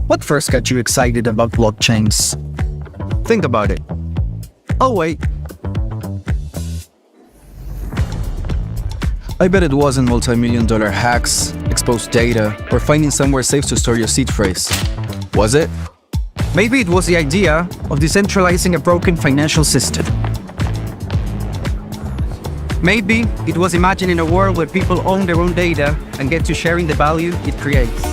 What first got you excited about blockchains? Think about it. Oh wait. I bet it wasn't multi-million-dollar hacks, exposed data, or finding somewhere safe to store your seed phrase. Was it? Maybe it was the idea of decentralizing a broken financial system. Maybe it was imagining a world where people own their own data and get to sharing the value it creates.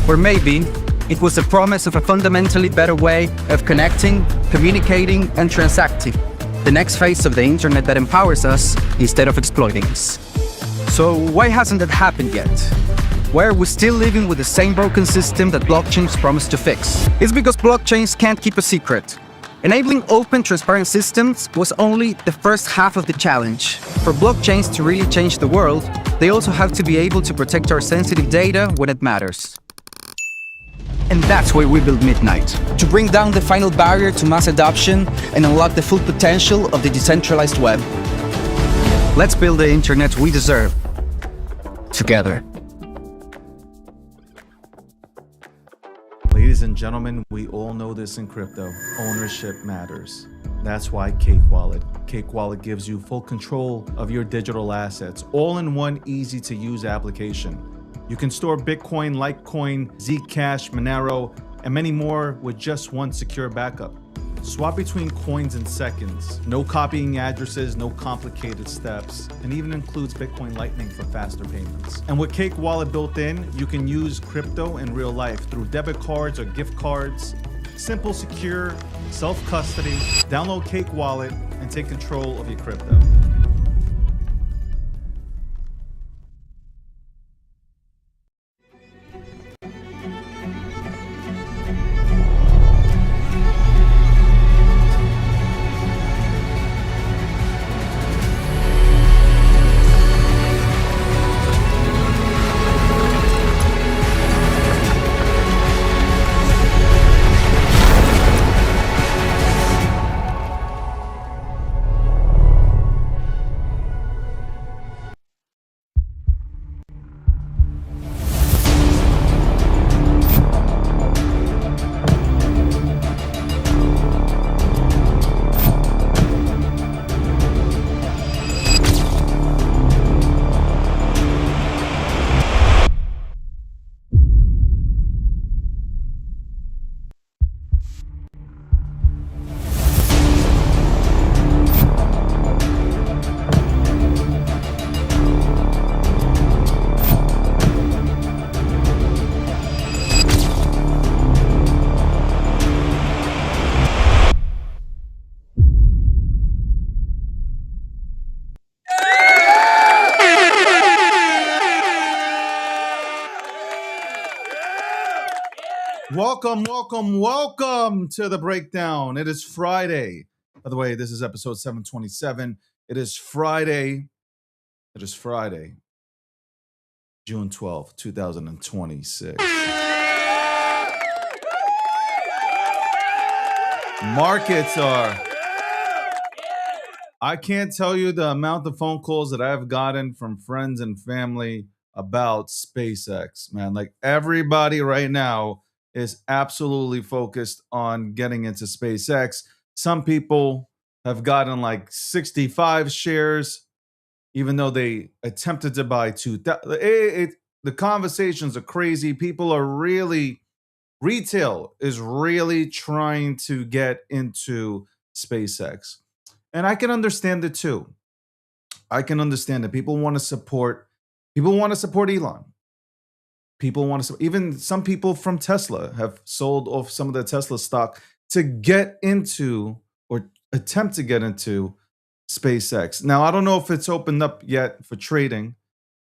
Or maybe it was the promise of a fundamentally better way of connecting, communicating, and transacting. The next phase of the internet that empowers us instead of exploiting us. So why hasn't that happened yet? Why are we still living with the same broken system that blockchains promise to fix? It's because blockchains can't keep a secret. Enabling open, transparent systems was only the first half of the challenge. For blockchains to really change the world, they also have to be able to protect our sensitive data when it matters. And that's why we built Midnight, to bring down the final barrier to mass adoption and unlock the full potential of the decentralized web. Let's build the internet we deserve, together. Ladies and gentlemen, we all know this in crypto. Ownership matters. That's why Cake Wallet. Cake Wallet gives you full control of your digital assets, all in one easy-to-use application. You can store Bitcoin, Litecoin, Zcash, Monero, and many more with just one secure backup. Swap between coins in seconds. No copying addresses, no complicated steps, and even includes Bitcoin Lightning for faster payments. And with Cake Wallet built in, you can use crypto in real life through debit cards or gift cards. Simple, secure, self-custody. Download Cake Wallet and take control of your crypto. Welcome to the breakdown. It is Friday. By the way, this is episode 727. It is Friday, June 12th, 2026. Markets are... I can't tell you the amount of phone calls that I've gotten from friends and family about SPACEX, man. Like, everybody right now is absolutely focused on getting into SPACEX. Some people have gotten like 65 shares, even though they attempted to buy 2,000. The conversations are crazy. People are really, retail is really trying to get into SPACEX. And I can understand it too. I can understand that people want to support Elon. People want to, even some people from Tesla have sold off some of their Tesla stock to get into or attempt to get into SPACEX. Now, I don't know if it's opened up yet for trading.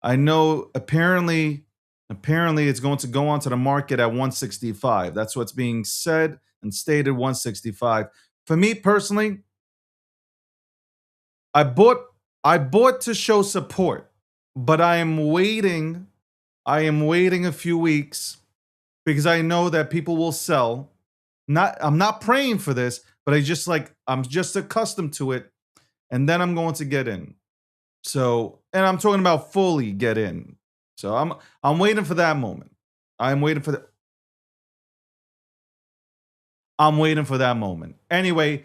I know apparently it's going to go onto the market at 165. That's what's being said and stated, 165. For me personally, I bought to show support, but I am waiting a few weeks because I know that people will sell. I'm not praying for this, but I'm just accustomed to it. And then I'm going to get in. So, and I'm talking about fully get in. So I'm waiting for that moment. I'm waiting for that moment. Anyway,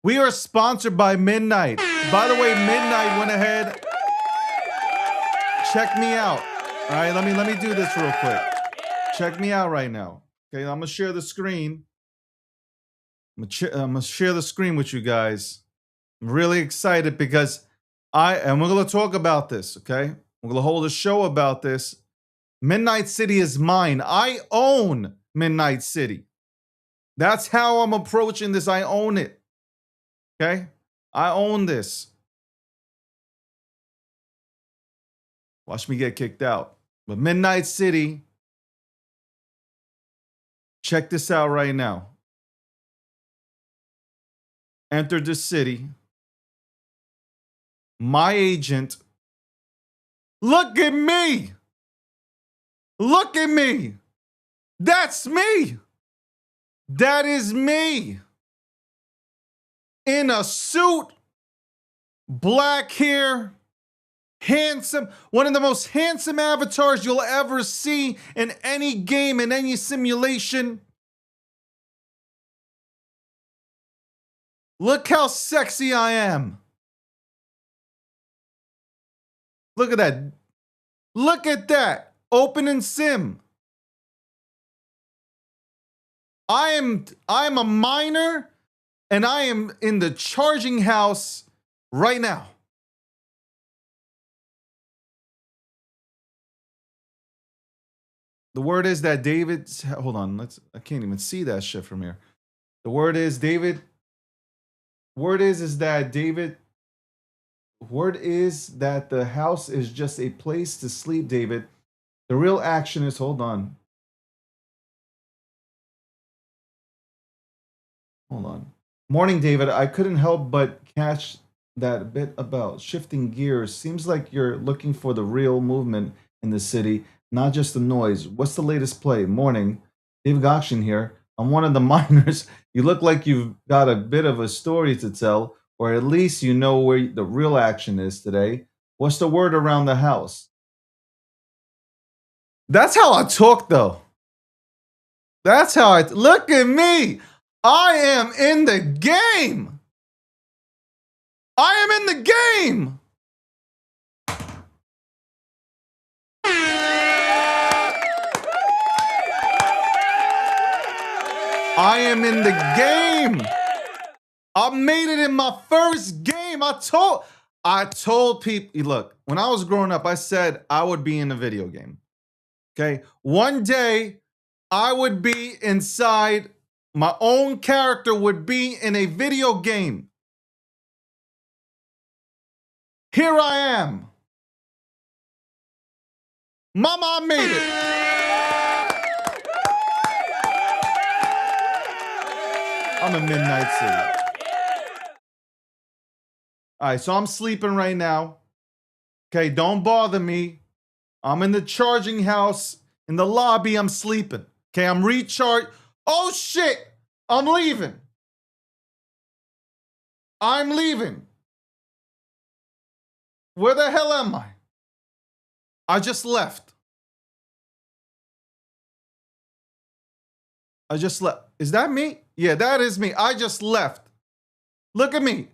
we are sponsored by Midnight. By the way, Midnight went ahead. Check me out. All right, let me do this real quick. Check me out right now. Okay, I'm gonna share the screen. I'm gonna share the screen with you guys. I'm really excited because we're gonna talk about this. Okay, we're gonna hold a show about this. Midnight City is mine. I own Midnight City. That's how I'm approaching this. I own it. Okay, I own this. Watch me get kicked out. But Midnight City, check this out right now. Entered the city. My agent. Look at me. Look at me. That's me. That is me. In a suit, black hair, handsome, one of the most handsome avatars you'll ever see in any game, in any simulation. Look how sexy I am. Look at that. Look at that. Open in sim. I am a miner and I am in the charging house right now. The word is that David's, hold on, I can't even see that shit from here. The word is that the house is just a place to sleep, David. The real action is, hold on. Morning, David. I couldn't help but catch that bit about shifting gears. Seems like you're looking for the real movement in the city, not just the noise. What's the latest play? Morning. Dave Gokshin here. I'm one of the miners. You look like you've got a bit of a story to tell, or at least you know where the real action is today. What's the word around the house? That's how I talk, though. That's how I look at me. I am in the game. I am in the game. I am in the game. I made it in my first game. I told people, look, when I was growing up, I said I would be in a video game. Okay. One day I would be inside, my own character would be in a video game. Here I am. Mama, I made it. I'm in Midnight City. All right, so I'm sleeping right now. Okay, don't bother me. I'm in the charging house. In the lobby, I'm sleeping. Okay, I'm recharged. Oh, shit. I'm leaving. I'm leaving. Where the hell am I? I just left. I just left. Is that me? Yeah, that is me. I just left. Look at me.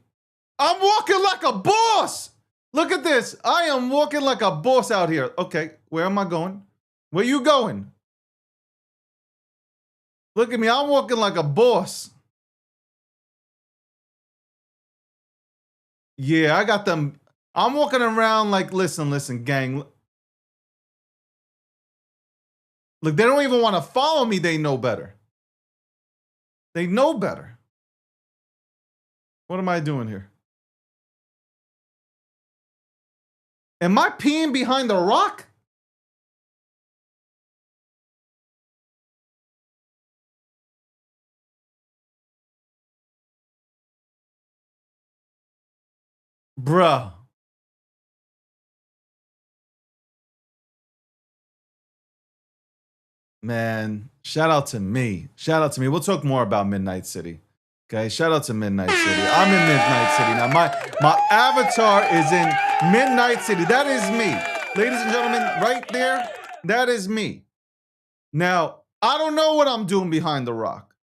I'm walking like a boss. Look at this. I am walking like a boss out here. Okay, where am I going? Where you going? Look at me. I'm walking like a boss. Yeah, I got them. I'm walking around like, listen, gang. Look, they don't even want to follow me. They know better. They know better. What am I doing here? Am I peeing behind the rock? Bruh. Man, shout out to me. Shout out to me. We'll talk more about Midnight City. Okay, shout out to Midnight City. I'm in Midnight City. Now, my avatar is in Midnight City. That is me. Ladies and gentlemen, right there, that is me. Now, I don't know what I'm doing behind the rock.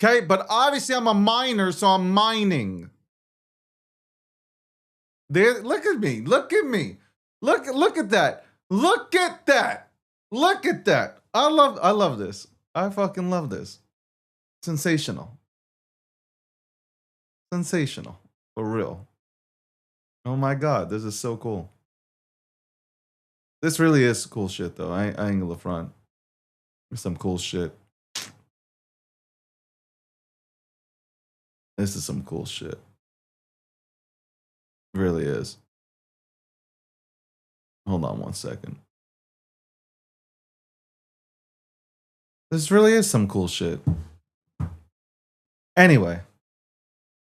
Okay, but obviously I'm a miner, so I'm mining. There, look at me. Look at me. Look at that. Look at that. Look at that. I love this. I fucking love this. Sensational. Sensational. For real. Oh my god, this is so cool. This really is cool shit though. I ain't gonna front. Some cool shit. This is some cool shit. Really is. Hold on one second. This really is some cool shit. Anyway,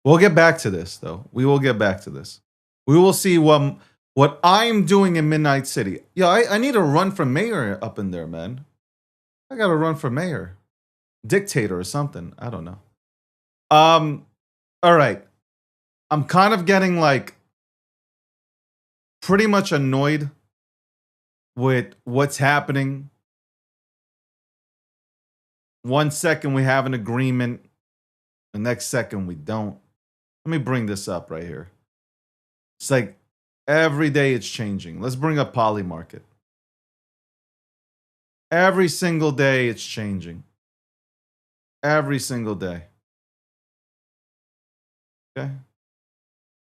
we'll get back to this though. We will get back to this. We will see what I'm doing in Midnight City. Yeah, I need to run for mayor up in there, man. I gotta run for mayor. Dictator or something. I don't know. All right. I'm kind of getting like pretty much annoyed with what's happening. 1 second we have an agreement, the next second we don't. Let me bring this up right here. It's like every day it's changing. Let's bring up Poly Market. Every single day it's changing. Every single day. Okay.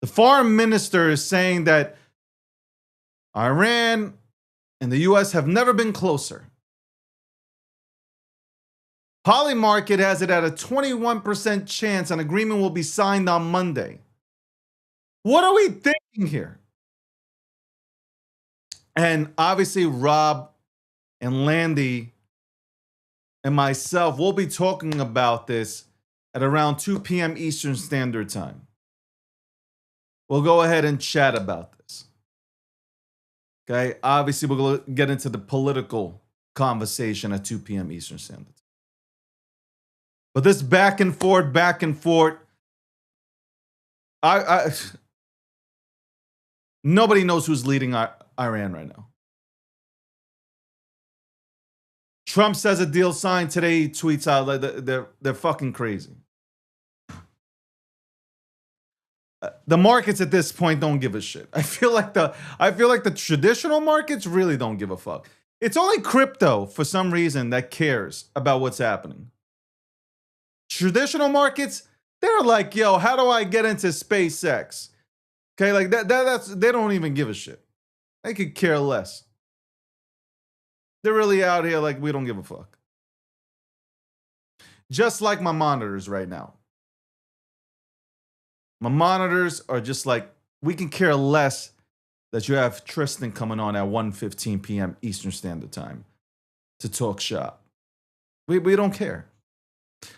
The foreign minister is saying that Iran and the US have never been closer. Poly Market has it at a 21% chance an agreement will be signed on Monday. What are we thinking here? And obviously, Rob and Landy and myself will be talking about this at around 2 p.m. Eastern Standard Time. We'll go ahead and chat about this. Okay, obviously, we're going to get into the political conversation at 2 p.m. Eastern Standard Time. But this back and forth, nobody knows who's leading Iran right now. Trump says a deal signed today. He tweets out like they're fucking crazy. The markets at this point don't give a shit. I feel like the traditional markets really don't give a fuck. It's only crypto for some reason that cares about what's happening. Traditional markets, they're like, yo, how do I get into SPACEX? Okay, like that's they don't even give a shit. They could care less. They're really out here like we don't give a fuck. Just like my monitors right now. My monitors are just like, we can care less that you have Tristan coming on at 1:15 p.m. Eastern Standard Time to talk shop. We don't care.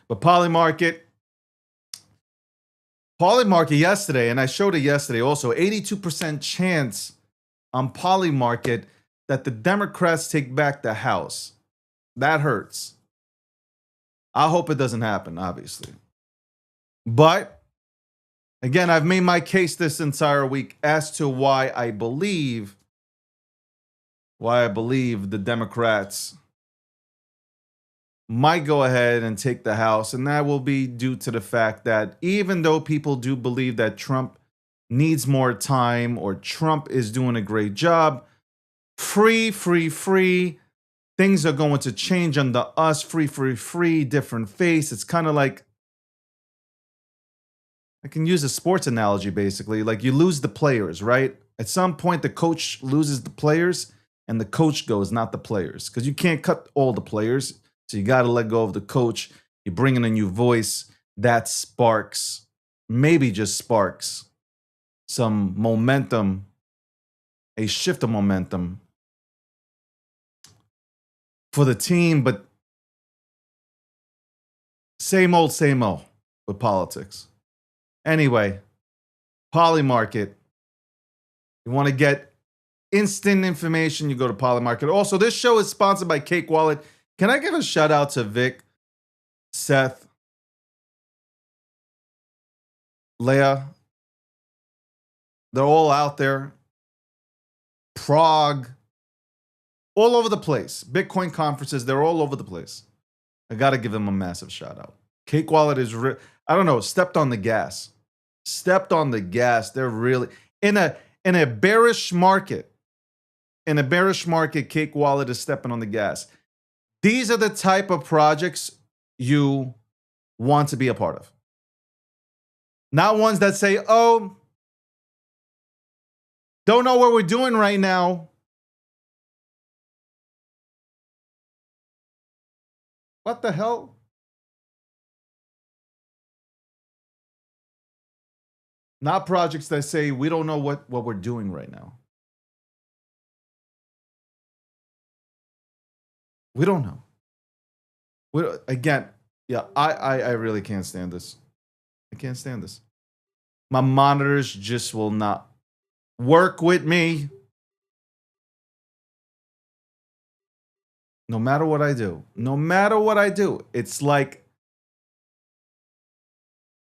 But Poly Market yesterday, and I showed it yesterday also, 82% chance on Poly Market that the Democrats take back the House. That hurts. I hope it doesn't happen, obviously. But, again, I've made my case this entire week as to why I believe the Democrats might go ahead and take the House, and that will be due to the fact that even though people do believe that Trump needs more time or Trump is doing a great job, free, things are going to change under us, free, different face. It's kind of like, I can use a sports analogy basically, like you lose the players, right? At some point, the coach loses the players and the coach goes, not the players, because you can't cut all the players. So you got to let go of the coach. You bring in a new voice that sparks, maybe just sparks some momentum, a shift of momentum for the team, but same old with politics. Anyway, Poly Market. You want to get instant information, you go to Poly Market. Also, this show is sponsored by Cake Wallet. Can I give a shout out to Vic, Seth, Leah? They're all out there Prague, all over the place. Bitcoin conferences, they're all over the place. I got to give them a massive shout out. Cake Wallet is, I don't know, stepped on the gas. Stepped on the gas. They're really, in a bearish market, Cake Wallet is stepping on the gas. These are the type of projects you want to be a part of. Not ones that say, oh, don't know what we're doing right now. What the hell? Not projects that say, we don't know what we're doing right now. We don't know. Again, yeah, I really can't stand this. I can't stand this. My monitors just will not work with me. No matter what I do. No matter what I do. It's like,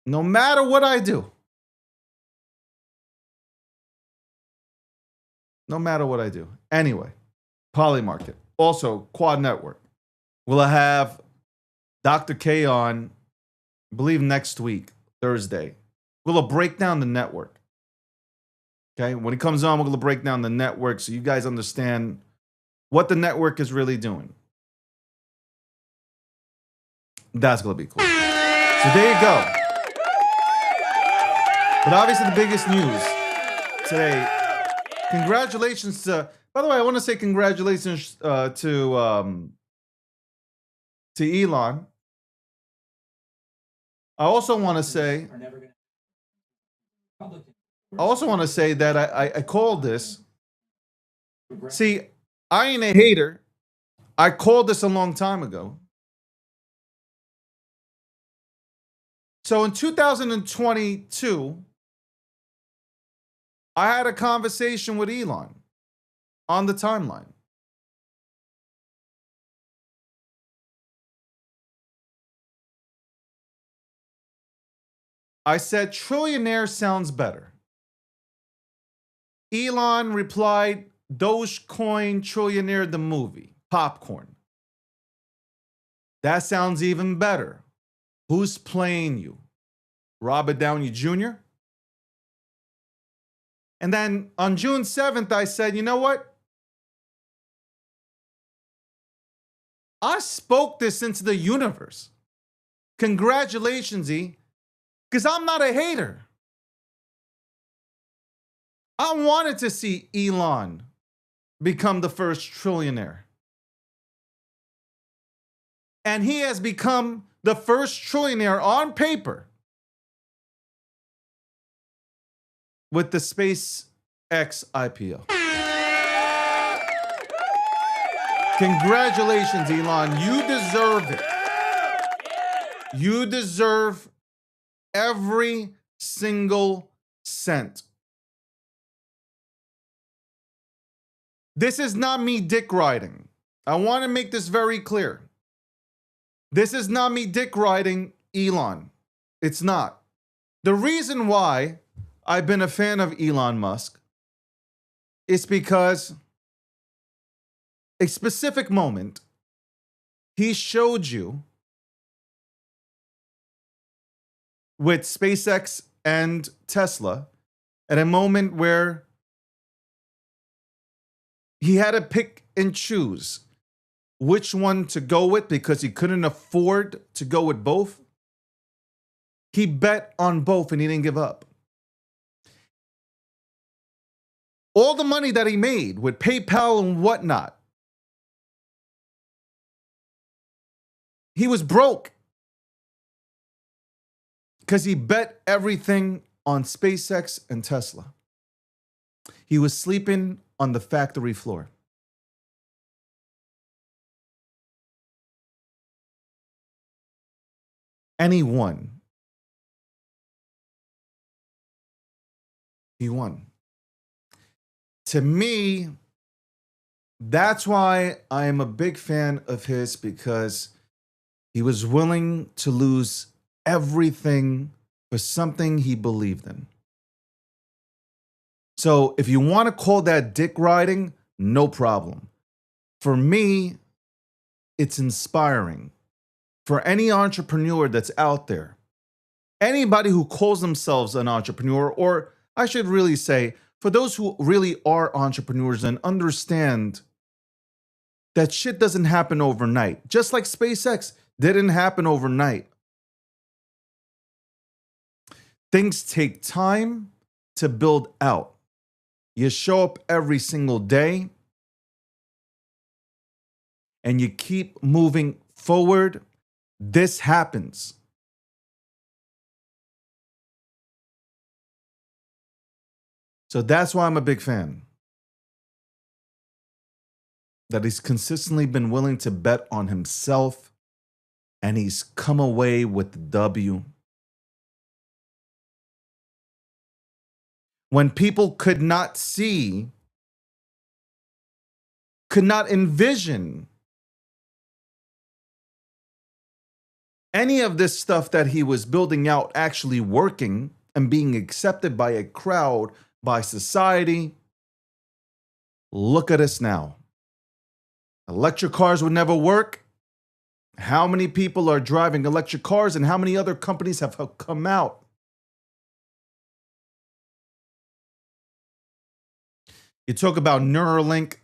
no matter what I do. No matter what I do. Anyway, Polymarket. Also, Quad Network. We'll have Dr. K on, I believe, next week, Thursday. We'll break down the network. Okay? When he comes on, we're going to break down the network so you guys understand what the network is really doing. That's going to be cool. So there you go. But obviously the biggest news today, congratulations to, by the way, I want to say congratulations to Elon. I also want to say that I called this. See, I ain't a hater. I called this a long time ago. So in 2022, I had a conversation with Elon on the timeline. I said, trillionaire sounds better. Elon replied, Dogecoin trillionaire the movie, popcorn. That sounds even better. Who's playing you? Robert Downey Jr.? And then on June 7th, I said, you know what? I spoke this into the universe. Congratulations, E. Because I'm not a hater. I wanted to see Elon become the first trillionaire. And he has become the first trillionaire on paper with the SpaceX IPO. Congratulations, Elon. You deserve it. You deserve every single cent. This is not me dick riding. I want to make this very clear. This is not me dick riding Elon. It's not. The reason why I've been a fan of Elon Musk is because a specific moment he showed you with SpaceX and Tesla at a moment where he had to pick and choose which one to go with because he couldn't afford to go with both. He bet on both and he didn't give up. All the money that he made with PayPal and whatnot, he was broke because he bet everything on SpaceX and Tesla. He was sleeping on the factory floor. And he won. He won. To me, that's why I am a big fan of his, because he was willing to lose everything for something he believed in. So if you want to call that dick riding, no problem. For me, it's inspiring. For any entrepreneur that's out there, anybody who calls themselves an entrepreneur, or I should really say, for those who really are entrepreneurs and understand that shit doesn't happen overnight, just like SpaceX didn't happen overnight. Things take time to build out. You show up every single day and you keep moving forward. This happens. So that's why I'm a big fan. That he's consistently been willing to bet on himself and he's come away with the W. When people could not see, could not envision any of this stuff that he was building out actually working and being accepted by a crowd, by society, look at us now. Electric cars would never work. How many people are driving electric cars and how many other companies have come out? You talk about Neuralink,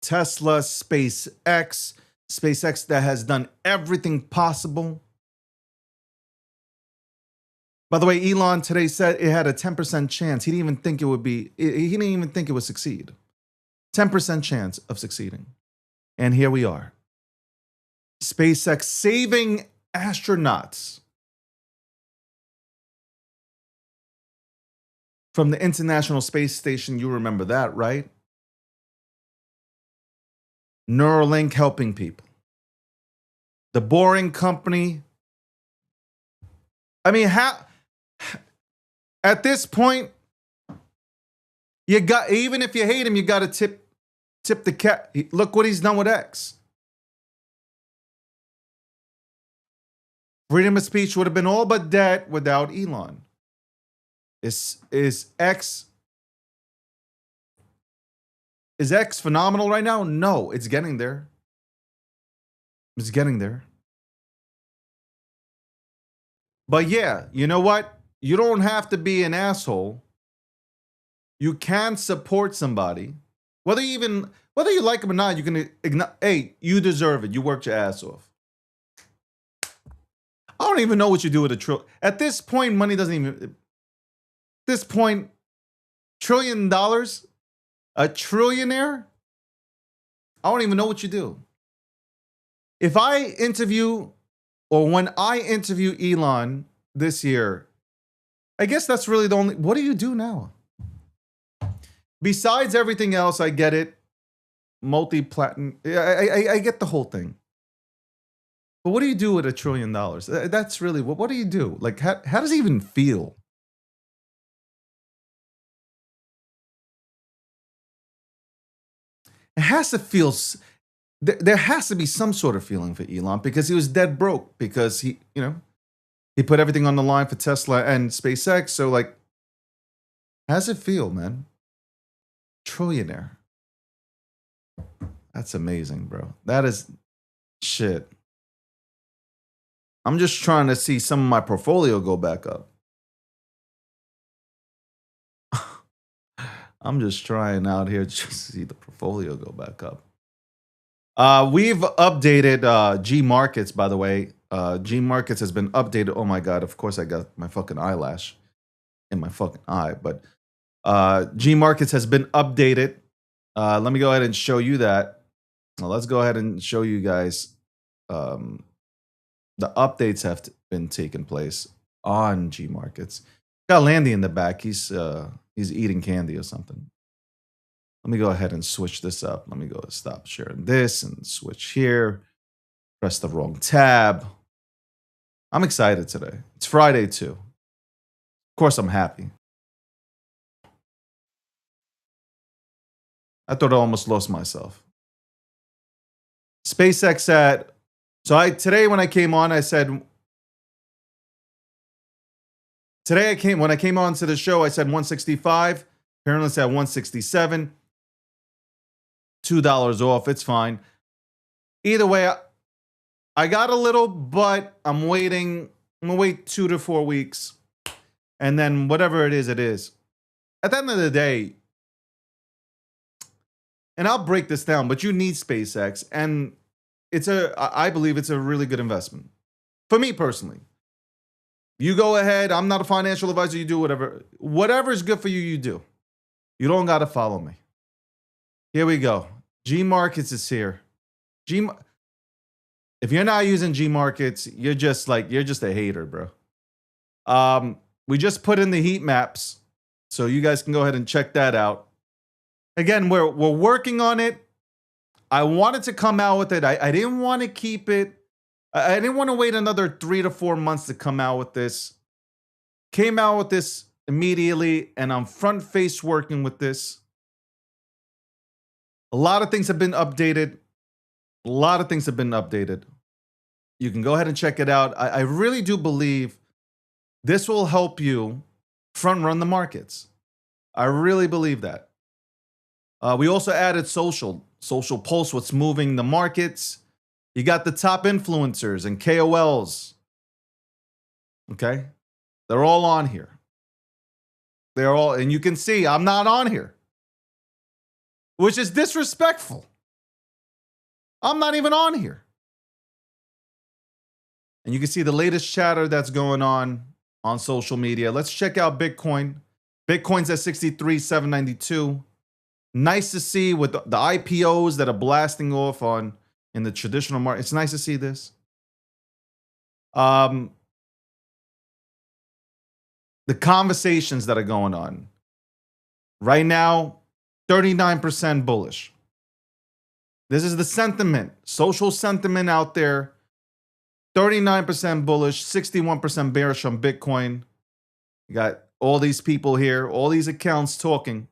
Tesla, SpaceX that has done everything possible. By the way, Elon today said it had a 10% chance. He didn't even think it would be, he didn't even think it would succeed. 10% chance of succeeding. And here we are. SpaceX saving astronauts from the International Space Station. You remember that, right? Neuralink helping people. The Boring Company. I mean, how at this point, you got, even if you hate him, you got to tip the cap. Look what he's done with X. Freedom of speech would have been all but dead without Elon. Is X phenomenal right now? No, it's getting there. It's getting there. But yeah, you know what? You don't have to be an asshole. You can support somebody. Whether you like them or not, you can ignore, hey, you deserve it. You worked your ass off. I don't even know what you do with a trillion. At this point, money doesn't even, at this point, $1 trillion, a trillionaire, I don't even know what you do. If I interview, or when I interview Elon this year, I guess that's really the only, what do you do now? Besides everything else, I get it. Multi-platinum, I get the whole thing. But what do you do with $1 trillion? That's really, what do you do? Like, how does it even feel? It has to feel, there has to be some sort of feeling for Elon because he was dead broke because he put everything on the line for Tesla and SpaceX. So like, how does it feel, man? Trillionaire. That's amazing, bro. That is shit. I'm just trying to see some of my portfolio go back up. I'm just trying out here just to see the portfolio go back up. We've updated G Markets, by the way. G Markets has been updated. Oh my God, of course I got my fucking eyelash in my fucking eye. But G Markets has been updated. Let me go ahead and show you that. Well, let's go ahead and show you guys the updates have been taking place on G Markets. Got Landy in the back. He's eating candy or something. Let me go ahead and switch this up. Let me go stop sharing this and switch here. Press the wrong tab. I'm excited today. It's Friday too. Of course I'm happy. I thought I almost lost myself. SpaceX said, so today when I came on, I said, Today when I came on to the show, I said 165. Apparently it's at 167. $2 off. It's fine. Either way, I got a little, but I'm waiting. I'm gonna wait 2 to 4 weeks. And then whatever it is, it is. At the end of the day, and I'll break this down, but you need SpaceX, and I believe it's a really good investment. For me personally. You go ahead. I'm not a financial advisor. You do whatever. Whatever is good for you, you do. You don't got to follow me. Here we go. G Markets is here. If you're not using G Markets, you're just a hater, bro. We just put in the heat maps, so you guys can go ahead and check that out. Again, we're working on it. I wanted to come out with it. I didn't want to keep it. I didn't want to wait another 3 to 4 months to come out with this. Came out with this immediately, and I'm front face working with this. A lot of things have been updated. You can go ahead and check it out. I really do believe this will help you front run the markets. I really believe that. We also added social pulse, what's moving the markets. You got the top influencers and KOLs. Okay? They're all on here. And you can see I'm not on here, which is disrespectful. I'm not even on here. And you can see the latest chatter that's going on social media. Let's check out Bitcoin. Bitcoin's at 63,792. Nice to see with the IPOs that are blasting off in the traditional market. It's nice to see this. The conversations that are going on right now, 39% bullish. This is the sentiment, social sentiment out there. 39% bullish, 61% bearish on Bitcoin. You got all these people here, all these accounts talking.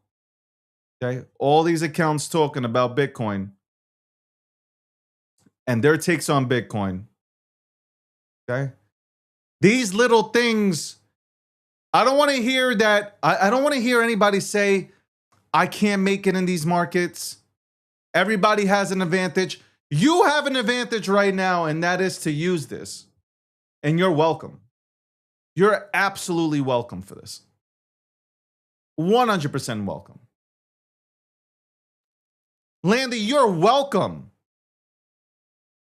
Okay, all these accounts talking about Bitcoin and their takes on Bitcoin. Okay, these little things. I don't want to hear that. I don't want to hear anybody say, I can't make it in these markets. Everybody has an advantage. You have an advantage right now, and that is to use this. And you're welcome. You're absolutely welcome for this. 100% welcome. Landy, you're welcome.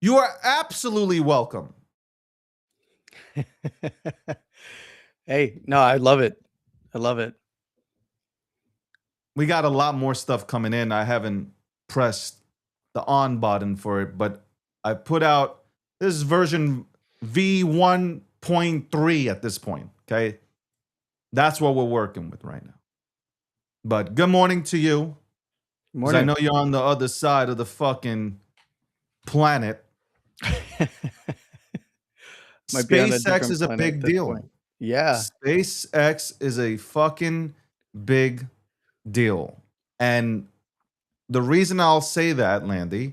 You are absolutely welcome. Hey, no, I love it. I love it. We got a lot more stuff coming in. I haven't pressed the on button for it, but I put out, this is version V1.3 at this point, okay? That's what we're working with right now. But good morning to you. Morning. I know you're on the other side of the fucking planet. SpaceX is a big deal. Yeah. SpaceX is a fucking big deal. And the reason I'll say that, Landy,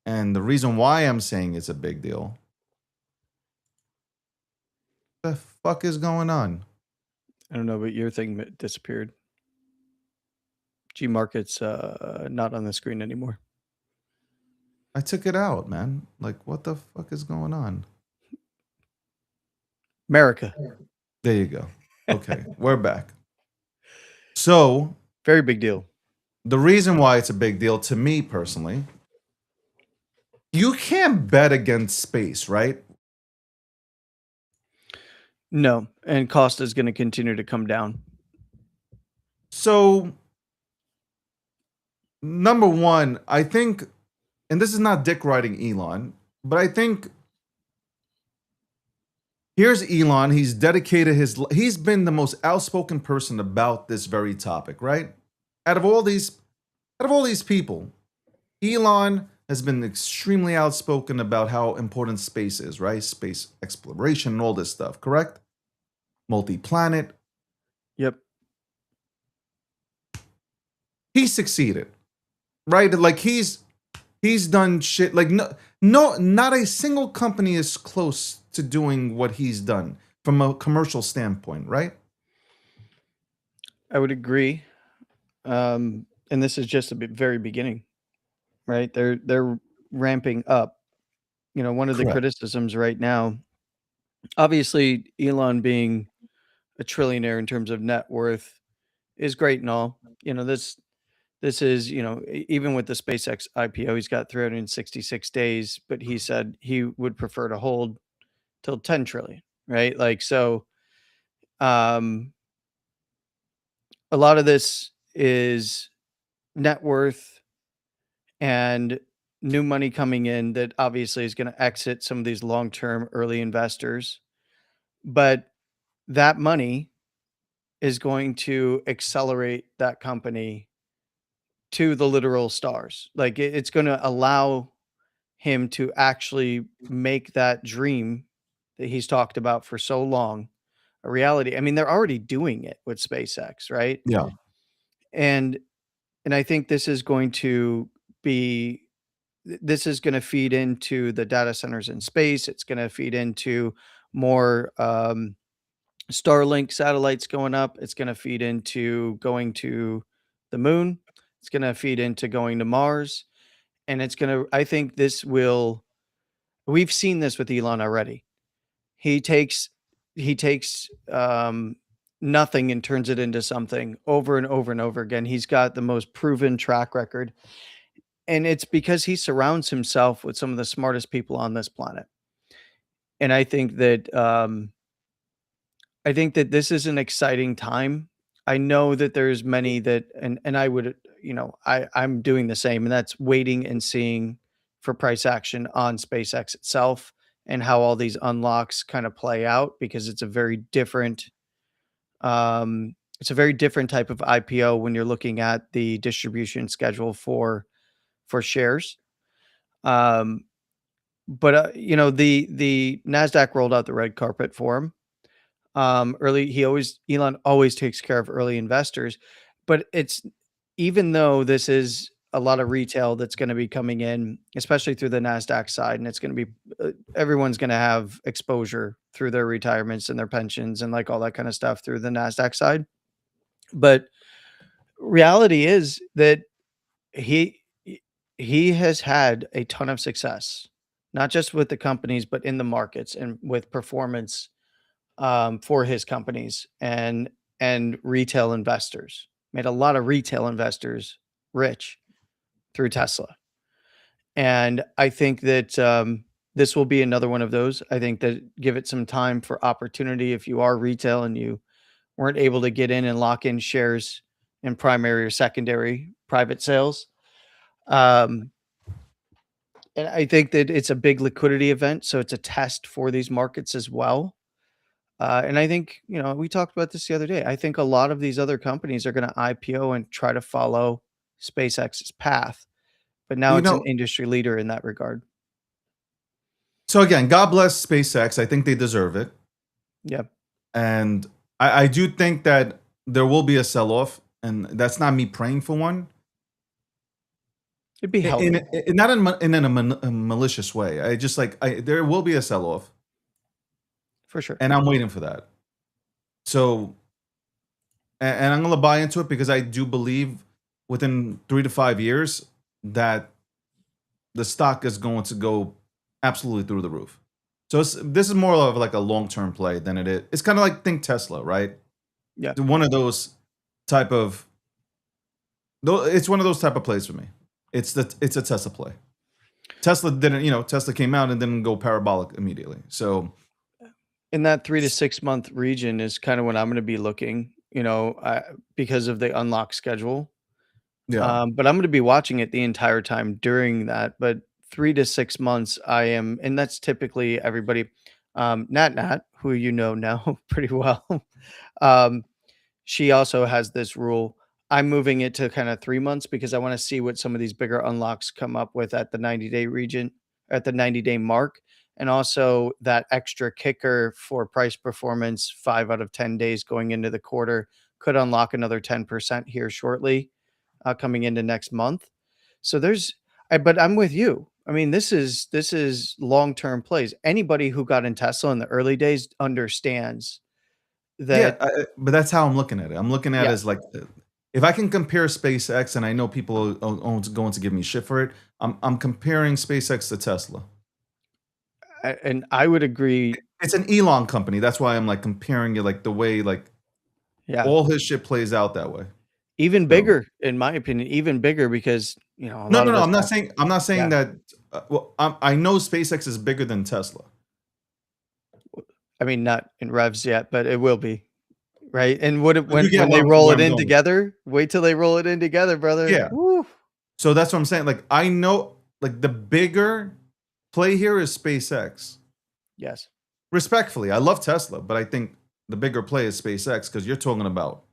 and the reason why I'm saying it's a big deal, the fuck is going on? I don't know, but your thing disappeared. G Market's not on the screen anymore. I took it out, man. Like, what the fuck is going on? America. There you go. Okay, we're back. So, very big deal. The reason why it's a big deal to me personally, you can't bet against space, right? No, and cost is going to continue to come down. So, number one, I think, and this is not dick riding Elon, but I think here's Elon. He's dedicated he's been the most outspoken person about this very topic, right? Out of all these people, Elon has been extremely outspoken about how important space is, right? Space exploration and all this stuff, correct? Multi-planet. Yep. He succeeded, right? Like he's done shit. Like no, not a single company is close to doing what he's done. from a commercial standpoint, right? I would agree. And this is just very beginning, right? They're ramping up. One of the Correct. criticisms right now, obviously, Elon being a trillionaire in terms of net worth is great and all. This is, even with the SpaceX IPO, he's got 366 days, but he said he would prefer to hold till 10 trillion, right? Like, so, um, a lot of this is net worth and new money coming in that obviously is going to exit some of these long-term early investors. But that money is going to accelerate that company to the literal stars. Like it's going to allow him to actually make that dream that he's talked about for so long a reality. I mean, they're already doing it with SpaceX, right? Yeah. And I think this is going to be this is going to feed into the data centers in space. It's going to feed into more Starlink satellites going up. It's going to feed into going to the moon. It's going to feed into going to Mars. And it's going to, I think we've seen this with Elon already. He takes, he takes nothing and turns it into something over and over and over again. He's got the most proven track record. And it's because he surrounds himself with some of the smartest people on this planet. And I think that this is an exciting time. I know that there's many that and I would, I'm doing the same, and that's waiting and seeing for price action on SpaceX itself and how all these unlocks kind of play out because it's a very different type of IPO when you're looking at the distribution schedule for shares. Um, the Nasdaq rolled out the red carpet for him. Elon always takes care of early investors, but it's even though this is a lot of retail that's going to be coming in, especially through the Nasdaq side, and it's going to be everyone's going to have exposure through their retirements and their pensions and like all that kind of stuff through the Nasdaq side. But reality is that he he has had a ton of success, not just with the companies, but in the markets and with performance for his companies and retail investors. Made a lot of retail investors rich through Tesla, and I think that this will be another one of those. I think that give it some time for opportunity. If you are retail and you weren't able to get in and lock in shares in primary or secondary private sales, um, and I think that it's a big liquidity event, so it's a test for these markets as well. And I think, we talked about this the other day. I think a lot of these other companies are going to IPO and try to follow SpaceX's path, but now You it's an know, industry leader in that regard. so again, God bless SpaceX. I think they deserve it. Yeah, And I do think that there will be a sell off, and that's not me praying for one. it'd be In, healthy in not a malicious way. I just there will be a sell off, for sure. and I'm waiting for that. So, and I'm gonna buy into it because I do believe within 3 to 5 years that the stock is going to go absolutely through the roof. So this is more of like a long term play than it is. It's kind of like think Tesla, right? Yeah, One of those type of it's one of those type of plays for me. It's a Tesla play. Tesla didn't, Tesla came out and didn't go parabolic immediately. So in that 3 to 6 month region is kind of when I'm going to be looking, because of the unlock schedule. yeah, But I'm going to be watching it the entire time during that. But 3 to 6 months, I am, and that's typically everybody. Nat, who you know now pretty well, um, she also has this rule. I'm moving it to kind of 3 months because I want to see what some of these bigger unlocks come up with at the 90-day region, at the 90-day mark. And also that extra kicker for price performance, 5 out of 10 days going into the quarter could unlock another 10% here shortly, coming into next month. So but I'm with you. I mean, this is long-term plays. Anybody who got in Tesla in the early days understands Yeah, that. but that's how I'm looking at it. I'm looking at it Yeah, as like, if I can compare SpaceX, and I know people are going to give me shit for it, I'm comparing SpaceX to Tesla. and I would agree. It's an Elon company. That's why I'm like comparing it, like the way like Yeah, all his shit plays out that way. even So bigger, in my opinion, even bigger because, a no, lot no, of no. us I'm not saying yeah. that. Well, I know SpaceX is bigger than Tesla. I mean, not in revs yet, but it will be, right? And what if But you get when they roll where it I'm in going. together, wait till they roll it in together, brother. Yeah. Woo. So that's what I'm saying. Like I know, like the bigger play here is SpaceX. Yes. Respectfully, I love Tesla, but I think the bigger play is SpaceX because you're talking about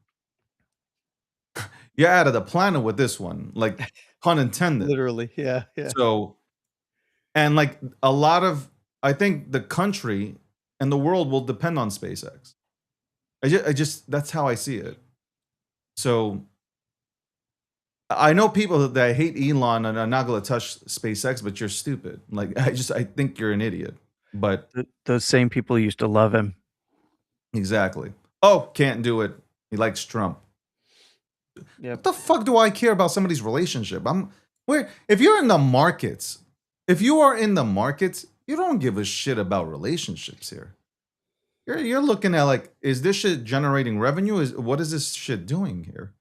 you're out of the planet with this one, like pun intended. Literally. Yeah, yeah. So, and like a lot of, I think the country and the world will depend on SpaceX. I just that's how I see it. So I know people that hate Elon and are not going to touch SpaceX, but you're stupid. Like I think you're an idiot. But Those same people used to love him. exactly. Oh, can't do it. He likes Trump. What Yep. the fuck do I care about somebody's relationship? Where if you're in the markets, if you are in the markets, you don't give a shit about relationships here. You're looking at like, is this shit generating revenue? What is this shit doing here?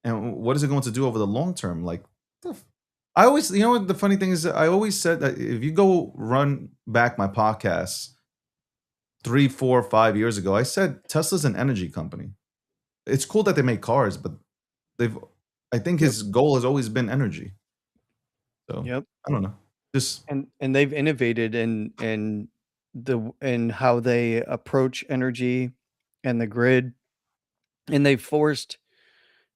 And what is it going to do over the long term? Like, I always, you know what the funny thing is, I always said that if you go run back my podcasts 3, 4, 5 years ago, I said Tesla's an energy company. It's cool that they make cars, but they've, I think Yep. his goal has always been energy. So Yep. I don't know. Just And they've innovated in how they approach energy and the grid, and they've forced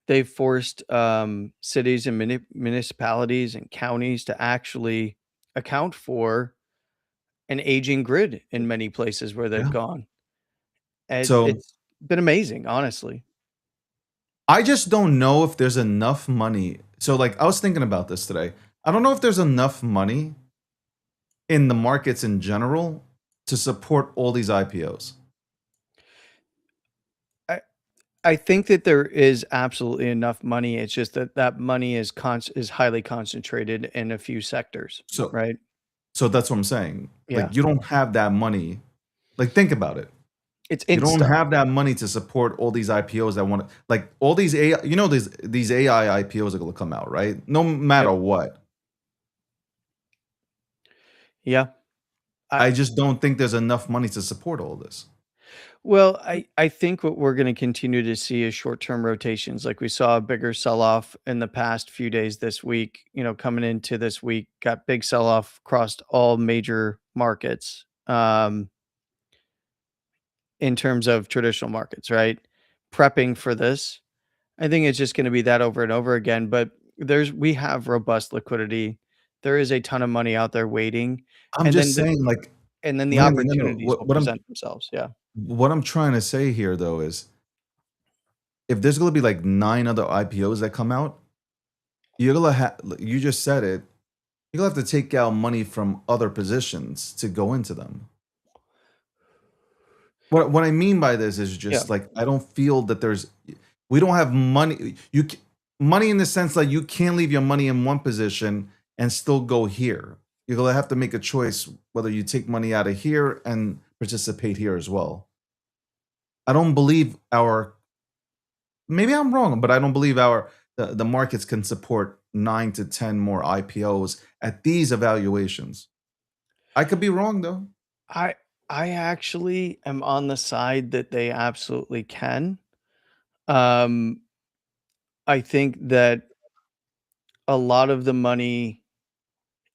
cities and municipalities and counties to actually account for an aging grid in many places where they've yeah. gone. And So it's been amazing, honestly. I just don't know if there's enough money. So like I was thinking about this today. I don't know if there's enough money in the markets in general to support all these IPOs. I I think that there is absolutely enough money. It's just that that money is highly concentrated in a few sectors, So right? so that's what I'm saying. Yeah. Like you don't have that money. Like think about it. It's You don't insta. have that money to support all these IPOs that want to, like all these AI, you know, these AI IPOs are going to come out, right? No matter Yep. what. Yeah. I I just don't think there's enough money to support all this. Well, I think what we're gonna continue to see is short-term rotations. Like we saw a bigger sell-off in the past few days this week, coming into this week, got big sell-off across all major markets, in terms of traditional markets, right? Prepping for this. I think it's just gonna be that over and over again, but we have robust liquidity. There is a ton of money out there waiting, I'm and just then the saying, like, and then the Randy, no, no. opportunities will present themselves. Yeah. What I'm trying to say here though is if there's going to be like 9 other IPOs that come out, you're gonna have, you just said it, you're gonna have to take out money from other positions to go into them. What I mean by this is Yeah. just like I don't feel that we don't have money. Money in the sense that you can't leave your money in one position and still go here. You're gonna have to make a choice whether you take money out of here and participate here as well. I don't believe our, maybe I'm wrong, but I don't believe the markets can support 9 to 10 more IPOs at these evaluations. I could be wrong though. I I actually am on the side that they absolutely can. Um, I think that a lot of the money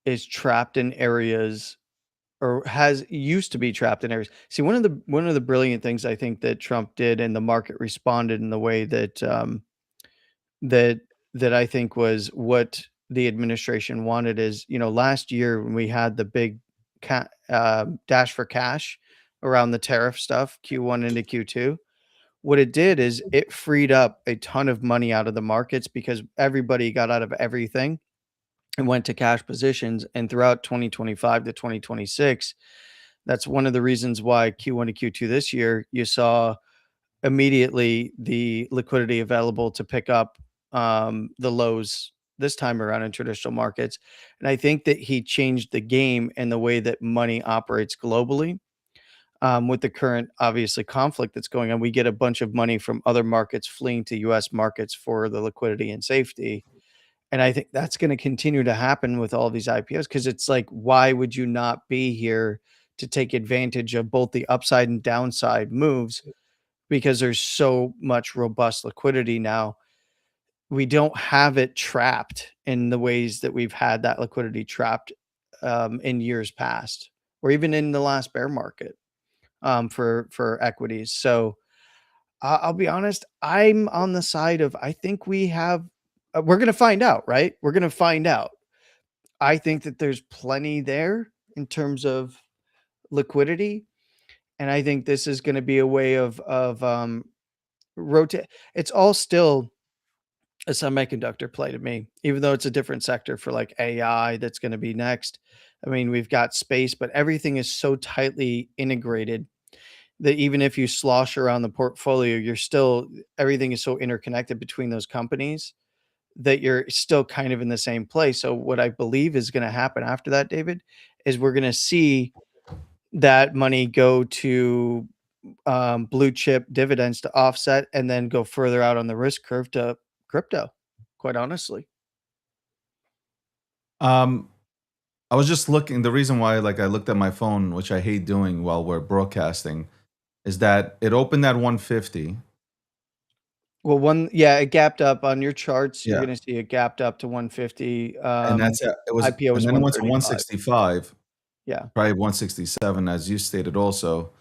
is trapped in areas or has used to be trapped in areas. See, one of the brilliant things I think that Trump did and the market responded in the way that that that I think was what the administration wanted is, last year when we had the big dash for cash around the tariff stuff, Q1 into Q2, what it did is it freed up a ton of money out of the markets because everybody got out of everything and went to cash positions. And throughout 2025 to 2026, that's one of the reasons why Q1 to Q2 this year, you saw immediately the liquidity available to pick up the lows this time around in traditional markets. And I think that he changed the game and the way that money operates globally. With the current, obviously, conflict that's going on, we get a bunch of money from other markets fleeing to US markets for the liquidity and safety. And I think that's going to continue to happen with all these IPOs, because it's like, why would you not be here to take advantage of both the upside and downside moves? Because there's so much robust liquidity now. We don't have it trapped in the ways that we've had that liquidity trapped in years past, or even in the last bear market for equities. So I'll be honest, I'm on the side of, I think we have. We're going to find out, right? We're going to find out. I think that there's plenty there in terms of liquidity, and I think this is going to be a way of rotate. It's all still a semiconductor play to me, even though it's a different sector for like AI that's going to be next. I mean, we've got space, but everything is so tightly integrated that even if you slosh around the portfolio, you're still, everything is so interconnected between those companies that you're still kind of in the same place. So what I believe is going to happen after that, David, is we're going to see that money go to blue chip dividends to offset, and then go further out on the risk curve to crypto, quite honestly. Um, I was just looking. The reason why, like, I looked at my phone, which I hate doing while we're broadcasting, is that it opened at 150. Well, yeah, it gapped up on your charts. You're Yeah, going to see it gapped up to 150. and that's it. It was, IPO and is then it went to 135. 165, Yeah, probably 167, as you stated. Also,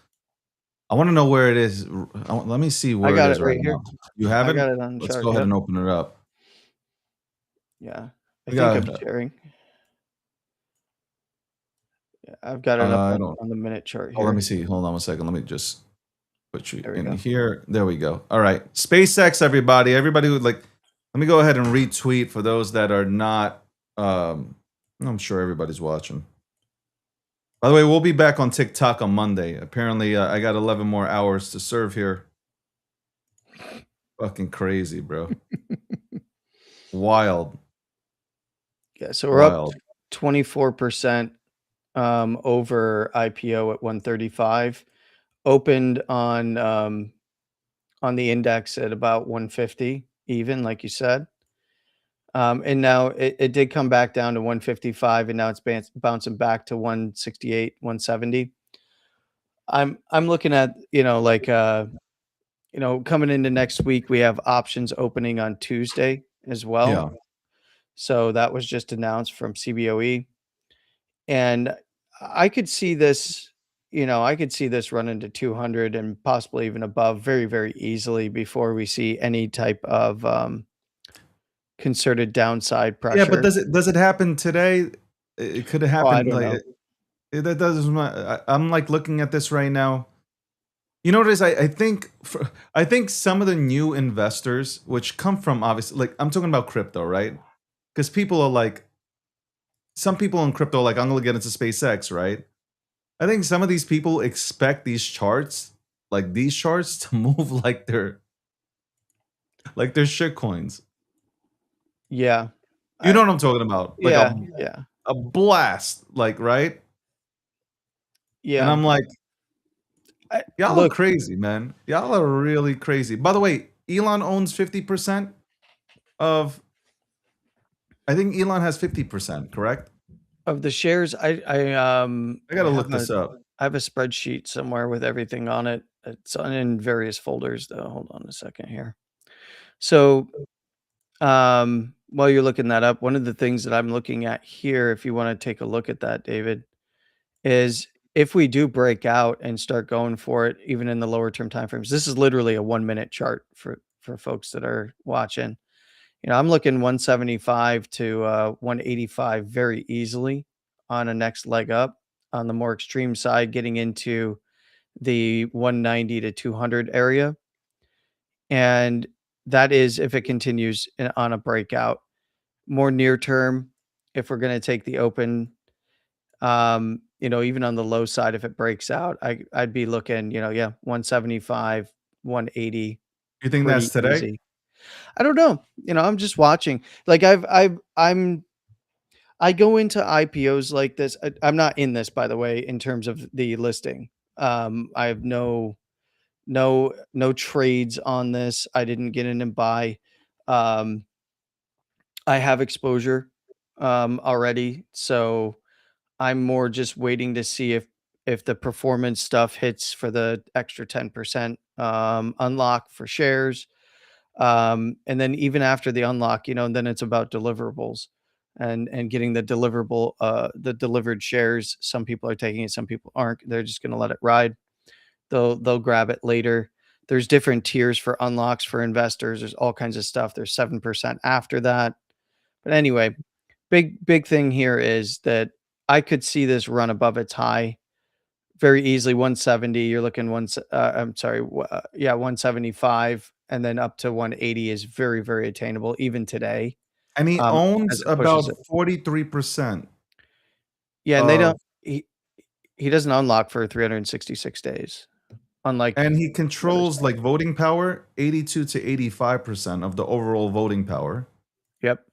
I want to know where it is. Let me see I where it got is it right right here. now. You have I it? got it on the Let's chart. go ahead Yep. and open it up. Yeah. I We think I'm got. sharing. Yeah, I've got it up I on, don't. on the minute chart Oh, let me here. see. Hold on one second. Let me just put you There we in go. here. There we go. All right. SpaceX, everybody. Everybody would like, let me go ahead and retweet for those that are not. I'm sure everybody's watching. By the way, we'll be back on TikTok on Monday. Apparently, I got 11 more hours to serve here. Fucking crazy, bro. Wild. Yeah, so we're up Wild. 24% over IPO at 135. Opened on the index at about 150, even like you said. And now it did come back down to 155, and now it's bouncing back to 168, 170. I'm looking at, coming into next week, we have options opening on Tuesday as well. Yeah. So that was just announced from CBOE. And I could see this, I could see this running to 200 and possibly even above very, very easily before we see any type of concerted downside Yeah, but pressure. does it happen today? It could have Oh, I happened don't like know. that doesn't. I'm like looking at this right now. You know what it is? I think some of the new investors, which come from obviously, like I'm talking about crypto, right? Because people are like, some people in crypto, are like I'm gonna get into SpaceX, right? I think some of these people expect these charts, to move like they're shit coins. Yeah. You know I, what I'm talking about? Like yeah. Yeah. a blast, like, right? And Yeah. I'm like, y'all are Look, crazy, man. Y'all are really crazy. By the way, Elon owns 50% of. I think Elon has 50%, correct? of the shares, I gotta look this up. I have a spreadsheet somewhere with everything on it. It's in various folders though. Hold on a second here. So while you're looking that up, one of the things that I'm looking at here, if you want to take a look at that, David, is if we do break out and start going for it, even in the lower term timeframes. This is literally a 1 minute chart for folks that are watching. I'm looking 175 to 185 very easily on a next leg up. On the more extreme side, getting into the 190 to 200 area. And that is if it continues on a breakout. More near term, if we're going to take the open, even on the low side, if it breaks out, I'd be looking, yeah, 175, 180, You think that's pretty today? easy. I don't know. I'm just watching. Like I go into IPOs like this. I'm not in this, by the way, in terms of the listing. I have no trades on this. I didn't get in and buy. Um, I have exposure already, so I'm more just waiting to see if the performance stuff hits for the extra 10% unlock for shares. And then even after the unlock, then it's about deliverables and getting the delivered shares. Some people are taking it, some people aren't. They're just going to let it ride. They'll grab it later. There's different tiers for unlocks for investors. There's all kinds of stuff. There's 7% after that. But anyway, big thing here is that I could see this run above its high very easily. 170, you're looking I'm sorry, 175, and then up to 180 is very, very attainable even today. And he As owns it pushes it. about 43% Yeah, and they of, don't he doesn't unlock for 366 days. Unlike and he the other controls stuff. like voting power, 82 to 85% of the overall voting power. Yep.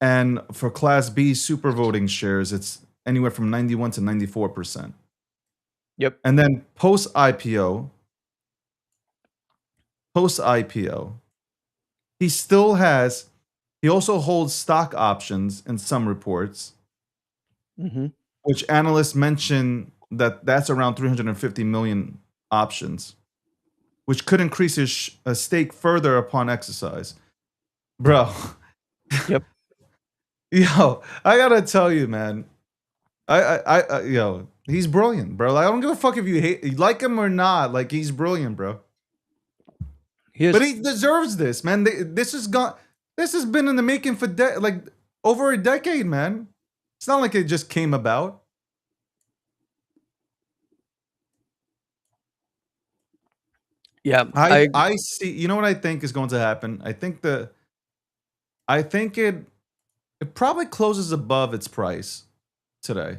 And for Class B super voting shares, it's anywhere from 91 to 94%. Yep. And then post IPO, he also holds stock options in some reports, Mhm. which analysts mention that that's around 350 million options, which could increase his stake further upon exercise. Bro, Yep. yo, I gotta tell you, man. Yo, he's brilliant, bro. Like, I don't give a fuck if you like him or not. Like, he's brilliant, bro. He But is. he deserves this, man. This has been in the making for like over a decade, man. It's not like it just came about. Yeah. I see. You know what I think is going to happen? I think it probably closes above its price today.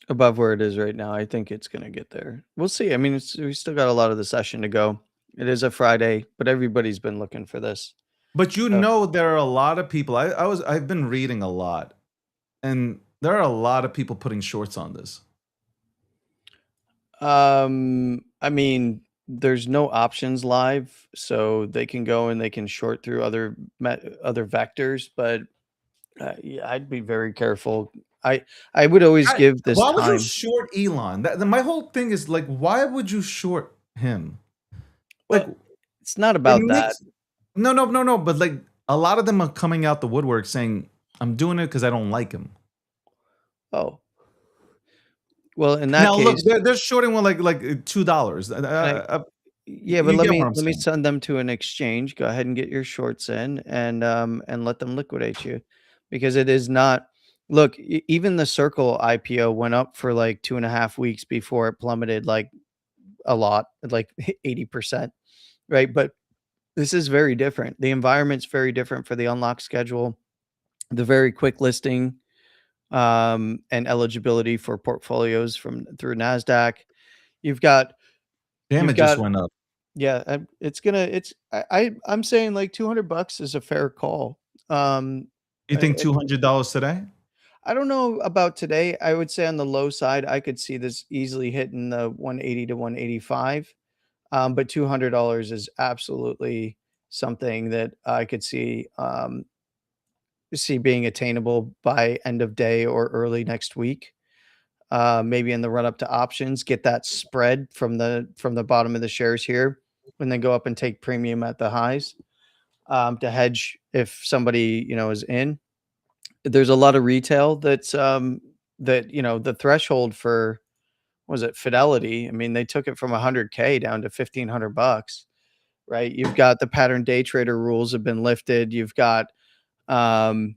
Above where it is right now. I think it's gonna get there. We'll see. I mean, we still got a lot of the session to go. It is a Friday, but everybody's been looking for this. But So, there are a lot of people. I've been reading a lot, and there are a lot of people putting shorts on this. I mean, there's no options live, so they can go and they can short through other vectors, but yeah, I'd be very careful. I I would always give this Why would you time. short Elon? My whole thing is like, why would you short him? Like, Well, it's not it about that. makes no. But like, a lot of them are coming out the woodwork saying, "I'm doing it because I don't like him." Oh, well, in that Now, look, case, they're shorting one like $2. I yeah, but You let get me what I'm let me saying? send them to an exchange. Go ahead and get your shorts in and let them liquidate you because it is not. Look, even the Circle IPO went up for like 2.5 weeks before it plummeted like a lot, like 80%, right? But this is very different. The environment's very different for the unlock schedule, the very quick listing, and eligibility for portfolios from through NASDAQ. You've got Damn, you've it just got went up. yeah, I'm saying like $200 is a fair call. Um, You think I $200 today? I don't know about today. I would say on the low side, I could see this easily hitting the 180 to 185. But $200 is absolutely something that I could see being attainable by end of day or early next week. Maybe in the run up to options, get that spread from the bottom of the shares here, and then go up and take premium at the highs to hedge if somebody is in. There's a lot of retail that the threshold for was it Fidelity. I mean, they took it from 100K down to $1,500, right? You've got the pattern day trader rules have been lifted. You've got um,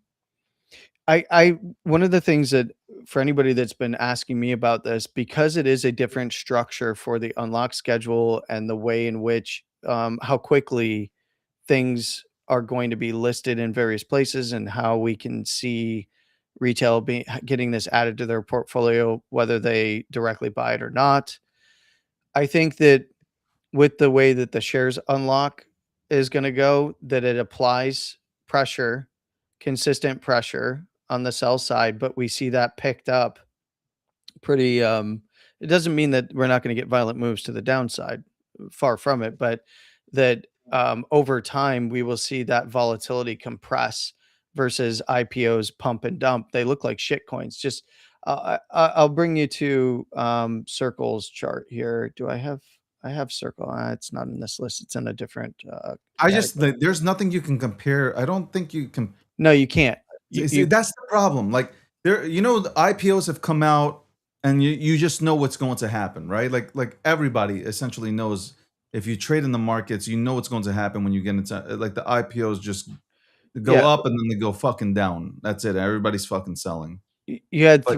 I one of the things that for anybody that's been asking me about this, because it is a different structure for the unlock schedule and the way in which how quickly things are going to be listed in various places and how we can see retail getting this added to their portfolio, whether they directly buy it or not. I think that with the way that the shares unlock is going to go, that it applies pressure, consistent pressure on the sell side, but we see that picked up pretty. It doesn't mean that we're not going to get violent moves to the downside, far from it, but that over time we will see that volatility compress versus IPOs pump and dump. They look like shit coins. Just I'll bring you to Circle's chart here. Do I have? I have Circle. It's not in this list. It's in a different I just category. there's nothing you can compare. I don't think you can. No, you can't. See, that's the problem. Like there, the IPOs have come out, and you just know what's going to happen, right? Like everybody essentially knows if you trade in the markets, you know what's going to happen when you get into like the IPOs just go Yeah, up and then they go fucking down. That's it. Everybody's fucking selling. you had But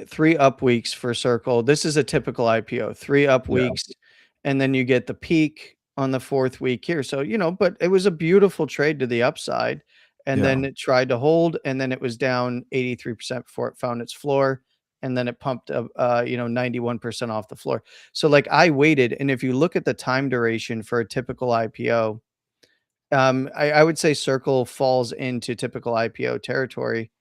three up weeks for Circle. This is a typical IPO, 3 up yeah, weeks, and then you get the peak on the 4th week here. So, but it was a beautiful trade to the upside, and yeah. then it tried to hold, and then it was down 83% before it found its floor, and then it pumped up 91% off the floor. So like I waited, and if you look at the time duration for a typical IPO, I would say Circle falls into typical IPO territory.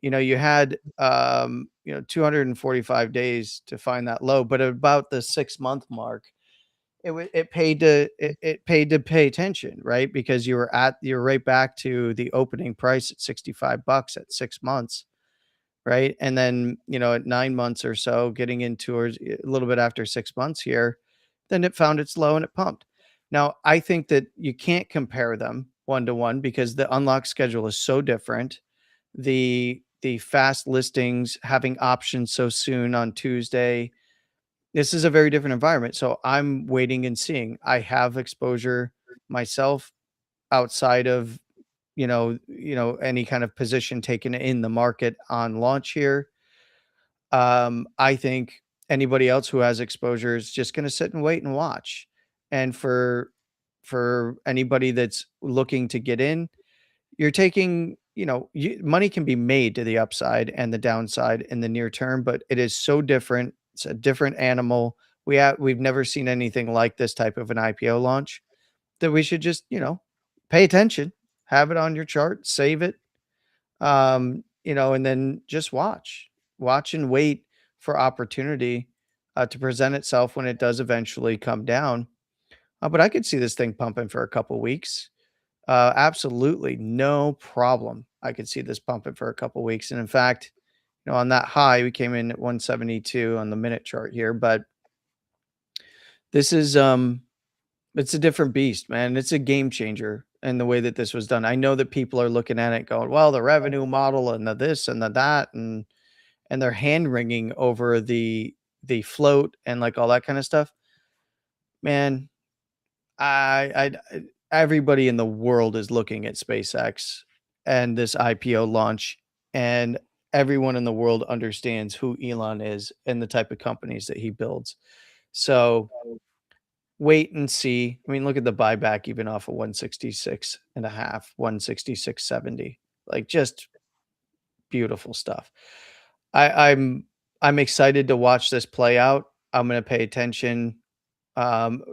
You had 245 days to find that low, but at about the 6-month mark, it paid to pay attention, right? Because you're right back to the opening price at $65 at 6 months, right? And then, at 9 months or so, getting into or a little bit after 6 months here, then it found its low and it pumped. Now, I think that you can't compare them one to one because the unlock schedule is so different. The fast listings having options so soon on Tuesday. This is a very different environment. So I'm waiting and seeing. I have exposure myself outside of any kind of position taken in the market on launch here. I think anybody else who has exposure is just going to sit and wait and watch. And for anybody that's looking to get in, you're taking, money can be made to the upside and the downside in the near term, but it is so different. It's a different animal. We've never seen anything like this type of an IPO launch that we should just, pay attention, have it on your chart, save it, and then just watch and wait for opportunity to present itself when it does eventually come down. But I could see this thing pumping for a couple weeks. Absolutely no problem. I could see this pumping for a couple weeks. And in fact, on that high, we came in at 172 on the minute chart here, but this is it's a different beast, man. It's a game changer in the way that this was done. I know that people are looking at it going, well, the revenue model and the this and the that, and they're hand wringing over the float and like all that kind of stuff. Man, I everybody in the world is looking at SpaceX and this IPO launch, and everyone in the world understands who Elon is and the type of companies that he builds. So wait and see. I mean, look at the buyback even off of 166 and a half, 166.70. Like just beautiful stuff. I'm excited to watch this play out. I'm going to pay attention,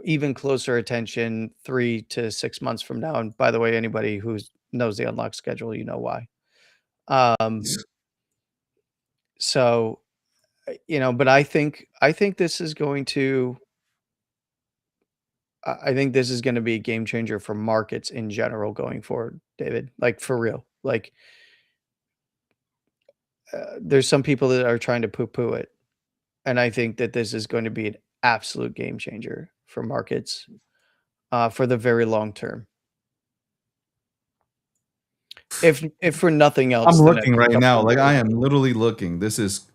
even closer attention 3 to 6 months from now. And by the way, anybody who knows the unlock schedule, you know why. So, but I think this is going to I think this is going to be a game changer for markets in general going forward, David. Like for real. Like there's some people that are trying to poo-poo it, and I think that this is going to be an absolute game changer for markets for the very long term. If for nothing else, I'm the looking next right couple now. of Like years. I am literally looking. This is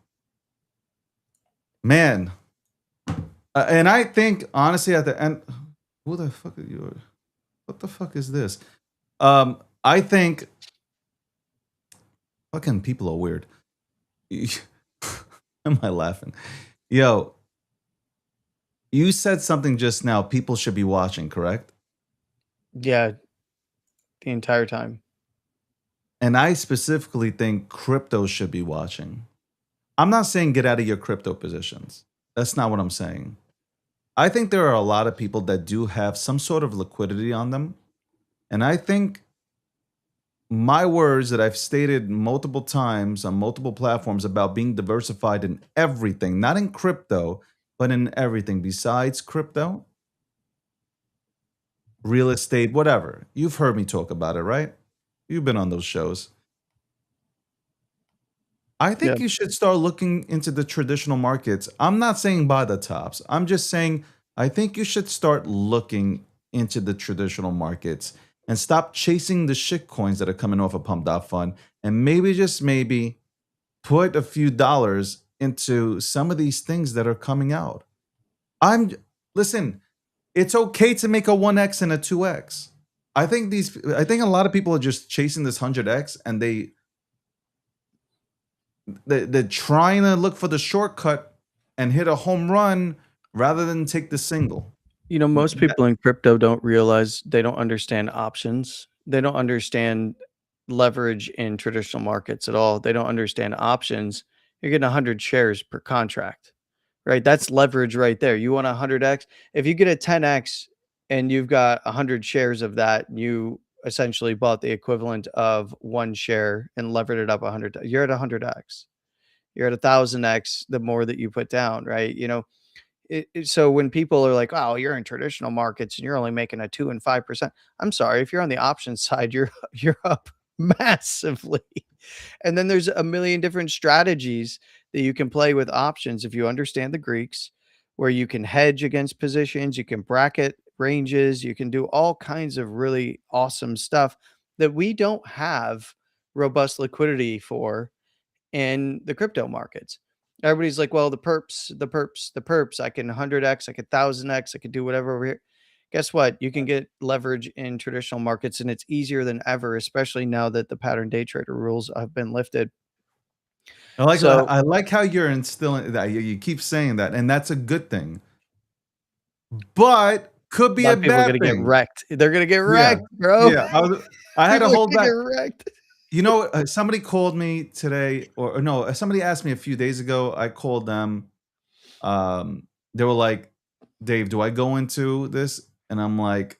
man. And I think honestly at the end, who the fuck are you? What the fuck is this? I think fucking people are weird. Am I laughing? Yo, you said something just now. People should be watching, correct? Yeah, the entire time. And I specifically think crypto should be watching. I'm not saying get out of your crypto positions. That's not what I'm saying. I think there are a lot of people that do have some sort of liquidity on them. And I think my words that I've stated multiple times on multiple platforms about being diversified in everything, not in crypto, but in everything besides crypto, real estate, whatever. You've heard me talk about it, right? You've been on those shows. I Yeah. think you should start looking into the traditional markets. I'm not saying buy the tops. I'm just saying I think you should start looking into the traditional markets and stop chasing the shit coins that are coming off of Pump.Fund and maybe just maybe put a few dollars into some of these things that are coming out. Listen, it's okay to make a 1x and a 2x. I think a lot of people are just chasing this 100x and they're trying to look for the shortcut and hit a home run rather than take the single. You know, most That- people in crypto don't realize they don't understand options. They don't understand leverage in traditional markets at all. They don't understand options. You're getting 100 shares per contract, right? That's leverage right there. You want a 100x. If you get a 10x and you've got 100 shares of that, you essentially bought the equivalent of one share and levered it up 100. You're at 100x. You're at 1000x the more that you put down, right? You know, so when people are like, "Oh, you're in traditional markets and you're only making a 2 and 5%." I'm sorry, if you're on the options side, you're up massively. And then there's a million different strategies that you can play with options if you understand the Greeks, where you can hedge against positions, you can bracket ranges, you can do all kinds of really awesome stuff that we don't have robust liquidity for in the crypto markets. Everybody's like, well, the perps, the perps, the perps. I can 100x, I can 1000x, I can do whatever over here. Guess what? You can get leverage in traditional markets and it's easier than ever, especially now that the pattern day trader rules have been lifted. So I like how you're instilling that. You keep saying that, and that's a good thing. But could a be lot a of people are bad going to get thing. wrecked. They're going to get Yeah, wrecked, bro. yeah. I had to People are hold going to back. get wrecked. You know, somebody called me today, or no, somebody asked me a few days ago. I called them. They were like, "Dave, do I go into this?" And I'm like,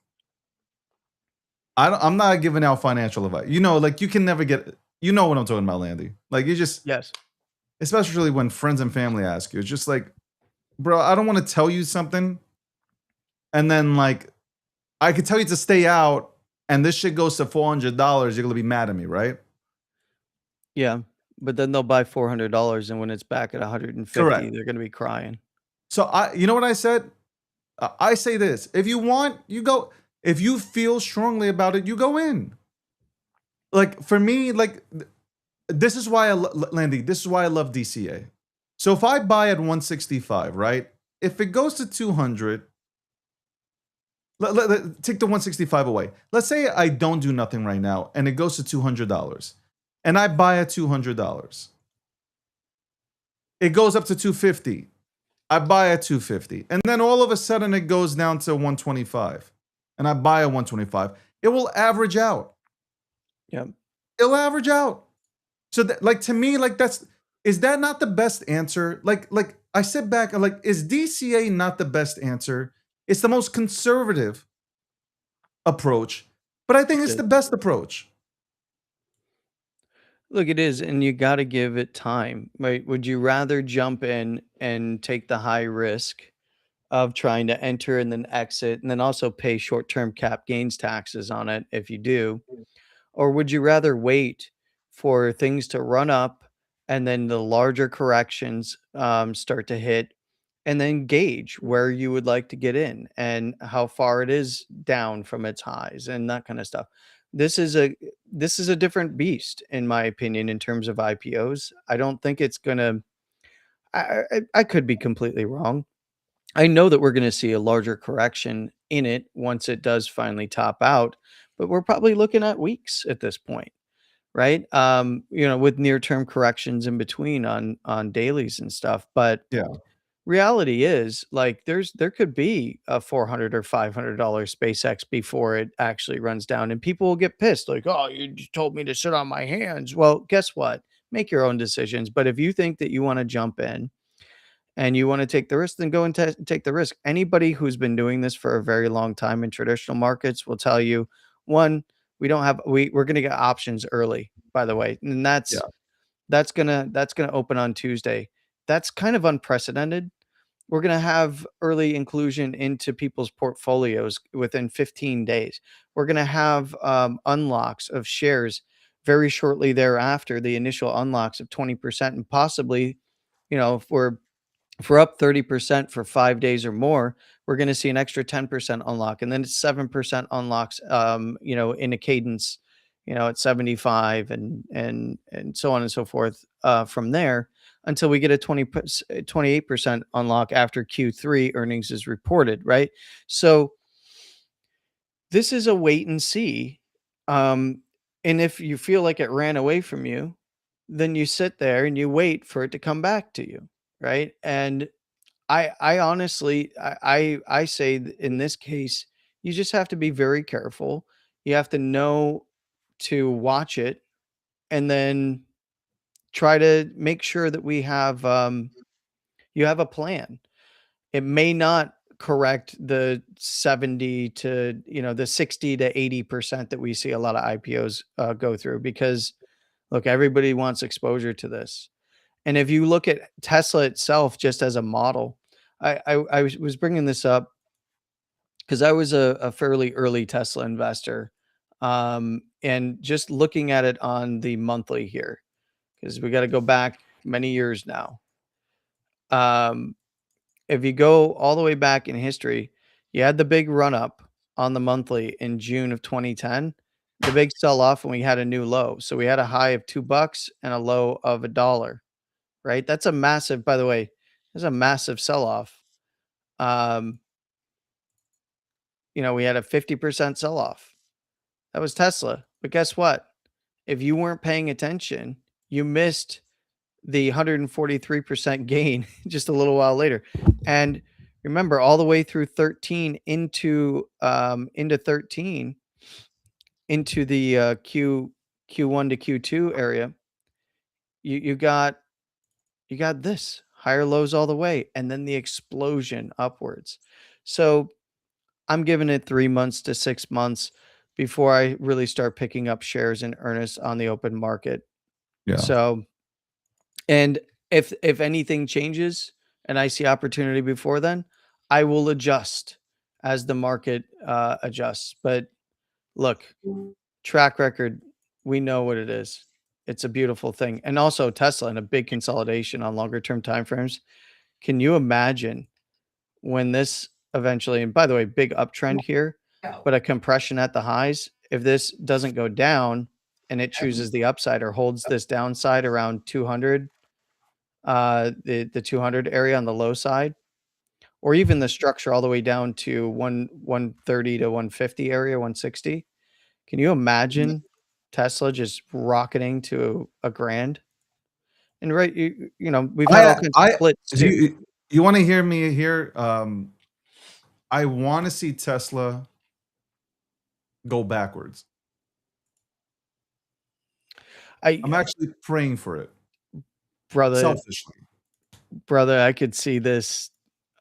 I'm not giving out financial advice. You know, like you can never get. You know what I'm talking about, Landy. Like you just, Yes. especially when friends and family ask you, it's just like, bro, I don't want to tell you something, and then like, I could tell you to stay out, and this shit goes to $400. You're gonna be mad at me, right? Yeah. But then they'll buy $400 and when it's back at 150, Correct. they're going to be crying. So you know what I said? I say this: if you want, you go. If you feel strongly about it, you go in. Like for me, like this is why Landy. This is why I love DCA. So if I buy at 165, right? If it goes to 200, take the 165 away. Let's say I don't do nothing right now, and it goes to $200, and I buy at $200. It goes up to 250. I buy at 250. And then all of a sudden it goes down to 125. And I buy at 125. It will average out. Yeah. It'll average out. So like to me, like is that not the best answer? Like I sit back and like, is DCA not the best answer? It's the most conservative approach, but I think it's the best approach. Look, it is, and you got to give it time, right? Would you rather jump in and take the high risk of trying to enter and then exit, and then also pay short-term cap gains taxes on it if you do? Or would you rather wait for things to run up and then the larger corrections start to hit and then gauge where you would like to get in and how far it is down from its highs and that kind of stuff? This is a different beast in my opinion in terms of IPOs. I don't think it's gonna. I could be completely wrong. I know that we're going to see a larger correction in it once it does finally top out, but we're probably looking at weeks at this point, right? You know, with near-term corrections in between on dailies and stuff. But Yeah. reality is, like, there could be a $400 or $500 SpaceX before it actually runs down, and people will get pissed, like, "Oh, you just told me to sit on my hands." Well, guess what? Make your own decisions, but if you think that you wanna jump in and you wanna take the risk, then go and take the risk. Anybody who's been doing this for a very long time in traditional markets will tell you, 1, we're gonna get options early, by the way, and Yeah. that's gonna open on Tuesday. That's kind of unprecedented. We're gonna have early inclusion into people's portfolios within 15 days. We're gonna have, unlocks of shares very shortly thereafter, the initial unlocks of 20% and possibly, if we're up 30% for 5 days or more, we're gonna see an extra 10% unlock, and then it's 7% unlocks, in a cadence, at 75 and so on and so forth, from there until we get a 28% unlock after Q3 earnings is reported, right? So, this is a wait and see, um, and if you feel like it ran away from you, then you sit there and you wait for it to come back to you, right? And I honestly I say in this case, you just have to be very careful. You have to know to watch it and then try to make sure that you have a plan. It may not correct the 70 to, the 60 to 80% that we see a lot of IPOs go through because look, everybody wants exposure to this. And if you look at Tesla itself just as a model, I was bringing this up because I was a fairly early Tesla investor, and just looking at it on the monthly here, because we got to go back many years now. Um, if you go all the way back in history, you had the big run up on the monthly in June of 2010, the big sell off, and we had a new low. So we had a high of $2 and a low of $1. Right? That's a massive, by the way, that's a massive sell-off. Um, we had a 50% sell-off. That was Tesla. But guess what? If you weren't paying attention, you missed the 143% gain just a little while later. And remember, all the way through 13 into 13 into the Q1 to Q2 area, you got this higher lows all the way and then the explosion upwards. So I'm giving it 3 months to 6 months before I really start picking up shares in earnest on the open market. Yeah. So, and if anything changes and I see opportunity before then, I will adjust as the market adjusts. But look, track record, we know what it is. It's a beautiful thing. And also Tesla and a big consolidation on longer term timeframes. Can you imagine when this eventually, and by the way, big uptrend here, but a compression at the highs, if this doesn't go down and it chooses the upside or holds this downside around 200, the 200 area on the low side, or even the structure all the way down to 130 to 150 area, 160. Can you imagine Tesla just rocketing to a grand? And right, we've had all kinds of splits Do too. you want to hear me here? I want to see Tesla go backwards. I'm actually praying for it. Brother, Selfishly. I could see this.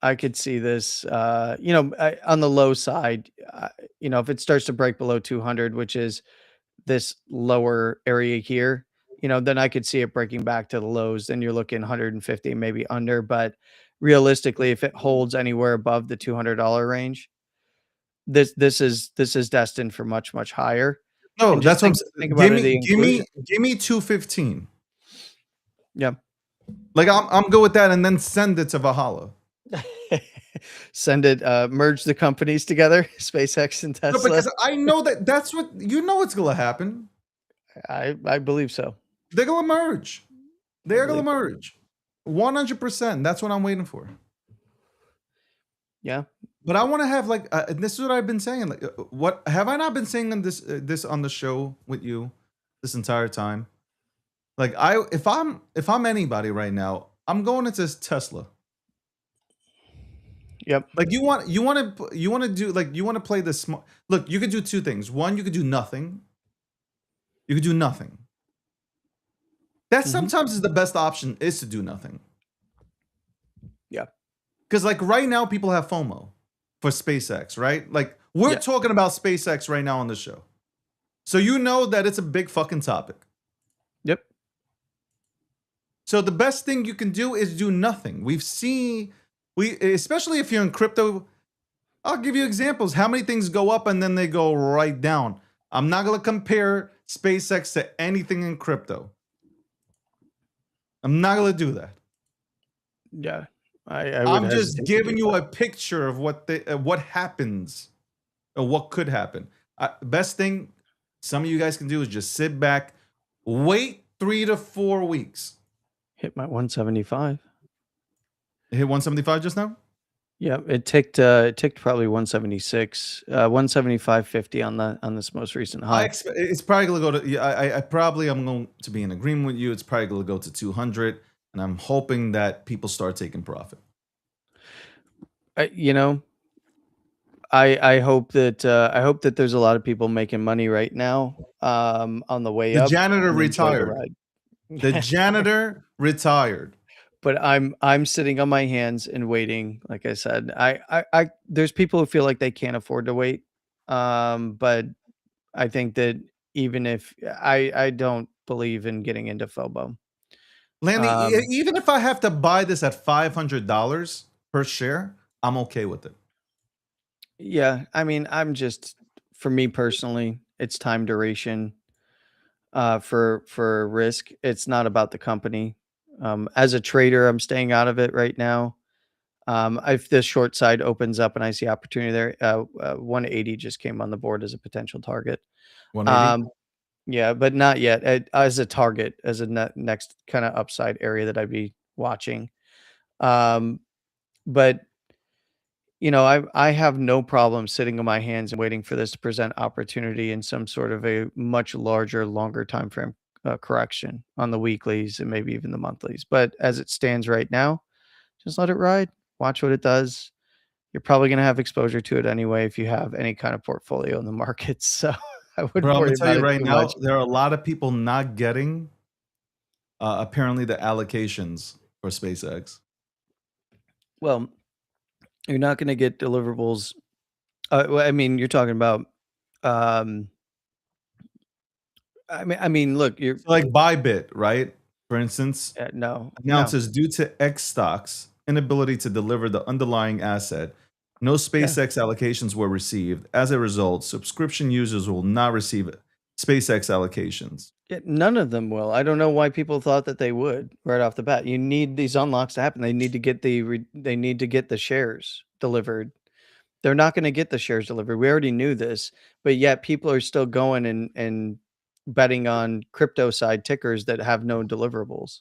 I could see this, on the low side, if it starts to break below 200, which is this lower area here, then I could see it breaking back to the lows. Then you're looking 150, maybe under. But realistically, if it holds anywhere above the $200 range, this is destined for much, much higher. No, And just that's what I'm think saying. about it, the inclusion. Give me 215. Yeah. Like I'm good with that, and then send it to Valhalla. Send it, merge the companies together, SpaceX and No, Tesla. because I know that's what what's gonna happen. I believe so. They're gonna merge. They're gonna merge. 100%. That's what I'm waiting for. Yeah. But I want to have like this is what I've been saying. Like, what have I not been saying on this on the show with you this entire time? Like if I'm anybody right now, I'm going into Tesla. Yep. Like you want to do like you want to play this smart. Look, you could do two things. One, you could do nothing. You could do nothing. That Mhm. sometimes is the best option, is to do nothing. Yeah. Because like right now, people have FOMO for SpaceX, right? Like we're Yeah. talking about SpaceX right now on the show, so you know that it's a big fucking topic. Yep. So the best thing you can do is do nothing. Especially if you're in crypto. I'll give you examples. How many things go up and then they go right down? I'm not gonna compare SpaceX to anything in crypto. I'm not gonna do that. Yeah. I would I'm just hesitate to do giving you that. a picture of what happens or what could happen. Best thing some of you guys can do is just sit back, wait 3 to 4 weeks. Hit my 175. It hit 175 just now. Yeah, it ticked probably 176, 175.50 on this most recent high. It's probably gonna go to. Yeah, I probably am going to be in agreement with you. It's probably gonna go to 200, and I'm hoping that people start taking profit. You know, I hope that there's a lot of people making money right now on the way The up janitor and enjoy the retired. The ride. janitor retired. But I'm sitting on my hands and waiting. Like I said, I there's people who feel like they can't afford to wait. But I think that even if I don't believe in getting into FOBO. Landy, Um, even if I have to buy this at $500 per share, I'm okay with it. yeah, I mean, for me personally, it's time duration. For risk, it's not about the company. As a trader, I'm staying out of it right now. If this short side opens up and I see opportunity there, 180 just came on the board as a potential target. 180. Um, yeah, but not yet. As a target, as a next kind of upside area that I'd be watching. Um, but I have no problem sitting on my hands and waiting for this to present opportunity in some sort of a much larger, longer time frame correction on the weeklies and maybe even the monthlies. But as it stands right now, just let it ride. Watch what it does. You're probably going to have exposure to it anyway if you have any kind of portfolio in the markets. So I Bro, wouldn't I'm gonna worry tell about you it right too now, much. there are a lot of people not getting apparently the allocations for SpaceX. Well, you're not going to get deliverables. Well, I mean, you're talking about. Um, I mean, look, So like Bybit, right? For instance, no, no, announces due to X stocks inability to deliver the underlying asset, no yeah. SpaceX allocations were received. As a result, subscription users will not receive SpaceX allocations. Yeah, none of them will. I don't know why people thought that they would right off the bat. You need these unlocks to happen. They need to get the shares delivered. They're not going to get the shares delivered. We already knew this, but yet people are still going and betting on crypto side tickers that have no deliverables.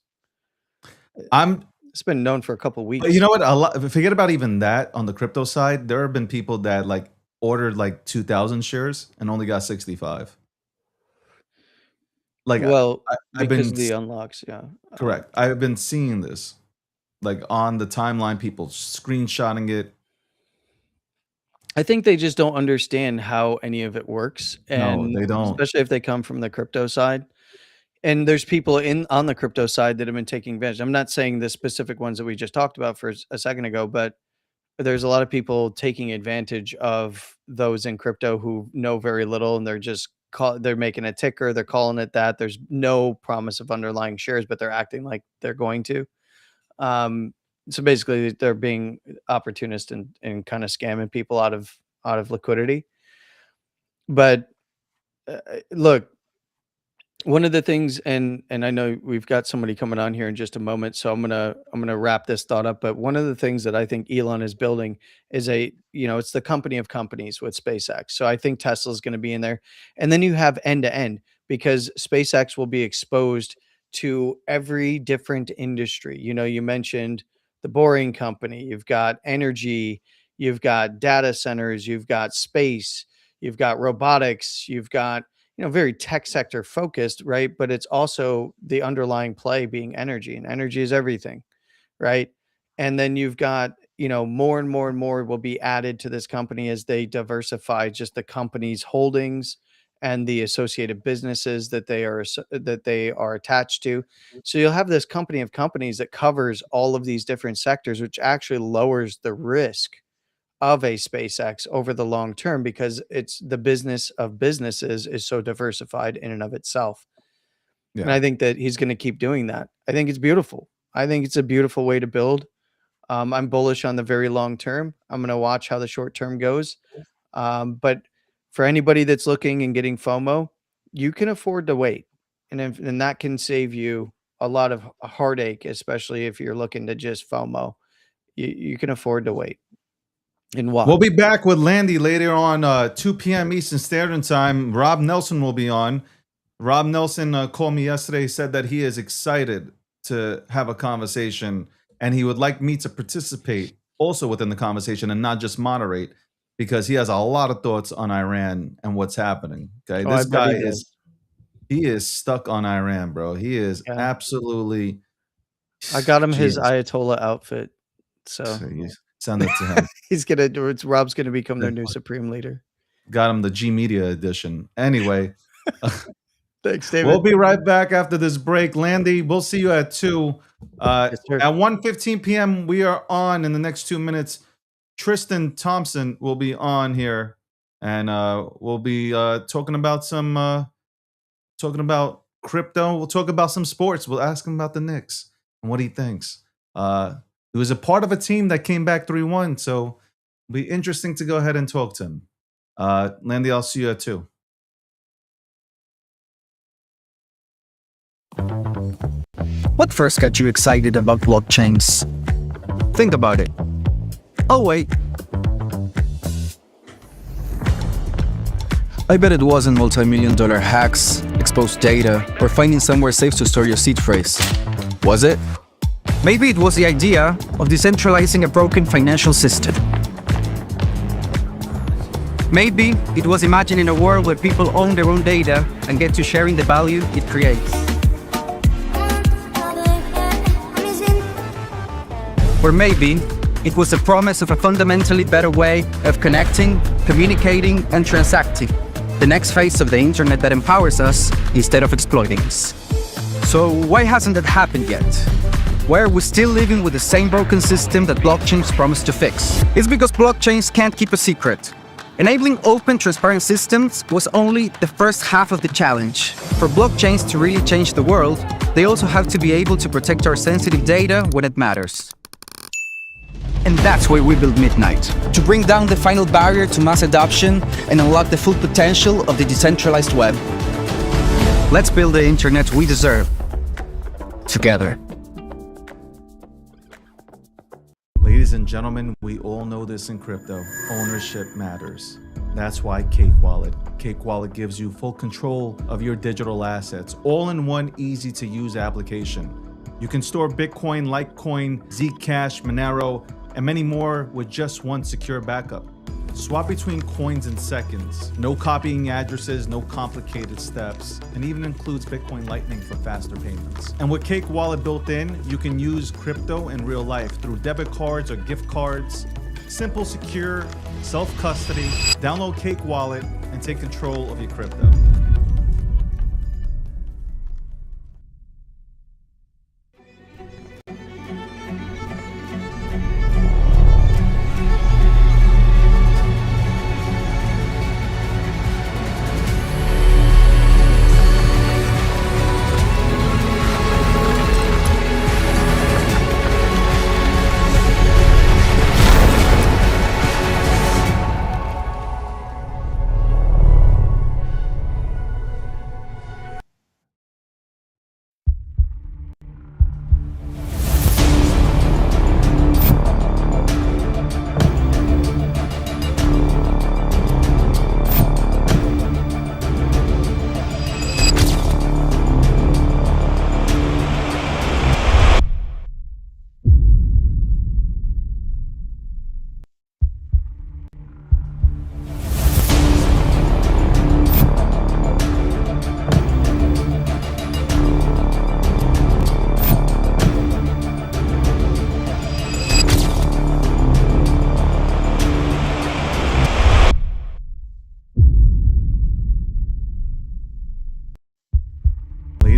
I'm It's been known for a couple But you weeks. know what? A lot, forget about even that on the crypto side. There have been people that like ordered like 2,000 shares and only got 65. Like Well, I've because been of the unlocks, yeah. correct. I've been seeing this like on the timeline, people screenshotting it. I think they just don't understand how any of it works, No, and they don't. especially if they come from the crypto side. And there's people on the crypto side that have been taking advantage. I'm not saying the specific ones that we just talked about for a second ago, but there's a lot of people taking advantage of those in crypto who know very little, and they're making a ticker, they're calling it that. There's no promise of underlying shares, but they're acting like they're going to. Um, so basically, they're being opportunist and kind of scamming people out of liquidity. But look, one of the things, and I know we've got somebody coming on here in just a moment, so I'm gonna wrap this thought up. But one of the things that I think Elon is building is it's the company of companies with SpaceX. So I think Tesla is going to be in there, and then you have end to end because SpaceX will be exposed to every different industry. You mentioned the boring company, you've got energy, you've got data centers, you've got space, you've got robotics, you've got very tech sector focused, right? But it's also the underlying play being energy, and energy is everything, right? And then you've got, more and more and more will be added to this company as they diversify just the company's holdings and the associated businesses that they are attached to. So you'll have this company of companies that covers all of these different sectors, which actually lowers the risk of a SpaceX over the long term because it's the business of businesses is so diversified in and of itself. And Yeah. I think that he's going to keep doing that. I think it's beautiful. I think it's a beautiful way to build. I'm bullish on the very long term. I'm going to watch how the short term goes. But for anybody that's looking and getting FOMO, you can afford to wait. And that can save you a lot of heartache, especially if you're looking to just FOMO. You can afford to wait and watch. We'll be back with Landy later on 2 p.m. Eastern Standard Time. Rob Nelson will be on. Rob Nelson called me yesterday, said that he is excited to have a conversation and he would like me to participate also within the conversation and not just moderate because he has a lot of thoughts on Iran and what's happening. Okay, Oh, I this bet guy he does. he is stuck on Iran, bro. He is Yeah. absolutely. I got him his Jesus. Ayatollah outfit. So You send it to him. Rob's gonna become their new supreme leader. Got him the G Media edition. Anyway. Thanks, David. We'll be right back after this break. Landy, we'll see you at 2. Yes, sir. At 1:15 p.m., we are on in the next 2 minutes. Tristan Thompson will be on here, and we'll be talking about crypto. We'll talk about some sports. We'll ask him about the Knicks and what he thinks. He was a part of a team that came back 3-1, so it'll be interesting to go ahead and talk to him. Landy, I'll see you at 2. What first got you excited about blockchains? Think about it. Oh wait. I bet it wasn't multi-million-dollar hacks, exposed data, or finding somewhere safe to store your seed phrase. Was it? Maybe it was the idea of decentralizing a broken financial system. Maybe it was imagining a world where people own their own data and get to sharing the value it creates. Or maybe it was the promise of a fundamentally better way of connecting, communicating, and transacting. The next phase of the internet that empowers us instead of exploiting us. So why hasn't that happened yet? Why are we still living with the same broken system that blockchains promise to fix? It's because blockchains can't keep a secret. Enabling open, transparent systems was only the first half of the challenge. For blockchains to really change the world, they also have to be able to protect our sensitive data when it matters. And that's why we build Midnight, to bring down the final barrier to mass adoption and unlock the full potential of the decentralized web. Let's build the internet we deserve, together. Ladies and gentlemen, we all know this in crypto. Ownership matters. That's why Cake Wallet. Cake Wallet gives you full control of your digital assets, all in one easy-to-use application. You can store Bitcoin, Litecoin, Zcash, Monero, and many more with just one secure backup. Swap between coins in seconds. No copying addresses, no complicated steps, and even includes Bitcoin Lightning for faster payments. And with Cake Wallet built in, you can use crypto in real life through debit cards or gift cards. Simple, secure, self-custody. Download Cake Wallet and take control of your crypto.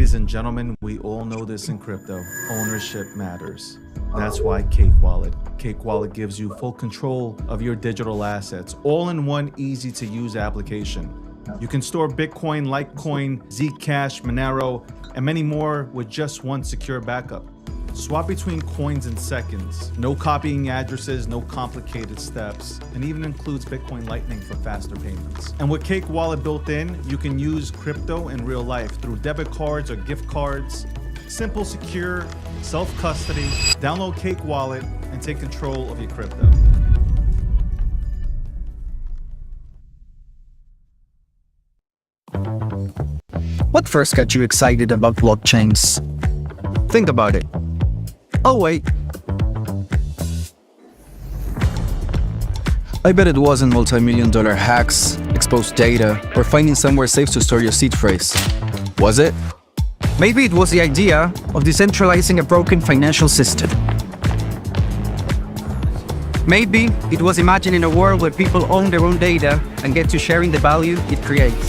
Ladies and gentlemen, we all know this in crypto. Ownership matters. That's why Cake Wallet. Cake Wallet gives you full control of your digital assets, all in one easy-to-use application. You can store Bitcoin, Litecoin, Zcash, Monero, and many more with just one secure backup. Swap between coins in seconds. No copying addresses, no complicated steps, and even includes Bitcoin Lightning for faster payments. And with Cake Wallet built in, you can use crypto in real life through debit cards or gift cards. Simple, secure, self-custody. Download Cake Wallet and take control of your crypto. What first got you excited about blockchains? Think about it. Oh wait. I bet it wasn't multi-million-dollar hacks, exposed data, or finding somewhere safe to store your seed phrase. Was it? Maybe it was the idea of decentralizing a broken financial system. Maybe it was imagining a world where people own their own data and get to sharing the value it creates.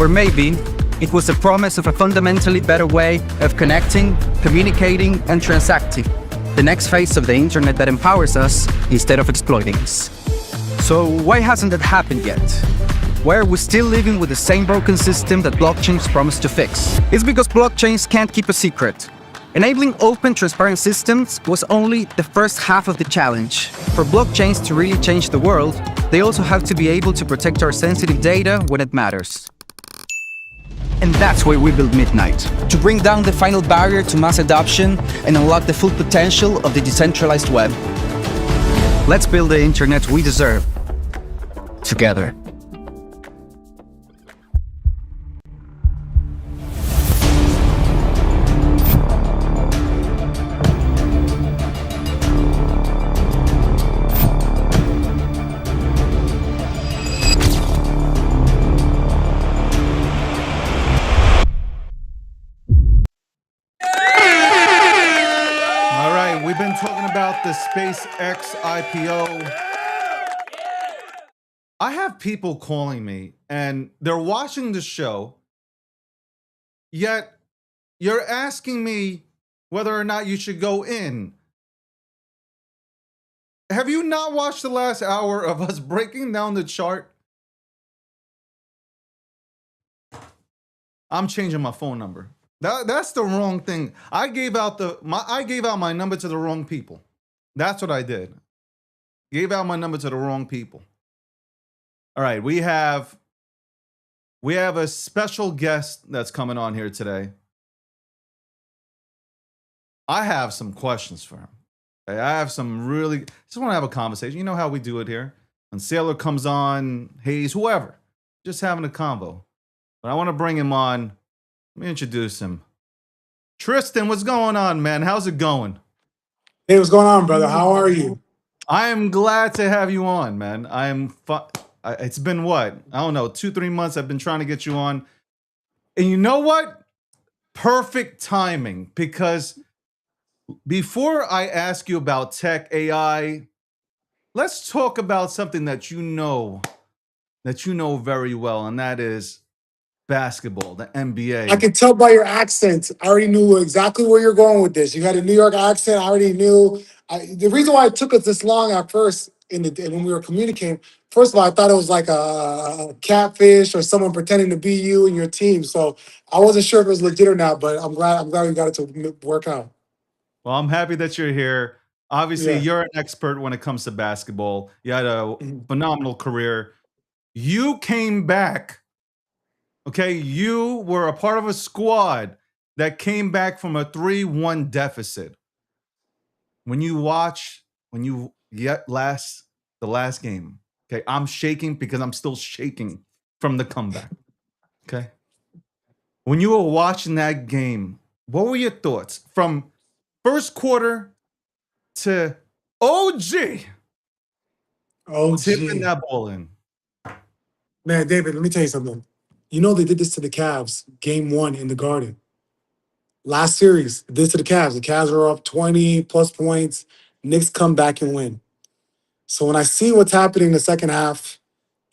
Or maybe it was the promise of a fundamentally better way of connecting, communicating, and transacting. The next phase of the internet that empowers us instead of exploiting us. So why hasn't that happened yet? Why are we still living with the same broken system that blockchains promise to fix? It's because blockchains can't keep a secret. Enabling open, transparent systems was only the first half of the challenge. For blockchains to really change the world, they also have to be able to protect our sensitive data when it matters. And that's why we built Midnight, to bring down the final barrier to mass adoption and unlock the full potential of the decentralized web. Let's build the internet we deserve, together. We've been talking about the SPACEX IPO. I have people calling me and they're watching the show, yet you're asking me whether or not you should go in. Have you not watched the last hour of us breaking down the chart? I'm changing my phone number. That's the wrong thing. I gave out my number to the wrong people. That's what I did. Gave out my number to the wrong people. All right, we have a special guest that's coming on here today. I have some questions for him. Okay, I have some just want to have a conversation. You know how we do it here. When Sailor comes on, Hayes, whoever, just having a convo. But I want to bring him on. Let me introduce him. Tristan, what's going on, man? How's it going? Hey, what's going on, brother? How are you? I am glad to have you on, man. It's been what? I don't know, 2-3 months I've been trying to get you on. And you know what? Perfect timing, because before I ask you about tech, AI, let's talk about something that you know very well, and that is basketball, the NBA. I can tell by your accent. I already knew exactly where you're going with this. You had a New York accent. I already knew. The reason why it took us this long at first when we were communicating, first of all, I thought it was like a catfish or someone pretending to be you and your team. So I wasn't sure if it was legit or not, but I'm glad we got it to work out. Well, I'm happy that you're here. Obviously, Yeah. you're an expert when it comes to basketball. You had a phenomenal career. You came back. Okay, you were a part of a squad that came back from a 3-1 deficit. When you get the last game, okay, I'm shaking because I'm still shaking from the comeback. Okay. When you were watching that game, what were your thoughts from first quarter to OG tipping that ball in? Man, David, let me tell you something. You know they did this to the Cavs, game 1 in the Garden. Last series, this to the Cavs. The Cavs are up 20-plus points. Knicks come back and win. So when I see what's happening in the second half,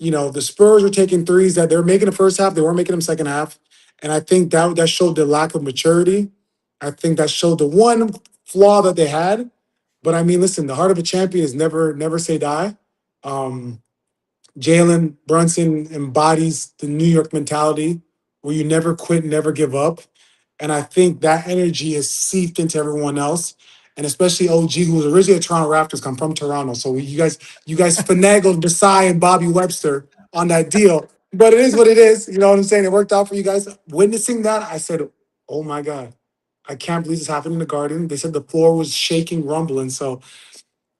the Spurs were taking threes that they were making the first half, they weren't making them second half. And I think that showed the lack of maturity. I think that showed the one flaw that they had. But I mean, listen, the heart of a champion is never say die. Um, Jalen Brunson embodies the New York mentality where you never quit, never give up. And I think that energy is seeped into everyone else. And especially OG, who was originally a Toronto Raptors, come from Toronto. So you guys finagled Desai and Bobby Webster on that deal. But it is what it is. You know what I'm saying? It worked out for you guys. Witnessing that, I said, oh my God, I can't believe this happened in the Garden. They said the floor was shaking, rumbling. So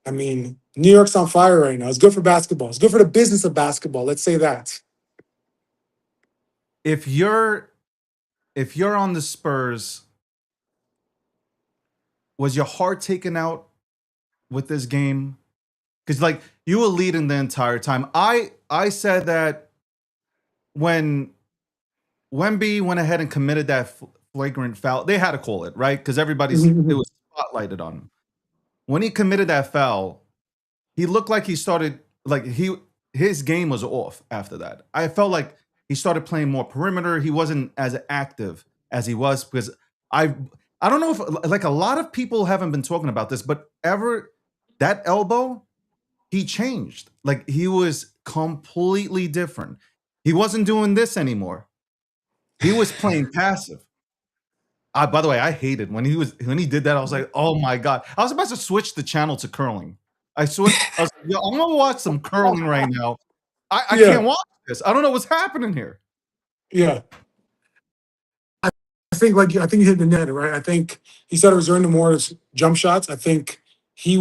I mean, New York's on fire right now. It's good for basketball. It's good for the business of basketball. Let's say that. If you're on the Spurs, was your heart taken out with this game? Because like you were leading the entire time. I said that when Wemby went ahead and committed that flagrant foul, they had to call it, right? Because it was spotlighted on him. When he committed that foul, he looked like he started like his game was off after that. I felt like he started playing more perimeter. He wasn't as active as he was because I don't know if like a lot of people haven't been talking about this, but that elbow, he changed. Like he was completely different. He wasn't doing this anymore. He was playing passive. By the way, I hated when he did that. I was like, oh my God. I was about to switch the channel to curling. I was like, yo, I'm gonna watch some curling right now. I Yeah, can't watch this. I don't know what's happening here. yeah. I think he hit the net, right? I think he said it was during the more jump shots. I think he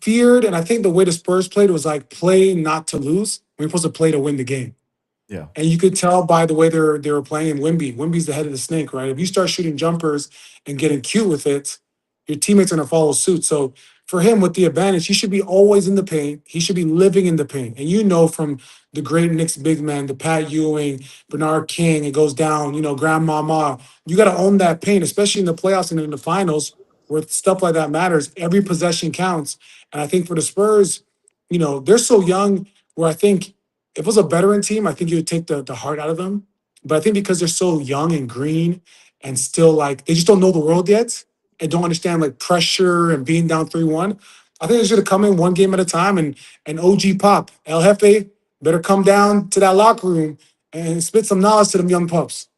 feared, and I think the way the Spurs played was like play not to lose. We're supposed to play to win the game. Yeah. And you could tell by the way they were playing Wimby. Wimby's the head of the snake, right? If you start shooting jumpers and getting cute with it, your teammates are gonna follow suit. So for him, with the advantage, he should be always in the paint. He should be living in the paint. And from the great Knicks big man, the Pat Ewing, Bernard King, it goes down, grandmama. You got to own that paint, especially in the playoffs and in the finals where stuff like that matters. Every possession counts. And I think for the Spurs, they're so young where I think if it was a veteran team, I think you would take the heart out of them. But I think because they're so young and green and still like they just don't know the world yet and don't understand like pressure and being down 3-1. I think they should have come in one game at a time and OG Pop, El Jefe, better come down to that locker room and spit some knowledge to them young pups.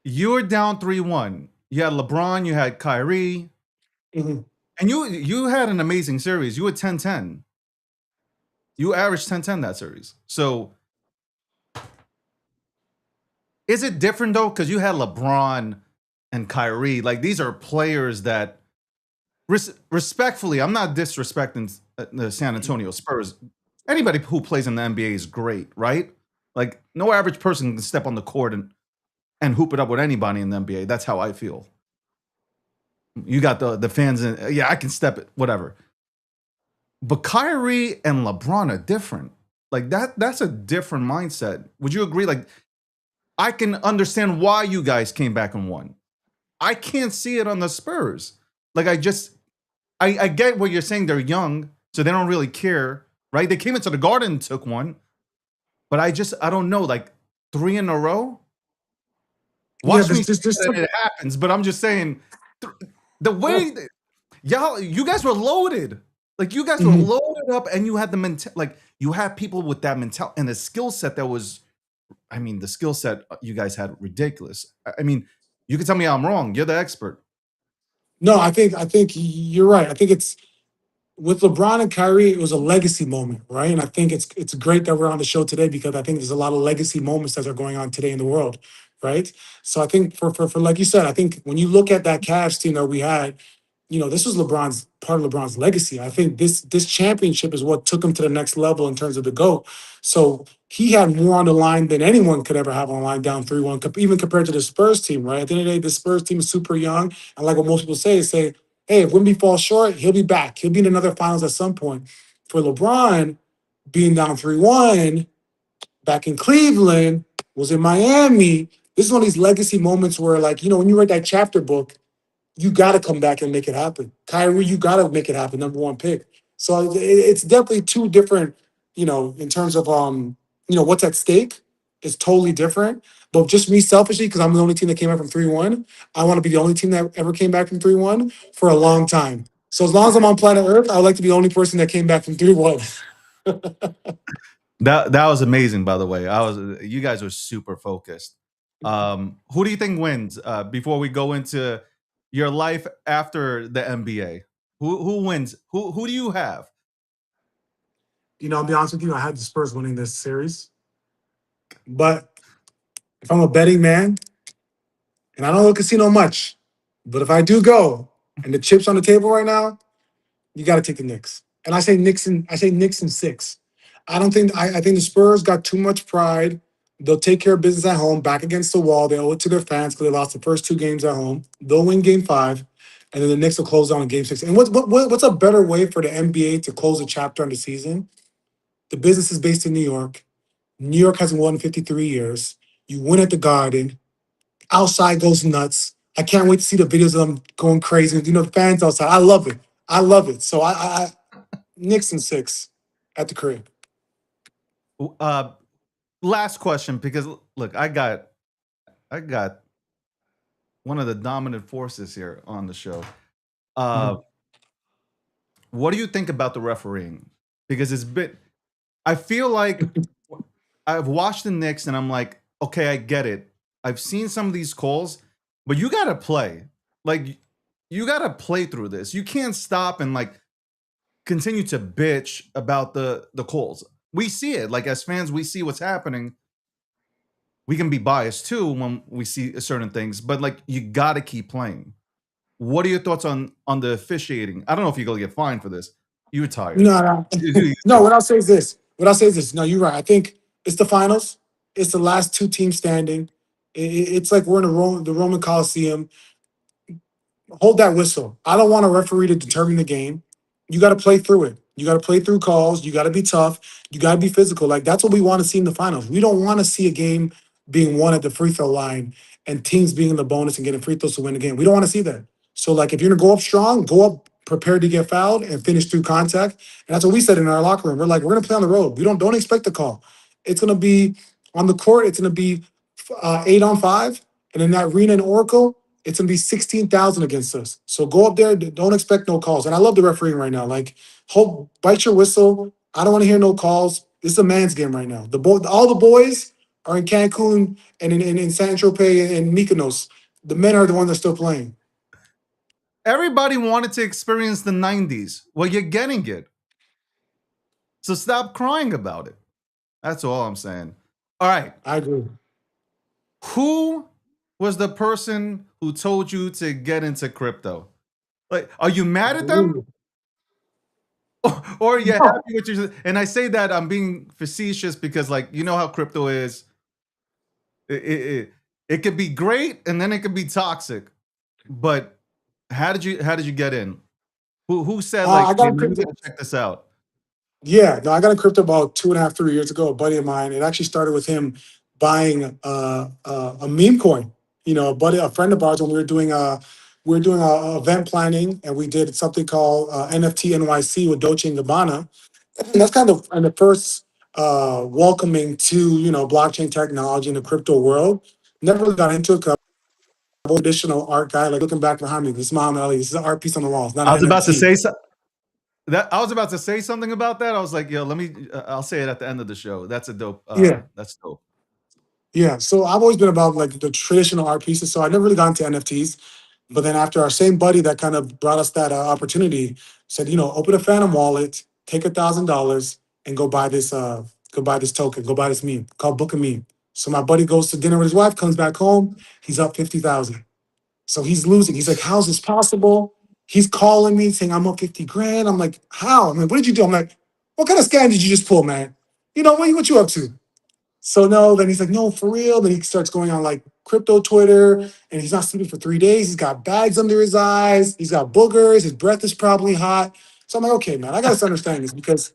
You were down 3-1. You had LeBron, you had Kyrie, Mhm. and you had an amazing series. You were 10-10. You averaged 10-10 that series. So is it different though? Because you had LeBron and Kyrie. Like these are players that respectfully, I'm not disrespecting the San Antonio Spurs. Anybody who plays in the NBA is great, right? Like no average person can step on the court and hoop it up with anybody in the NBA. That's how I feel. You got the fans in, yeah, I can step it, whatever. But Kyrie and LeBron are different. Like that's a different mindset. Would you agree? Like I can understand why you guys came back and won. I can't see it on the Spurs. Like I get what you're saying. They're young, so they don't really care, right? They came into the Garden and took one. But I don't know, like 3 in a row? Watch me say that it happens, but I'm just saying the way you guys were loaded. Like you guys were loaded up and you had you had people with that mentality and the skill set that was, I mean, the skill set you guys had ridiculous. I mean, you can tell me I'm wrong. You're the expert. No, I think you're right. I think it's with LeBron and Kyrie, it was a legacy moment, right? And I think it's great that we're on the show today because I think there's a lot of legacy moments that are going on today in the world, right? So I think for like you said, I think when you look at that Cavs team that we had, this was LeBron's part of LeBron's legacy. I think this championship is what took him to the next level in terms of the GOAT. So he had more on the line than anyone could ever have on the line down 3-1, even compared to the Spurs team, right? At the end of the day, the Spurs team is super young. And like what most people say, hey, if Wemby falls short, he'll be back. He'll be in another finals at some point. For LeBron, being down 3-1, back in Cleveland, was in Miami. This is one of these legacy moments where, like, when you read that chapter book, you got to come back and make it happen. Kyrie, you got to make it happen, number one pick. So it's definitely two different in terms of what's at stake is totally different. But just me selfishly, because I'm the only team that came back from 3-1, I want to be the only team that ever came back from 3-1 for a long time. So as long as I'm on planet Earth, I would like to be the only person that came back from 3-1. That was amazing, by the way. You guys were super focused. Who do you think wins? Before we go into your life after the NBA, who wins? Who do you have? I'll be honest with you, I had the Spurs winning this series. But if I'm a betting man, and I don't go to casino much, but if I do go and the chips on the table right now, you got to take the Knicks. And I say Knicks in 6. I think the Spurs got too much pride. They'll take care of business at home, back against the wall. They owe it to their fans because they lost the first 2 games at home. They'll win game 5, and then the Knicks will close down in game 6. And what's a better way for the NBA to close a chapter on the season? The business is based in New York. New York hasn't won in 53 years. You win at the Garden. Outside goes nuts. I can't wait to see the videos of them going crazy. The fans outside. I love it. I love it. So I Knicks in 6 at the crib. Last question, because look, I got one of the dominant forces here on the show. What do you think about the refereeing? Because I feel like I've watched the Knicks and I'm like, okay, I get it. I've seen some of these calls, but you gotta play. Like, you gotta play through this. You can't stop and continue to bitch about the calls. We see it. Like, as fans, we see what's happening. We can be biased too when we see certain things, but you gotta keep playing. What are your thoughts on the officiating? I don't know if you're gonna get fined for this. You retired. No. No, what I'll say is this. No, you're right. I think it's the finals. It's the last 2 teams standing. It's like we're in the Roman Coliseum. Hold that whistle. I don't want a referee to determine the game. You got to play through it. You got to play through calls. You got to be tough. You got to be physical. That's what we want to see in the finals. We don't want to see a game being won at the free throw line and teams being in the bonus and getting free throws to win the game. We don't want to see that. So, if you're going to go up strong, go up prepared to get fouled and finish through contact. And that's what we said in our locker room. We're we're going to play on the road. We don't expect the call. It's going to be on the court. It's going to be 8-on-5. And in that arena in Oracle, it's going to be 16,000 against us. So go up there. Don't expect no calls. And I love the refereeing right now. Bite your whistle. I don't want to hear no calls. This is a man's game right now. All the boys are in Cancun and in San Tropez and Mykonos. The men are the ones that are still playing. Everybody wanted to experience the 90s. Well, you're getting it. So stop crying about it. That's all I'm saying. All right. I agree. Who was the person who told you to get into crypto? Are you mad at them? Or are you happy with your... And I say that I'm being facetious because, you know how crypto is. It could be great and then it could be toxic. But how did you get in? Who said I got hey, let me check this out? Yeah, no, I got in crypto about 2.5, 3 years ago. A buddy of mine. It actually started with him buying a meme coin. A friend of ours, when we were doing event planning, and we did something called NFT NYC with Dolce and Gabbana. And that's kind of the first welcoming to blockchain technology in the crypto world. Never really got into it. Traditional art guy, looking back behind me, this is Muhammad Ali. This is an art piece on the wall. It's not I was an about to NFT. say so. I was about to say something about that. I was like, yo, I'll say it at the end of the show. That's a dope. Yeah. That's dope. Yeah. So I've always been about the traditional art pieces. So I never really got into NFTs. But then after our same buddy that kind of brought us that opportunity said, open a Phantom wallet, take $1,000 and go buy this token, go buy this meme called Book a Meme. So my buddy goes to dinner with his wife, comes back home, he's up 50,000. So he's losing. He's like, how's this possible? He's calling me saying I'm up 50 grand. I'm like, how? I'm like, what did you do? I'm like, what kind of scam did you just pull, man? What you up to? So no, then he's like, no, for real. Then he starts going on crypto Twitter, and he's not sleeping for 3 days. He's got bags under his eyes. He's got boogers. His breath is probably hot. So I'm like, okay, man, I got to understand this because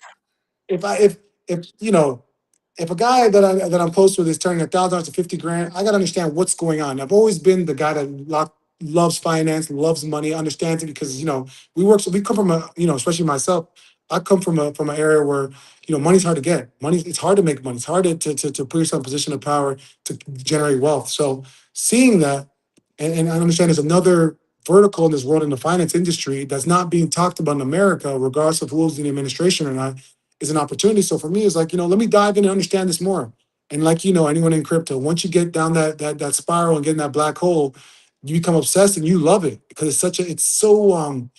if a guy that I'm close with is turning $1,000 to 50 grand, I got to understand what's going on. I've always been the guy that loves finance, loves money, understands it because we come from especially myself, I come from an area where money's hard to get. It's hard to make money. It's hard to put yourself in a position of power to generate wealth. So seeing that, and I understand there's another vertical in this world in the finance industry that's not being talked about in America, regardless of who's in the administration or not, is an opportunity. So for me, it's like, let me dive in and understand this more. And like, anyone in crypto, once you get down that spiral and get in that black hole, you become obsessed and you love it because it's so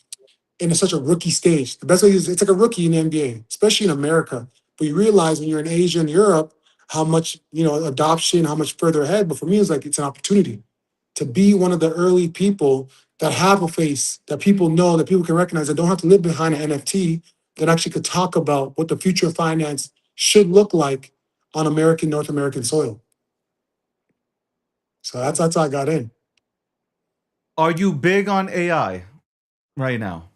in such a rookie stage. The best way is it's like a rookie in the NBA, especially in America. But you realize when you're in Asia and Europe, how much, adoption, how much further ahead. But for me, it's like it's an opportunity to be one of the early people that have a face that people know, that people can recognize, that don't have to live behind an NFT, that actually could talk about what the future of finance should look like on North American soil. So that's how I got in. Are you big on AI right now?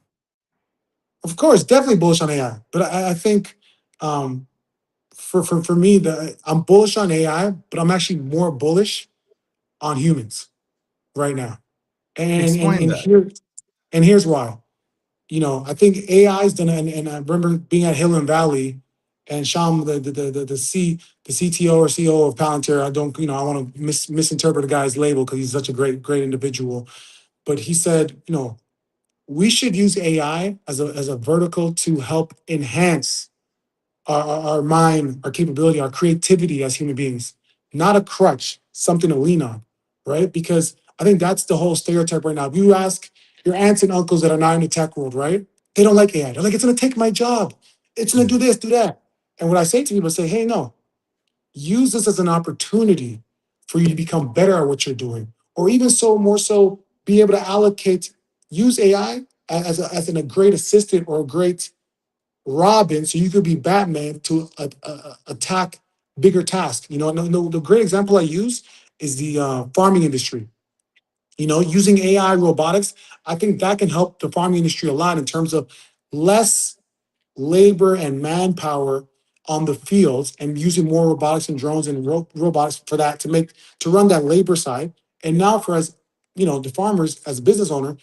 Of course, definitely bullish on AI. But I think for me, I'm bullish on AI, but I'm actually more bullish on humans right now. And and Explain and that. here and here's why. I think AI is done, and I remember being at Hill and Valley, and Sham, the CTO or CEO of Palantir. I don't, I want to misinterpret the guy's label because he's such a great individual. But he said, we should use AI as a vertical to help enhance our mind, our capability, our creativity as human beings, not a crutch, something to lean on, right? Because I think that's the whole stereotype right now. If you ask your aunts and uncles that are not in the tech world, right? They don't like AI. They're like, it's gonna take my job. It's gonna do this, do that. And what I say to people, I say, hey, no, use this as an opportunity for you to become better at what you're doing, or even more so, be able to use AI as a great assistant or a great Robin, so you could be Batman to attack bigger tasks. The great example I use is the farming industry. Using AI robotics, I think that can help the farming industry a lot in terms of less labor and manpower on the fields, and using more robotics and drones and robotics for that to run that labor side. And now for us, the farmers as a business owner,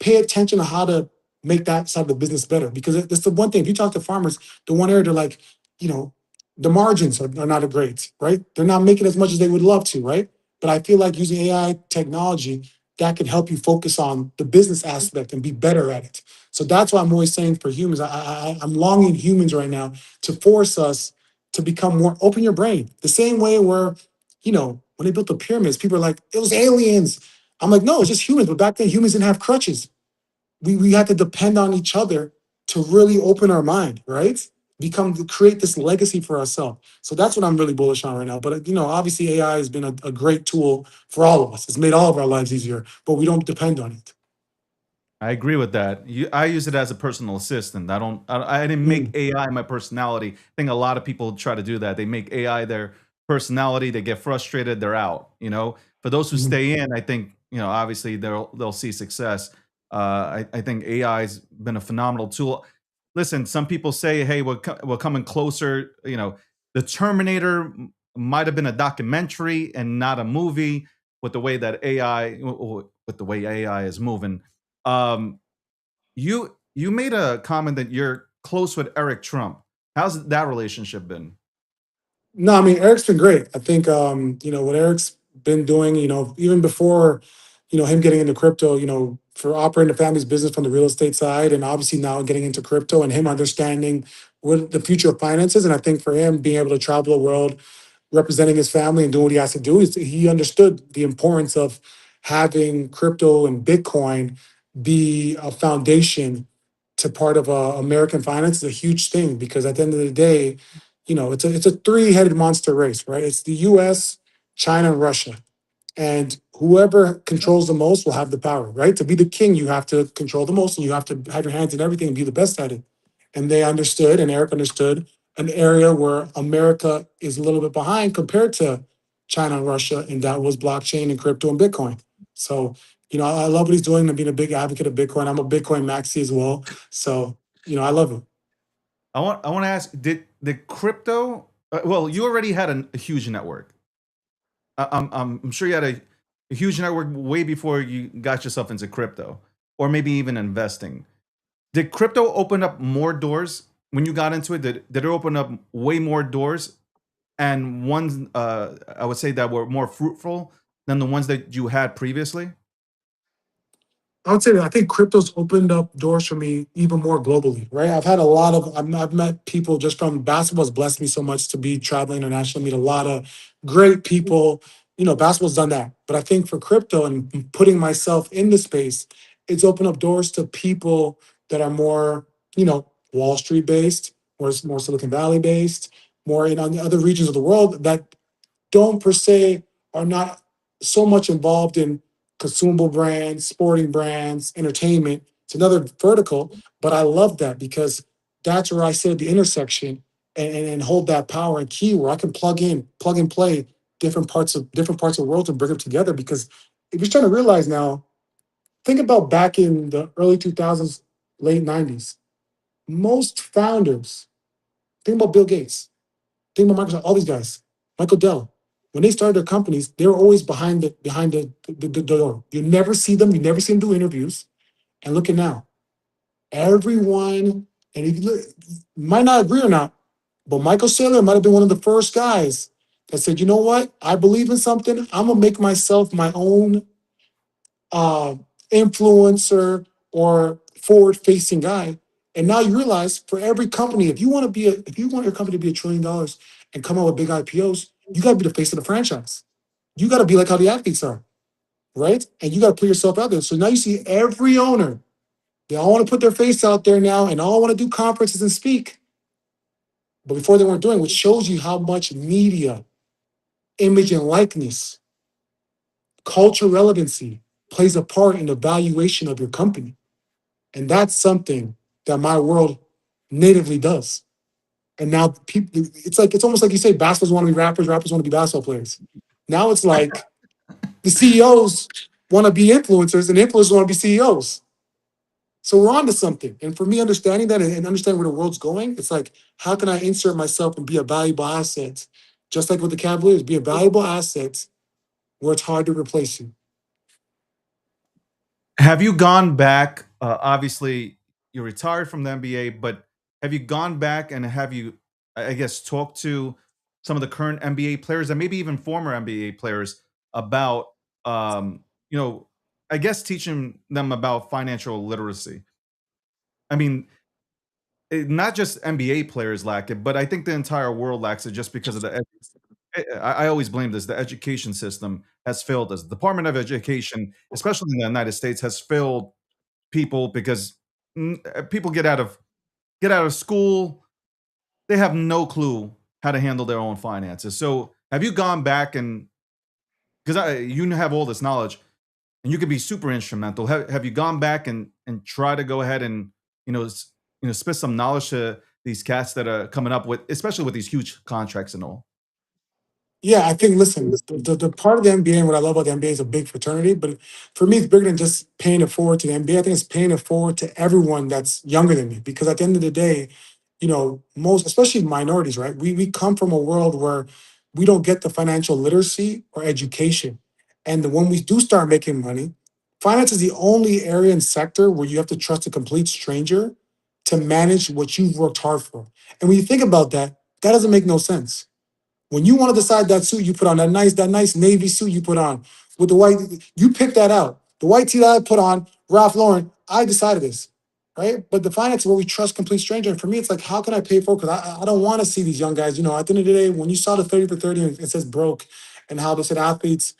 pay attention to how to make that side of the business better. Because that's the one thing. If you talk to farmers, the one area they're like, you know, the margins are not great, right? They're not making as much as they would love to, right? But I feel like using AI technology, that can help you focus on the business aspect and be better at it. So that's why I'm always saying for humans, I'm longing humans right now to force us to become more open your brain. The same way where, when they built the pyramids, people are like, it was aliens. I'm like, no, it's just humans. But back then, humans didn't have crutches. We had to depend on each other to really open our mind, right? Create this legacy for ourselves. So that's what I'm really bullish on right now. But obviously AI has been a great tool for all of us. It's made all of our lives easier, but we don't depend on it. I agree with that. I use it as a personal assistant. I didn't make Mm, AI my personality. I think a lot of people try to do that. They make AI their personality. They get frustrated. They're out. For those who mhm. stay in, I think obviously they'll see success. I think AI's been a phenomenal tool. Listen, some people say, "Hey, we're coming closer." The Terminator might have been a documentary and not a movie with the way that AI is moving. um, you made a comment that you're close with Eric Trump. How's that relationship been? No, I mean Eric's been great. I think what Eric's been doing, even before, him getting into crypto, for operating the family's business from the real estate side, and obviously now getting into crypto and him understanding what the future of finance is. And I think for him being able to travel the world representing his family and doing what he has to do, he understood the importance of having crypto and Bitcoin be a foundation to part of American finance is a huge thing, because at the end of the day, it's a three-headed monster race, right? It's the US, China, and Russia. And whoever controls the most will have the power, right? To be the king, you have to control the most, and you have to have your hands in everything and be the best at it. And they understood, and Eric understood an area where America is a little bit behind compared to China and Russia, and that was blockchain and crypto and Bitcoin. So, I love what he's doing and being a big advocate of Bitcoin. I'm a Bitcoin maxi as well. So, I love it. I want to ask, did the crypto? Well, you already had a huge network. I'm sure you had a huge network way before you got yourself into crypto, or maybe even investing. Did crypto open up more doors when you got into it? Did it open up way more doors, and ones I would say that were more fruitful than the ones that you had previously? I would say that I think crypto's opened up doors for me even more globally, right? I've met people just from basketball's blessed me so much to be traveling internationally, meet a lot of great people. You know, basketball's done that. But I think for crypto and putting myself in the space, it's opened up doors to people that are more, Wall Street based, more Silicon Valley based, more in on the other regions of the world that don't per se are not so much involved in consumable brands, sporting brands, entertainment. It's another vertical, but I love that because that's where I sit at the intersection and hold that power and key where I can plug and play different parts of the world to bring them together. Because if you're trying to realize now, think about back in the early 2000s, late 90s, most founders, think about Bill Gates, think about Microsoft, all these guys, Michael Dell. When they started their companies, they were always behind the door. You never see them. You never see them do interviews. And look at now, everyone. And if you look, you might not agree or not, but Michael Saylor might have been one of the first guys that said, "You know what? I believe in something. I'm gonna make myself my own uh, influencer or forward-facing guy." And now you realize for every company, if you want your company to be $1 trillion and come out with big IPOs, you got to be the face of the franchise. You got to be like how the athletes are, right? And you got to put yourself out there. So now you see every owner, they all want to put their face out there now and all want to do conferences and speak. But before they weren't doing, which shows you how much media, image and likeness, culture relevancy plays a part in the valuation of your company. And that's something that my world natively does. And now people, it's almost like you say, basketballs want to be rappers, rappers want to be basketball players. Now it's like the CEOs want to be influencers and influencers want to be CEOs. So we're on to something. And for me, understanding that and understanding where the world's going, it's like, how can I insert myself and be a valuable asset? Just like with the Cavaliers, be a valuable asset where it's hard to replace you. Have you gone back? Obviously, you retired from the NBA, but have you gone back and have you, I guess, talked to some of the current NBA players and maybe even former NBA players about, you know, I guess teaching them about financial literacy? I mean, not just NBA players lack it, but I think the entire world lacks it just because of I always blame this. The education system has failed us. The Department of Education, especially in the United States, has failed people because people get out of school, they have no clue how to handle their own finances. So, have you gone back and because you have all this knowledge and you could be super instrumental. Have you gone back and try to go ahead and spit some knowledge to these cats that are coming up with, especially with these huge contracts and all? Yeah, I think, listen, the part of the NBA and what I love about the NBA is a big fraternity, but for me, it's bigger than just paying it forward to the NBA. I think it's paying it forward to everyone that's younger than me, because at the end of the day, most, especially minorities, right? We come from a world where we don't get the financial literacy or education. And when we do start making money, finance is the only area and sector where you have to trust a complete stranger to manage what you've worked hard for. And when you think about that, that doesn't make no sense. When you want to decide that suit you put on, that nice navy suit you put on with the white, you pick that out. The white tee that I put on, Ralph Lauren, I decided this, right? But the finance is where we trust complete stranger. And for me, it's like, how can I pay for it? Because I don't want to see these young guys. At the end of the day, when you saw the 30 for 30 and it says broke, and how they said athletes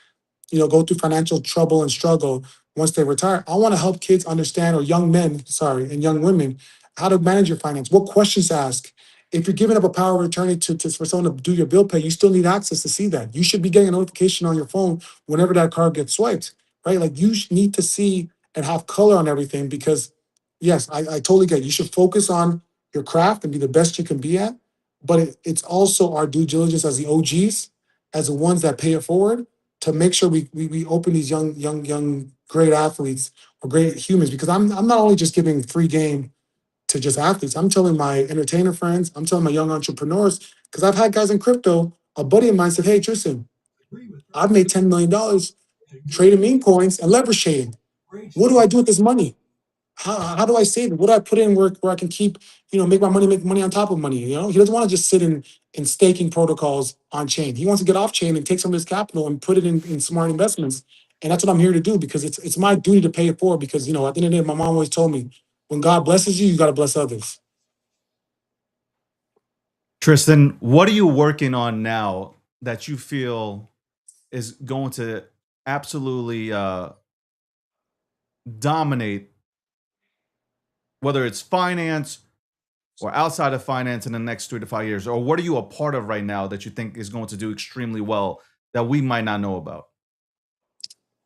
go through financial trouble and struggle once they retire. I want to help kids understand, or young men, sorry, and young women, how to manage your finance, what questions to ask. If you're giving up a power of attorney for someone to do your bill pay, you still need access to see that. You should be getting a notification on your phone whenever that card gets swiped, right? Like, you need to see and have color on everything, because yes, I totally get it. You should focus on your craft and be the best you can be at. But it's also our due diligence as the OGs, as the ones that pay it forward, to make sure we open these young great athletes or great humans, because I'm not only just giving free game to just athletes. I'm telling my entertainer friends, I'm telling my young entrepreneurs, because I've had guys in crypto. A buddy of mine said, "Hey, Tristan, I've made $10 million trading meme coins and leverage trading. What do I do with this money?" how do I save it? What do I put in where I can keep, make money on top of money? He doesn't want to just sit in staking protocols on chain. He wants to get off chain and take some of his capital and put it in smart investments. And that's what I'm here to do, because it's my duty to pay it forward. Because at the end of the day, my mom always told me, when God blesses you, you got to bless others. Tristan, what are you working on now that you feel is going to absolutely dominate, whether it's finance or outside of finance, in the next 3 to 5 years? Or what are you a part of right now that you think is going to do extremely well that we might not know about?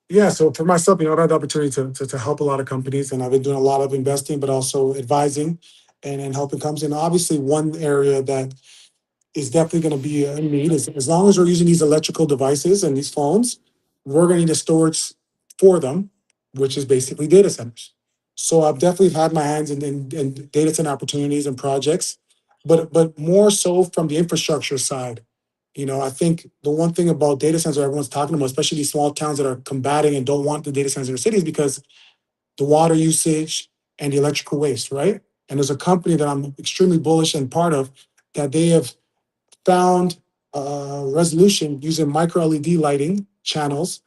Yeah, so for myself, I've had the opportunity to help a lot of companies, and I've been doing a lot of investing, but also advising and helping companies. And obviously, one area that is definitely going to be a need is, as long as we're using these electrical devices and these phones, we're going to need a storage for them, which is basically data centers. So I've definitely had my hands in data center opportunities and projects, but more so from the infrastructure side. I think the one thing about data centers that everyone's talking about, especially these small towns that are combating and don't want the data centers in their cities, because the water usage and the electrical waste, right? And there's a company that I'm extremely bullish and part of, that they have found a resolution using micro LED lighting channels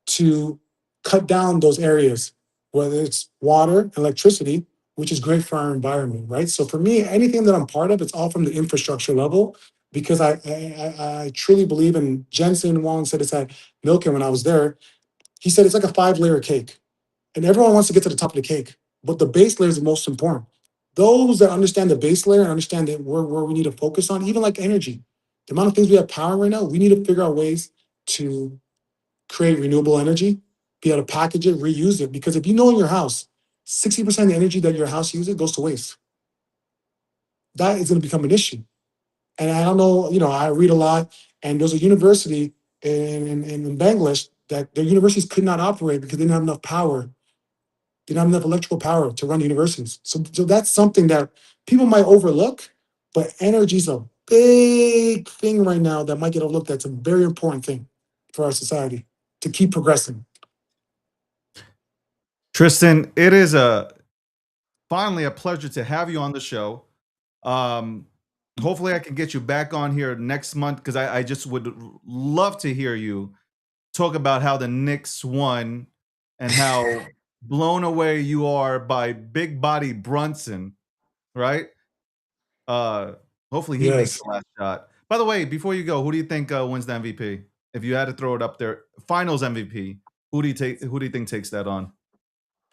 to cut down those areas, whether it's water, electricity, which is great for our environment, right? So for me, anything that I'm part of, it's all from the infrastructure level, because I truly believe in, Jensen Wong said it's at Milken when I was there. He said it's like a 5-layer cake, and everyone wants to get to the top of the cake, but the base layer is the most important. Those that understand the base layer and understand that where we need to focus on, even like energy, the amount of things we have power right now, we need to figure out ways to create renewable energy, be able to package it, reuse it. Because if you know in your house, 60% of the energy that your house uses goes to waste. That is going to become an issue. And I don't know, I read a lot, and there's a university in Bangladesh that their universities could not operate because they didn't have enough power. They didn't have enough electrical power to run the universities. So that's something that people might overlook, but energy is a big thing right now that might get overlooked. That's a very important thing for our society to keep progressing. Tristan, it is finally a pleasure to have you on the show. Hopefully I can get you back on here next month, because I just would love to hear you talk about how the Knicks won and how blown away you are by big body Brunson, right? Hopefully he makes Yes. the last shot. By the way, before you go, who do you think wins the MVP? If you had to throw it up there, Finals MVP, who do you think takes that on?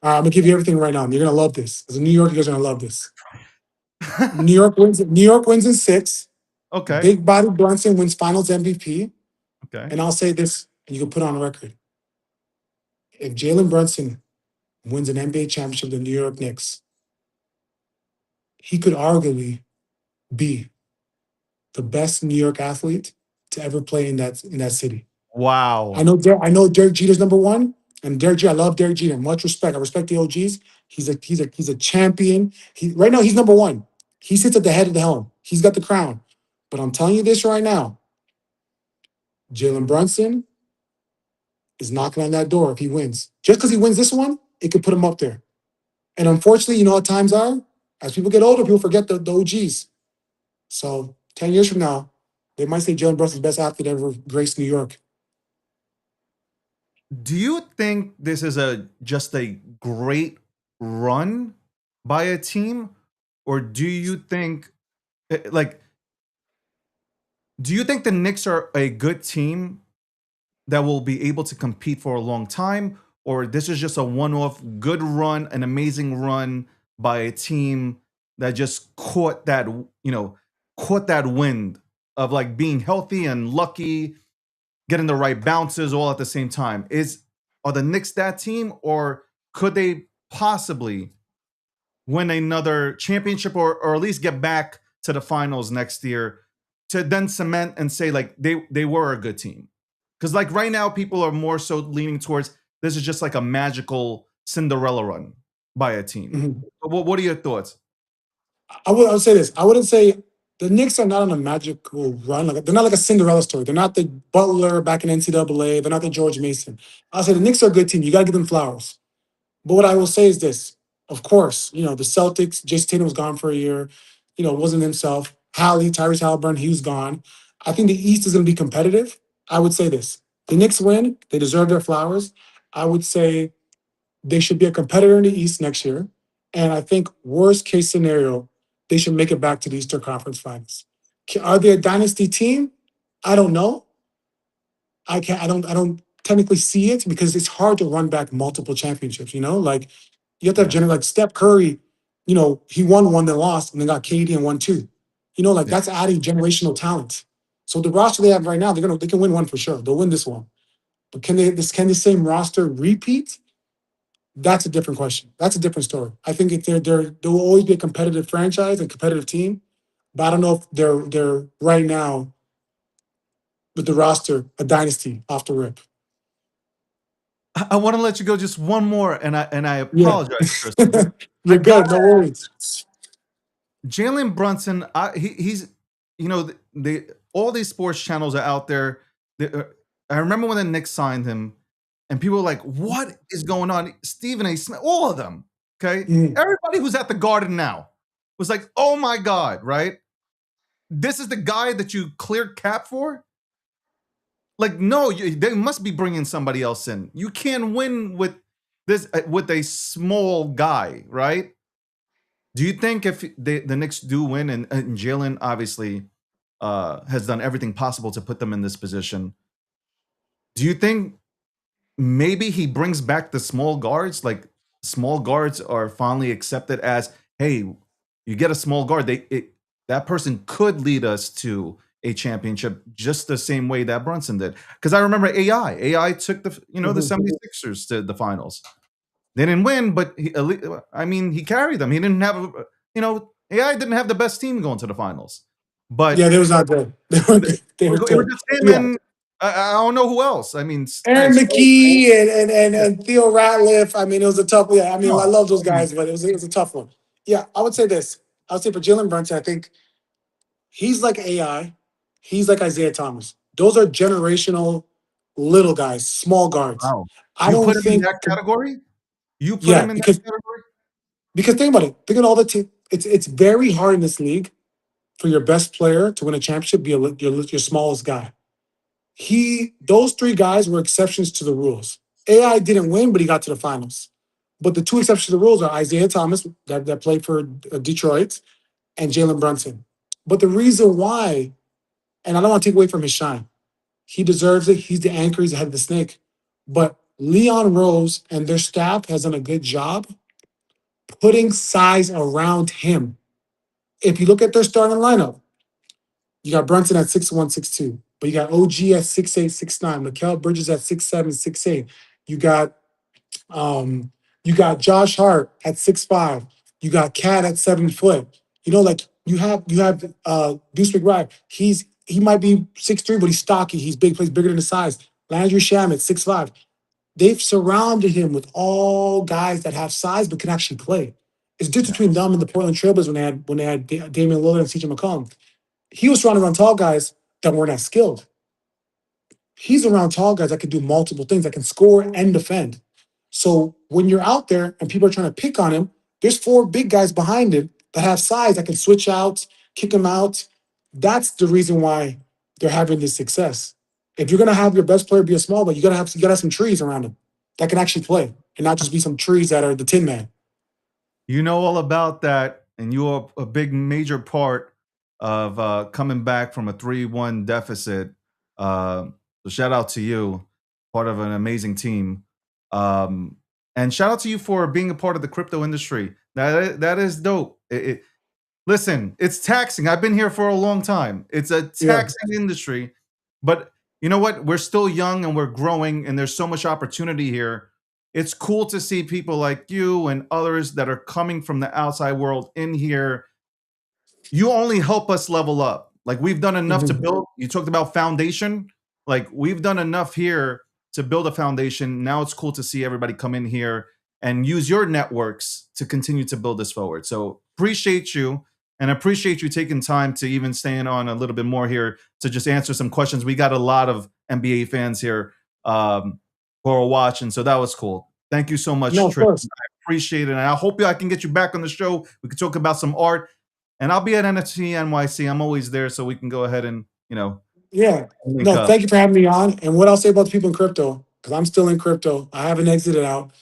I'm gonna give you everything right now. And you're gonna love this. As a New York, you guys are gonna love this. New York wins. New York wins in 6. Okay. Big Body Brunson wins Finals MVP. Okay. And I'll say this, and you can put on record: if Jalen Brunson wins an NBA championship with the New York Knicks, he could arguably be the best New York athlete to ever play in that city. Wow. I know Derek Jeter's number one, and Derek Jeter, I love Derek Jeter. Much respect. I respect the OGs. He's a champion. Right now he's number one. He sits at the head of the helm. He's got the crown. But I'm telling you this right now: Jalen Brunson is knocking on that door if he wins. Just because he wins this one, it could put him up there. And unfortunately, you know what times are? As people get older, people forget the OGs. So 10 years from now, they might say Jalen Brunson's the best athlete ever graced New York. Do you think this is just a great run by a team, or do you think the Knicks are a good team that will be able to compete for a long time, or this is just a one-off good run, an amazing run by a team that just caught that wind of like being healthy and lucky, getting the right bounces all at the same time? Are the Knicks that team, or could they possibly win another championship, or at least get back to the finals next year to then cement and say like they were a good team? Because like right now, people are more so leaning towards this is just like a magical Cinderella run by a team. Mhm. What are your thoughts? I would say this. I wouldn't say the Knicks are not on a magical run. Like, they're not like a Cinderella story. They're not the Butler back in NCAA. They're not the George Mason. I'll say the Knicks are a good team. You got to give them flowers. But what I will say is this: Of course, the Celtics, Jason Tatum was gone for a year, wasn't himself. Tyrese Halliburton, he was gone. I think the East is going to be competitive. I would say this. The Knicks win. They deserve their flowers. I would say they should be a competitor in the East next year. And I think worst case scenario, they should make it back to the Eastern Conference Finals. Are they a dynasty team? I don't know. I can't. I don't technically see it because it's hard to run back multiple championships. Like you have to have like Steph Curry. He won one, then lost, and then got KD and won two. That's adding generational talent. So the roster they have right now, they can win one for sure. They'll win this one. But can the same roster repeat? That's a different question. That's a different story. I think if there will always be a competitive franchise and competitive team, but I don't know if they're right now with the roster a dynasty off the rip. I want to let you go just one more, and I Yeah. apologize, Tristan. You're good. No worries. Jalen Brunson, he's all these sports channels are out there. I remember when the Knicks signed him, and people were like, "What is going on?" Stephen A. Smith, all of them. Okay, everybody who's at the Garden now was like, "Oh my God!" Right? This is the guy that you cleared cap for. Like, no, they must be bringing somebody else in. You can't win with this with a small guy, right? Do you think if the Knicks do win, and Jalen obviously has done everything possible to put them in this position, do you think maybe he brings back the small guards? Like small guards are finally accepted as, hey, you get a small guard, that person could lead us to a championship just the same way that Brunson did. Because I remember AI took the 76ers to the finals. They didn't win, but he carried them. He didn't have AI didn't have the best team going to the finals. But yeah, they was not good. They were good. They were it was good. just him and I don't know who else. I mean, Aaron McKee and Theo Ratliff. I mean, it was a tough. Yeah, I mean, I love those guys, but it was a tough one. Yeah, I would say this. I would say for Jalen Brunson, I think he's like AI. He's like Isaiah Thomas. Those are generational little guys, small guards. wow. I You don't put him in think. that category? You put Yeah, him in that category? because think about it. Think of all the team. It's very hard in this league for your best player to win a championship. Be your smallest guy. Those three guys were exceptions to the rules. AI didn't win, but he got to the finals. But the two exceptions to the rules are Isaiah Thomas, that played for Detroit, and Jalen Brunson. But the reason why, and I don't want to take away from his shine, he deserves it. He's the anchor. He's the head of the snake. But Leon Rose and their staff has done a good job putting size around him. If you look at their starting lineup, you got Brunson at 6'1", 6'2", but you got OG at 6'8", 6'9", Mikal Bridges at 6'7", 6'8". You got Josh Hart at 6'5". You got Cat at 7 foot. Like you have Deuce McBride. He might be 6'3", but he's stocky. He's big, plays bigger than his size. Landry Shamet, 6'5". They've surrounded him with all guys that have size but can actually play. It's different between them and the Portland Trailblazers when they had Damian Lillard and CJ McCollum. He was surrounded around tall guys that weren't as skilled. He's around tall guys that can do multiple things, that can score and defend. So when you're out there and people are trying to pick on him, there's 4 big guys behind him that have size that can switch out, kick him out. That's the reason why they're having this success. If you're gonna have your best player be a small guy, you gotta have some trees around him that can actually play, and not just be some trees that are the Tin Man. You know all about that, and you're a big major part of coming back from a 3-1 deficit. So shout out to you, part of an amazing team. And shout out to you for being a part of the crypto industry. That is dope. Listen, it's taxing. I've been here for a long time. It's a taxing industry, but you know what? We're still young and we're growing, and there's so much opportunity here. It's cool to see people like you and others that are coming from the outside world in here. You only help us level up. Like we've done enough to build. You talked about foundation. Like we've done enough here to build a foundation. Now it's cool to see everybody come in here and use your networks to continue to build this forward. So appreciate you, and appreciate you taking time to even staying on a little bit more here to just answer some questions. We got a lot of NBA fans here for a watch, and so that was cool. Thank you so much, No, of Tristan. course. I appreciate it. And I hope I can get you back on the show. We can talk about some art. And I'll be at NFT NYC. I'm always there, so we can go ahead and, Yeah. link No, up. thank you for having me on. And what I'll say about the people in crypto, because I'm still in crypto, I haven't exited out.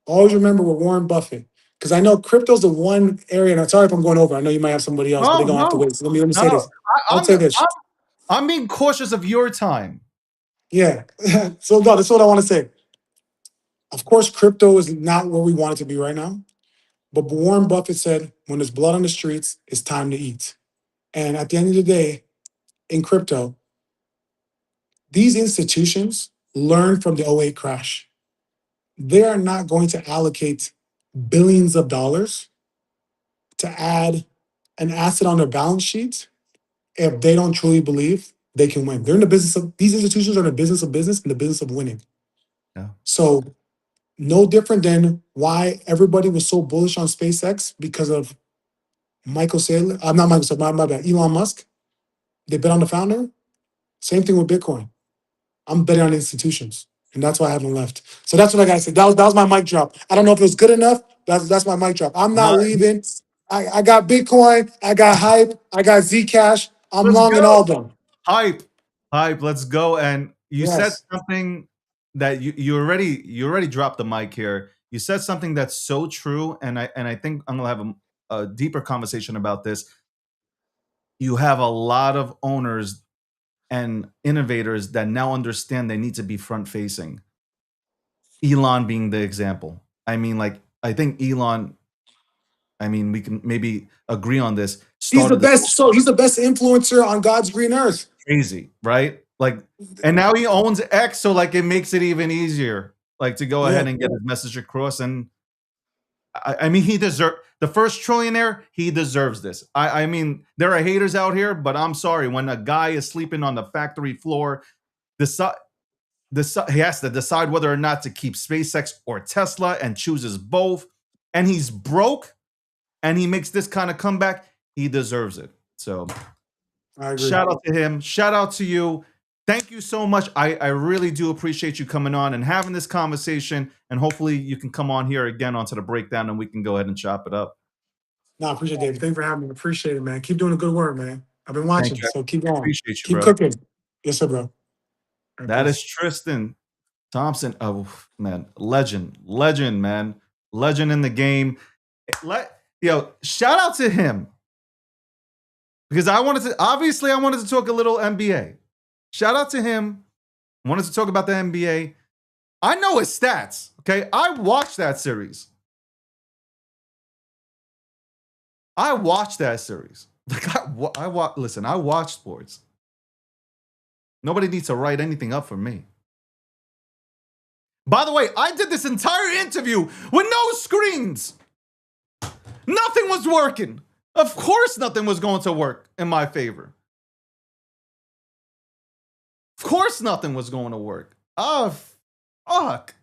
Always remember with Warren Buffett, because I know crypto's the one area, and I'm sorry if I'm going over. I know you might have somebody else, but they're gonna have to wait. So let me say this. I'll say this. I'm being cautious of your time. Yeah. So no, that's what I want to say. Of course, crypto is not where we want it to be right now. But Warren Buffett said, when there's blood on the streets, it's time to eat. And at the end of the day, in crypto, these institutions learned from the '08 crash. They are not going to allocate billions of dollars to add an asset on their balance sheet if they don't truly believe they can win. They're in the business of, these institutions are in the business of business and the business of winning. Yeah. So no different than why everybody was so bullish on SpaceX because of Michael Saylor. I'm not Michael Saylor, my bad. Elon Musk. They bet on the founder. Same thing with Bitcoin. I'm betting on institutions, and that's why I haven't left. So that's what I gotta say. That was my mic drop. I don't know if it was good enough. That's my mic drop. I'm not leaving. I got Bitcoin. I got hype. I got Zcash. I'm Let's long in go. all of them. Hype. Let's go. And you said Yes. something that you already dropped the mic here. You said something that's so true, and I think I'm gonna have a deeper conversation about this. You have a lot of owners and innovators that now understand they need to be front facing. Elon being the example. I mean, like, I think Elon, I mean, we can maybe agree on this. He's the Started this best. So he's the best influencer on God's green earth. crazy, right? Like, and now he owns X, so like it makes it even easier, like, to go ahead and get his message across. And I mean, he deserves the first trillionaire. He deserves this. I mean, there are haters out here, but I'm sorry. When a guy is sleeping on the factory floor, he has to decide whether or not to keep SpaceX or Tesla, and chooses both. And he's broke, and he makes this kind of comeback. He deserves it. So, I agree. shout out to him. Shout out to you. Thank you so much. I really do appreciate you coming on and having this conversation. And hopefully you can come on here again onto the breakdown, and we can go ahead and chop it up. No, I appreciate it, David. Thanks for having me. Appreciate it, man. Keep doing the good work, man. I've been watching, Thank you. so keep going. Appreciate you, Keep bro. cooking. Yes, sir, bro. That is Tristan Thompson. Oh man, legend, man, legend in the game. Shout out to him, because I wanted to talk a little NBA. Shout out to him. I wanted to talk about the NBA. I know his stats. Okay, I watched that series. Like listen, I watch sports. Nobody needs to write anything up for me. By the way, I did this entire interview with no screens. Nothing was working. Of course, nothing was going to work in my favor. Of course, nothing was going to work. Oh, fuck.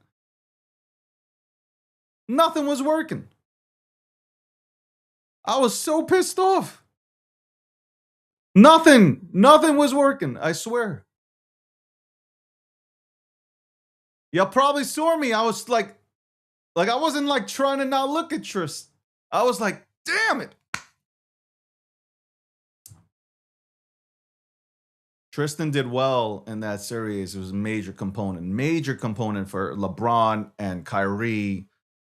Nothing was working. I was so pissed off. Nothing was working. I swear. Y'all probably saw me. I was like I wasn't like trying to not look at Tris. I was like, damn it. Tristan did well in that series. It was a major component for LeBron and Kyrie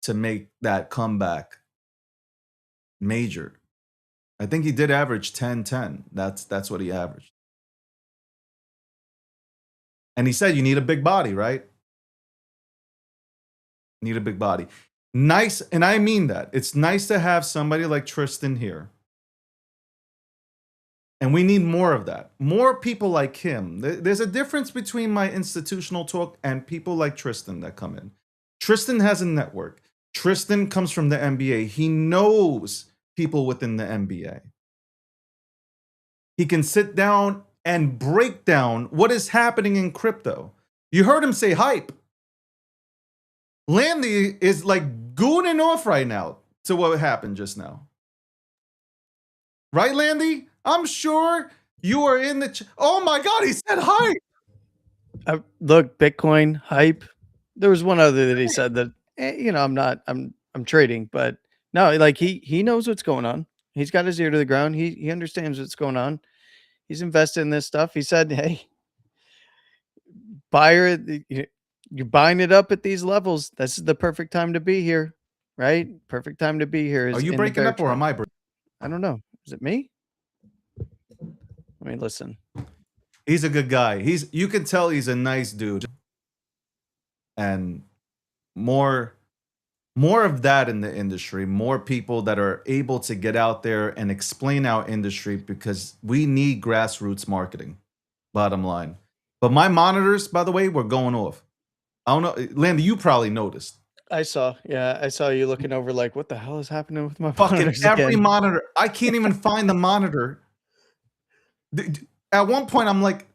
to make that comeback. Major. I think he did average 10-10. That's what he averaged. And he said you need a big body, right? Need a big body. Nice, and I mean that. It's nice to have somebody like Tristan here. And we need more of that. More people like him. There's a difference between my institutional talk and people like Tristan that come in. Tristan has a network. Tristan comes from the NBA. He knows people within the NBA. He can sit down and break down what is happening in crypto. You heard him say hype. Landy is like gooning off right now to what happened just now. Right, Landy? I'm sure you are in the... Oh my God, he said hype. Look, Bitcoin hype. There was one other that he said that, I'm I'm trading, but no, like he knows what's going on. He's got his ear to the ground. He understands what's going on. He's invested in this stuff. He said, "Hey, buyer, you're buying it up at these levels. This is the perfect time to be here, right? Perfect time to be here." Are you breaking up or am I breaking? I don't know. Is it me? Let me listen. He's a good guy. You can tell he's a nice dude. And more of that in the industry, more people that are able to get out there and explain our industry, because we need grassroots marketing, bottom line. But my monitors, by the way, were going off. I don't know, Landy, you probably noticed. I saw you looking over like, what the hell is happening with my Fucking monitors every again? monitor. I can't even find the monitor. At one point, I'm like,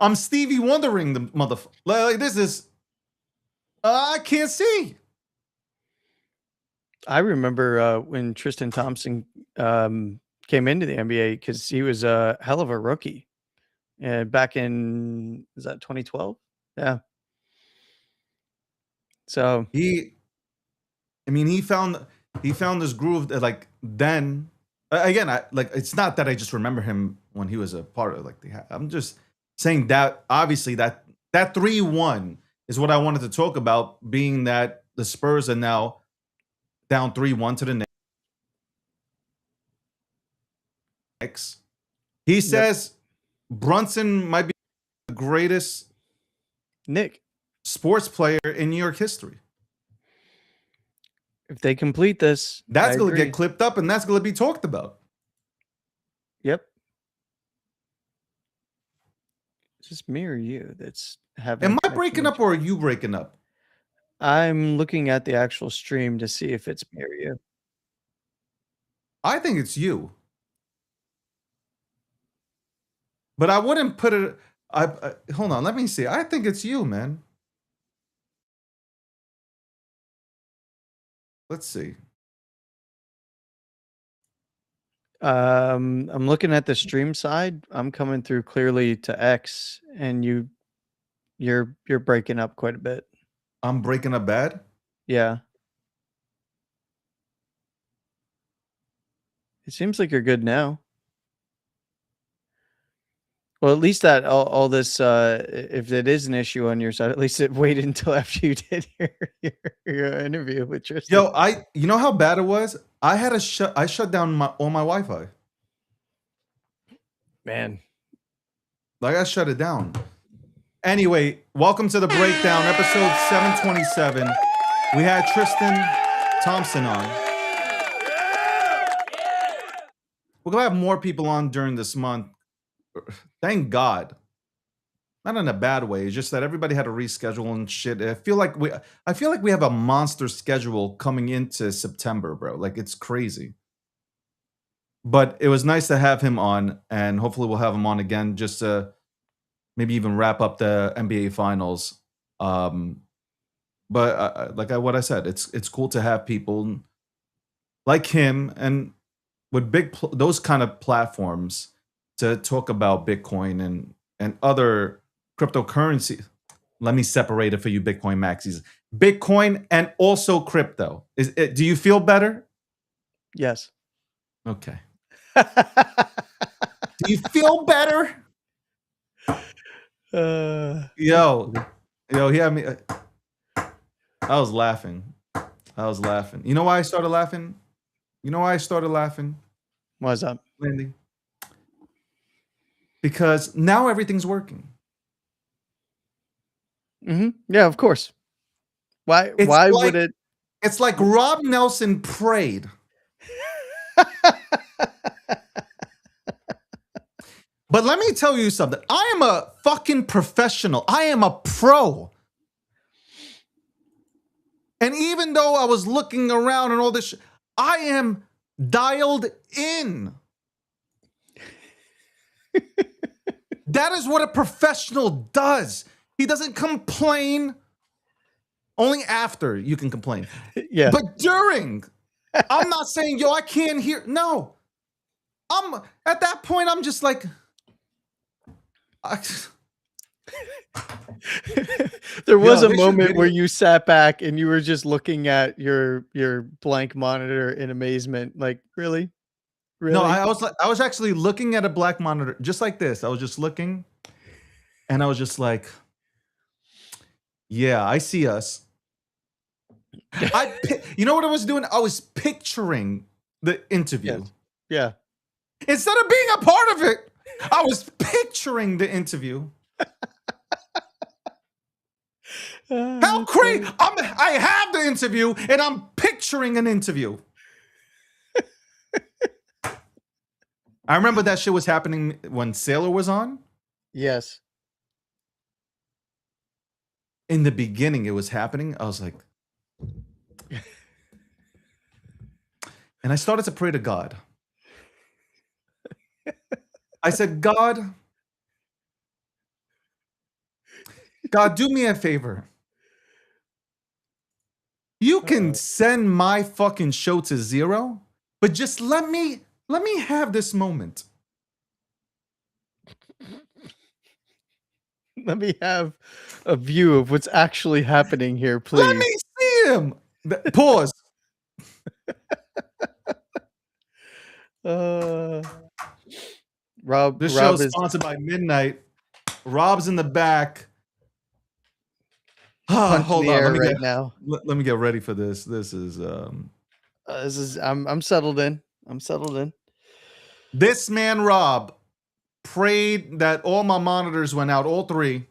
I'm Stevie Wondering the motherfucker. Like, this is, I can't see. I remember when Tristan Thompson came into the NBA, because he was a hell of a rookie. Back in, is that 2012? Yeah. So He found this groove that, like, then again, it's not that I just remember him when he was a part of, like, I'm just saying that obviously that 3-1 is what I wanted to talk about, being that the Spurs are now down 3-1 to the Knicks. He says Brunson might be the greatest sports player in New York history. If they complete this, that's going to get clipped up and that's going to be talked about. Yep. It's just me or you that's having. Am I breaking up or are you breaking up? I'm looking at the actual stream to see if it's me or you. I think it's you. But I wouldn't put it. Hold on, let me see. I think it's you, man. Let's see. I'm looking at the stream side. I'm coming through clearly to X, and you're breaking up quite a bit. I'm breaking up bad? Yeah. It seems like you're good now. Well, at least that all this, if it is an issue on your side, at least it waited until after you did your interview with Tristan. Yo, you know how bad it was? I shut down all my Wi-Fi. Man. Like, I shut it down. Anyway, welcome to the breakdown, episode 727. We had Tristan Thompson on. We're gonna have more people on during this month. Thank God. Not in a bad way. It's just that everybody had to reschedule and shit. I feel like we have a monster schedule coming into September, bro. Like, it's crazy. But it was nice to have him on, and hopefully we'll have him on again just to maybe even wrap up the NBA Finals. But what I said, it's cool to have people like him and with those kind of platforms to talk about Bitcoin and other cryptocurrency. Let me separate it for you Bitcoin maxis. Bitcoin and also crypto. Do you feel better? Yes. Okay. Do you feel better? Yo, he had me. I was laughing. You know why I started laughing? Why's that? Landy? Because now everything's working. Mm-hmm. Yeah, of course. Why would it? It's like Rob Nelson prayed. But let me tell you something. I am a fucking professional. I am a pro. And even though I was looking around and all this shit, I am dialed in. That is what a professional does. He doesn't complain. Only after you can complain. Yeah. But during, I'm not saying, yo, I can't hear. No. At that point, I'm just like, There was a they should moment where video- you sat back and you were just looking at your blank monitor in amazement. Like, really? No, Really? I was actually looking at a black monitor just like this. I was just looking, and I was just like, yeah, I see us. You know what I was doing? I was picturing the interview. Yeah. Instead of being a part of it, I was picturing the interview. How crazy! I have the interview, and I'm picturing an interview. I remember that shit was happening when Sailor was on. Yes. In the beginning, it was happening. I was like, and I started to pray to God. I said, God, do me a favor. You can send my fucking show to 0, but just let me have this moment. Let me have a view of what's actually happening here, please. Let me see him. Pause. Rob. This Rob show is sponsored by Midnight. Rob's in the back. Hold the on, air right now. Let me get ready for this. This is I'm settled in. I'm settled in. This man Rob prayed that all my monitors went out, all 3.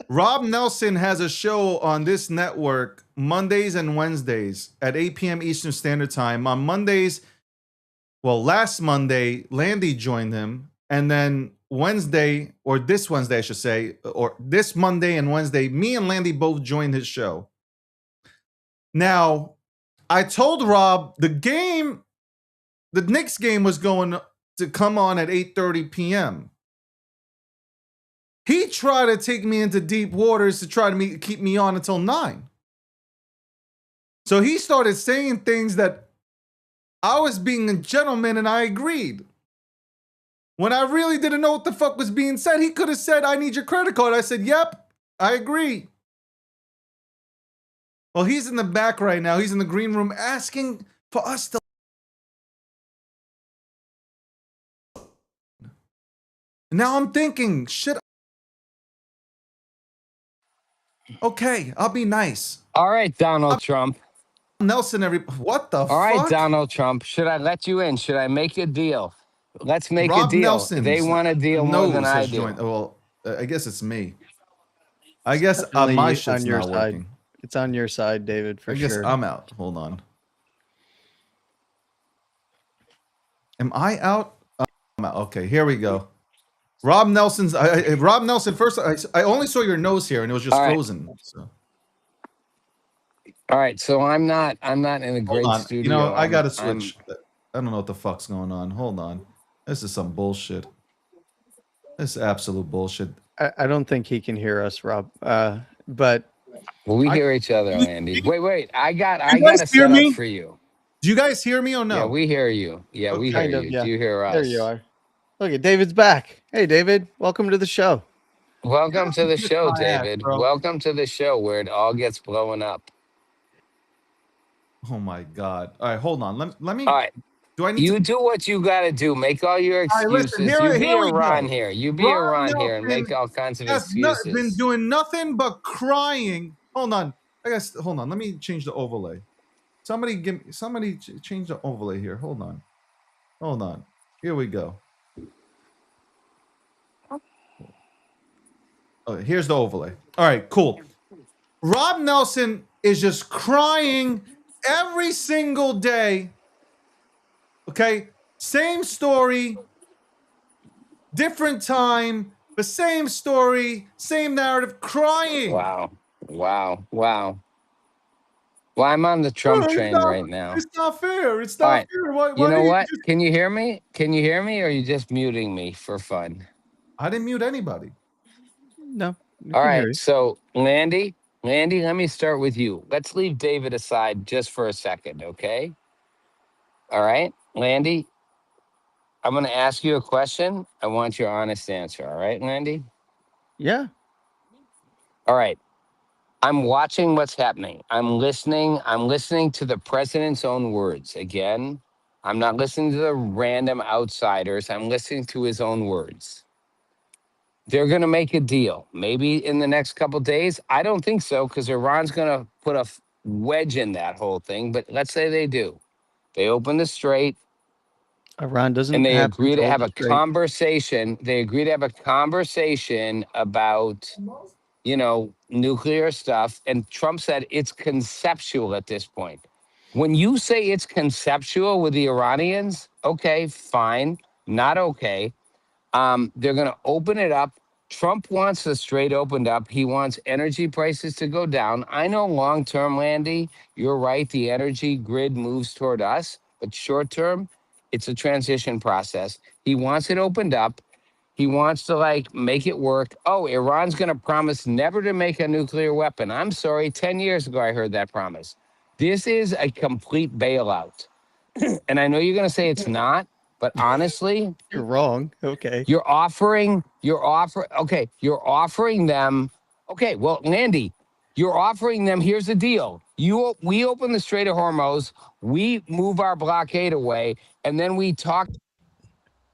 Rob Nelson has a show on this network Mondays and Wednesdays at 8 p.m. Eastern Standard Time. On Mondays, well, last Monday, Landy joined him. And then Wednesday, or this Wednesday, I should say, or this Monday and Wednesday, me and Landy both joined his show. Now, I told Rob the Knicks game was going to come on at 8:30 p.m. He tried to take me into deep waters to try to keep me on until 9. So he started saying things that I was being a gentleman, and I agreed. When I really didn't know what the fuck was being said, he could have said, I need your credit card. I said, yep, I agree. Well, he's in the back right now. He's in the green room asking for us to. Now I'm thinking, shit. Okay, I'll be nice. All right, Donald Trump. Nelson, what the fuck? All right, Donald Trump. Should I let you in? Should I make a deal? Let's make Rob a deal. Nelson's They want a deal more than I has do. joined. Well, I guess it's me. I guess Definitely my on shit's your not side. working. It's on your side, David, for I guess sure. I'm out. Hold on. Am I out? I'm out. Okay, here we go. Rob Nelson's. Rob Nelson. First, I only saw your nose here, and it was just All right. frozen. So. All right, so I'm not in a great Hold on. studio. You know, I gotta switch. I don't know what the fuck's going on. Hold on. This is some bullshit. This is absolute bullshit. I don't think he can hear us, Rob. But Well, we hear each other, Andy. Wait. I got a hear setup me? for you. Do you guys hear me or no? Yeah, we hear you. Yeah, we hear kind of, you. yeah. Do you hear us? There you are. Look at David's back. Hey, David, welcome to the show. Welcome to the show, my ass, David. bro. Welcome to the show where it all gets blown up. Oh my god. All right, hold on. Let me. All right. Do I need You to? do what you got to do. Make all your All right, excuses. listen, You be here we Iran go. here. You be Rob Iran here and Nelson make all kinds of has excuses. been doing nothing but crying. Hold on. Hold on. Let me change the overlay. Somebody change the overlay here. Hold on. Hold on. Here we go. Oh, here's the overlay. All right, cool. Rob Nelson is just crying every single day. Okay? Same story, different time, the same story, same narrative, crying. Wow. Well, I'm on the Trump train right now. It's not fair. It's All not right. fair. Why You know do what? Can you hear me? Can you hear me, or are you just muting me for fun? I didn't mute anybody. No. All right. So, Landy, let me start with you. Let's leave David aside just for a second, okay? All right, Landy. I'm going to ask you a question. I want your honest answer. All right, Landy? Yeah. All right. I'm watching what's happening. I'm listening. I'm listening to the president's own words. Again, I'm not listening to the random outsiders. I'm listening to his own words. They're going to make a deal. Maybe in the next couple of days. I don't think so, because Iran's going to put a wedge in that whole thing. But let's say they do. They open the strait Iran and doesn't they have agree to control of have the a strait. conversation. They agree to have a conversation about, nuclear stuff. And Trump said it's conceptual at this point. When you say it's conceptual with the Iranians, okay, fine, not okay. They're going to open it up. Trump wants the strait opened up. He wants energy prices to go down. I know long term, Landy, you're right. The energy grid moves toward us, but short term, it's a transition process. He wants it opened up. He wants to make it work. Oh, Iran's going to promise never to make a nuclear weapon. I'm sorry. 10 years ago, I heard that promise. This is a complete bailout. And I know you're going to say it's not, but honestly, You're wrong. Okay. you're offering them. Okay, well, Landy, you're offering them. Here's the deal. We open the Strait of Hormuz, we move our blockade away, and then we talk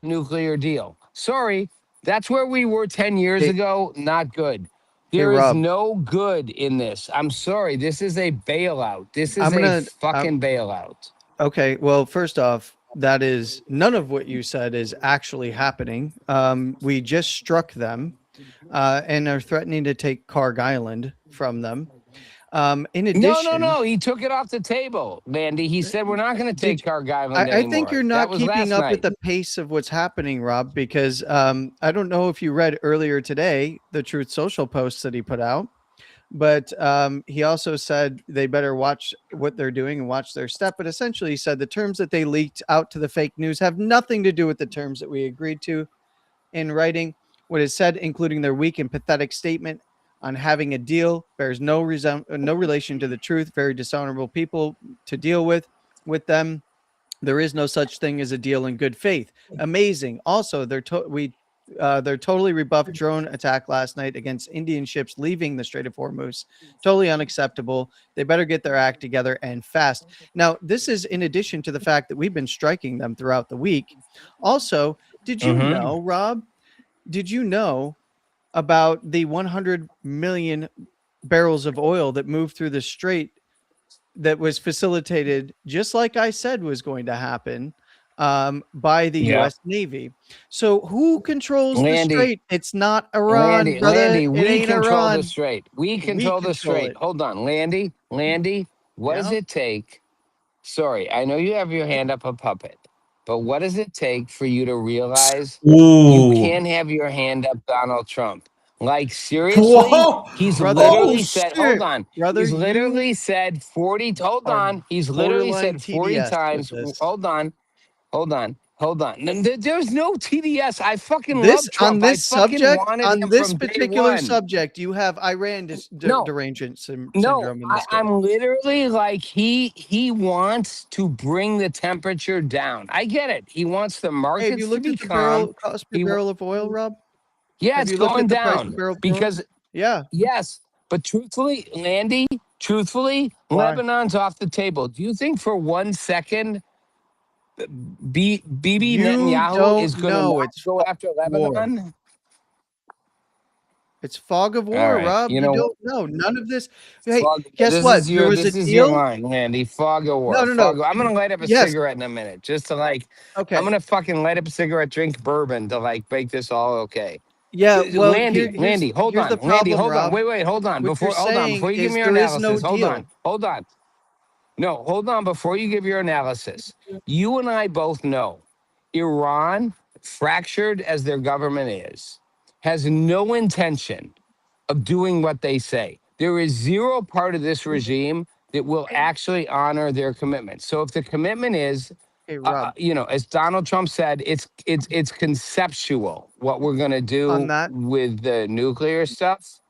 nuclear deal. Sorry, that's where we were 10 years Hey, ago. Not good. hey, There is Rob. no good in this. I'm sorry. This is a bailout. This is I'm a gonna. fucking bailout. Okay. Well, first off, that is none of what you said is actually happening. We just struck them, and are threatening to take Karg Island from them. In addition, No. He took it off the table, Landy. He said we're not going to did take Karg Island I think anymore. you're That not was keeping last up with night. the pace of what's happening, Rob, because I don't know if you read earlier today the Truth Social posts that he put out, but he also said they better watch what they're doing and watch their step. But essentially, he said the terms that they leaked out to the fake news have nothing to do with the terms that we agreed to in writing. What is said, including their weak and pathetic statement on having a deal, bears no relation to the truth. Very dishonorable people to deal with them. There is no such thing as a deal in good faith. Amazing. Also, their totally rebuffed drone attack last night against Indian ships leaving the Strait of Hormuz. Totally unacceptable. They better get their act together and fast. Now, this is in addition to the fact that we've been striking them throughout the week. Also, did you know, Rob? Did you know about the 100 million barrels of oil that moved through the strait that was facilitated, just like I said was going to happen, by the Yeah. U.S. Navy? So who controls the Landy, strait? It's not Iran, brother. Landy, It we ain't control the Iran. strait. We We control the control strait. it. Hold on, Landy, what does Yeah. it take? Sorry, I know you have your hand up a puppet, but what does it take for you to realize you Ooh. can't have your hand up Donald Trump? Like, seriously? Whoa. He's Brother, Oh literally said, hold shit. on. brother, He's you literally said 40, hold are on. He's literally borderline said 40 TDS with times, this. hold on. There's no TDS. I fucking This love on Trump. I this fucking subject, wanted on him this from day particular one. subject, you have Iran No, derangement no, syndrome in this case. I'm literally like he wants to bring the temperature down. I get it. He wants the Hey, have you markets to looked be at the calm. cost per He barrel of oil, Rob? Yeah, Have it's you looked going at the price per down barrel of oil? because Yeah. yes, but truthfully, Landy, Why? Lebanon's off the table. Do you think for 1 second Bibi You Netanyahu don't is going to know. not It's go fog after of war. Lebanon? It's fog of All war, right, Rob. you You know what? don't know. None of this. Hey, Fog. guess what? There was a This is your deal. line, Landy. Fog of war. No. Fog. I'm gonna light up a Yes. cigarette in a minute, just to I'm Okay. gonna fucking light up a cigarette, drink bourbon to make this all okay. Yeah. Well, Landy, hold here's on. the Landy, problem, hold on. Rob. Wait, hold on. What you're Before saying you give is me your there is no analysis, deal. hold on. No, hold on. Before you give your analysis, you and I both know Iran, fractured as their government is, has no intention of doing what they say. There is zero part of this regime that will actually honor their commitment. So if the commitment is, Hey, Rob. as Donald Trump said, it's conceptual what we're going to On do that, with the nuclear stuff.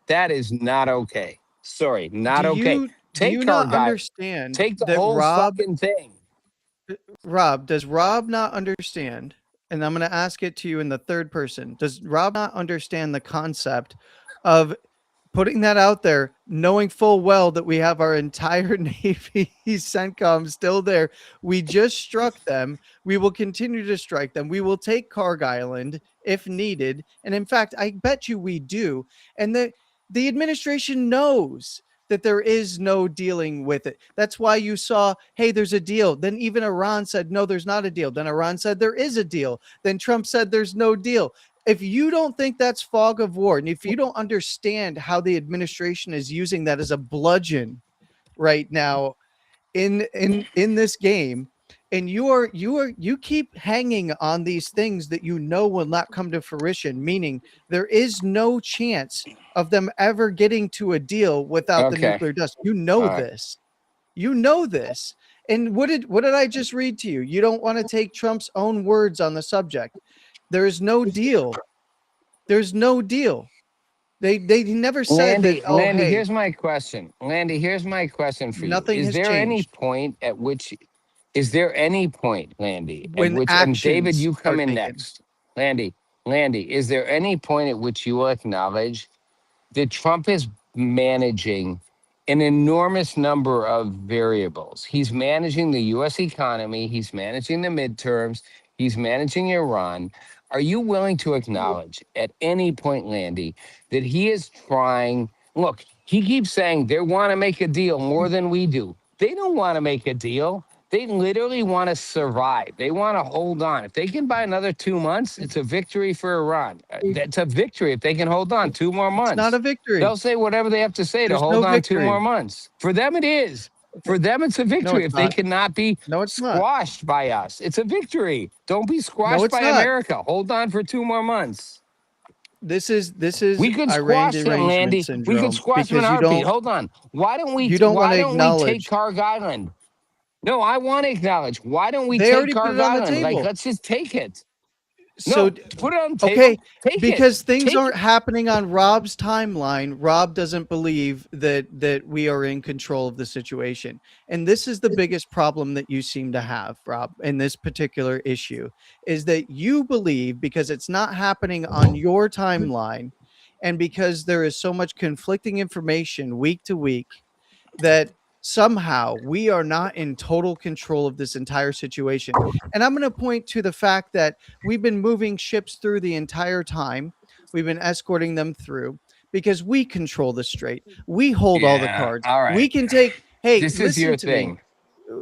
That is not okay. Sorry, do not okay. you Take not Cargill. understand Take the that whole fucking thing. Rob, does Rob not understand and I'm going to ask it to you in the third person. Does Rob not understand the concept of putting that out there, knowing full well that we have our entire Navy CENTCOM still there? We just struck them. We will continue to strike them. We will take Karg Island if needed. And in fact, I bet you we do. And the administration knows that there is no dealing with it. That's why you saw, hey, there's a deal. Then even Iran said, no, there's not a deal. Then Iran said there is a deal. Then Trump said there's no deal. If you don't think that's fog of war, and if you don't understand how the administration is using that as a bludgeon right now in this game, and you keep hanging on these things that you know will not come to fruition, meaning there is no chance of them ever getting to a deal without the nuclear dust. You know this. You know this. And what did I just read to you? You don't want to take Trump's own words on the subject. There is no deal. There's no deal. They never said Landy, that. Oh, Landy, hey, here's my question. Landy, here's my question for nothing you. Is has there any changed point at which, is there any point, Landy, at when which, and David, actions you are come in taken. next. Landy, is there any point at which you will acknowledge that Trump is managing an enormous number of variables? He's managing the US economy, he's managing the midterms, he's managing Iran. Are you willing to acknowledge at any point, Landy, that he is trying? Look, he keeps saying they want to make a deal more than we do. They don't want to make a deal. They literally want to survive. They want to hold on. If they can buy another 2 months, it's a victory for Iran. That's a victory if they can hold on 2 more It's not months. a victory. They'll say whatever they have to say to There's hold no on 2 more victory. months. For them, it is. For them, it's a No, victory it's if they not. cannot be No, it's not. squashed by us. It's a victory. Don't be No, squashed it's by not. America. Hold on for 2 more months. This is We could Iran squash them, derangement Landy. We could syndrome squash them in because a you heartbeat. don't Hold on. Why don't we want to take acknowledge. Karg Island? No, I want to acknowledge. Why don't we They take already put Karg it on the Island? Like, table. let's just take it. So No, put it on the okay, table. Take it. because things Take aren't happening on Rob's timeline. Rob doesn't believe that we are in control of the situation. And this is the biggest problem that you seem to have, Rob, in this particular issue, is that you believe because it's not happening on your timeline and because there is so much conflicting information week to week that somehow we are not in total control of this entire situation. And I'm going to point to the fact that we've been moving ships through the entire time. We've been escorting them through because we control the strait. We hold all the Yeah. cards. All right. We can take, hey, This is listen your to me. thing.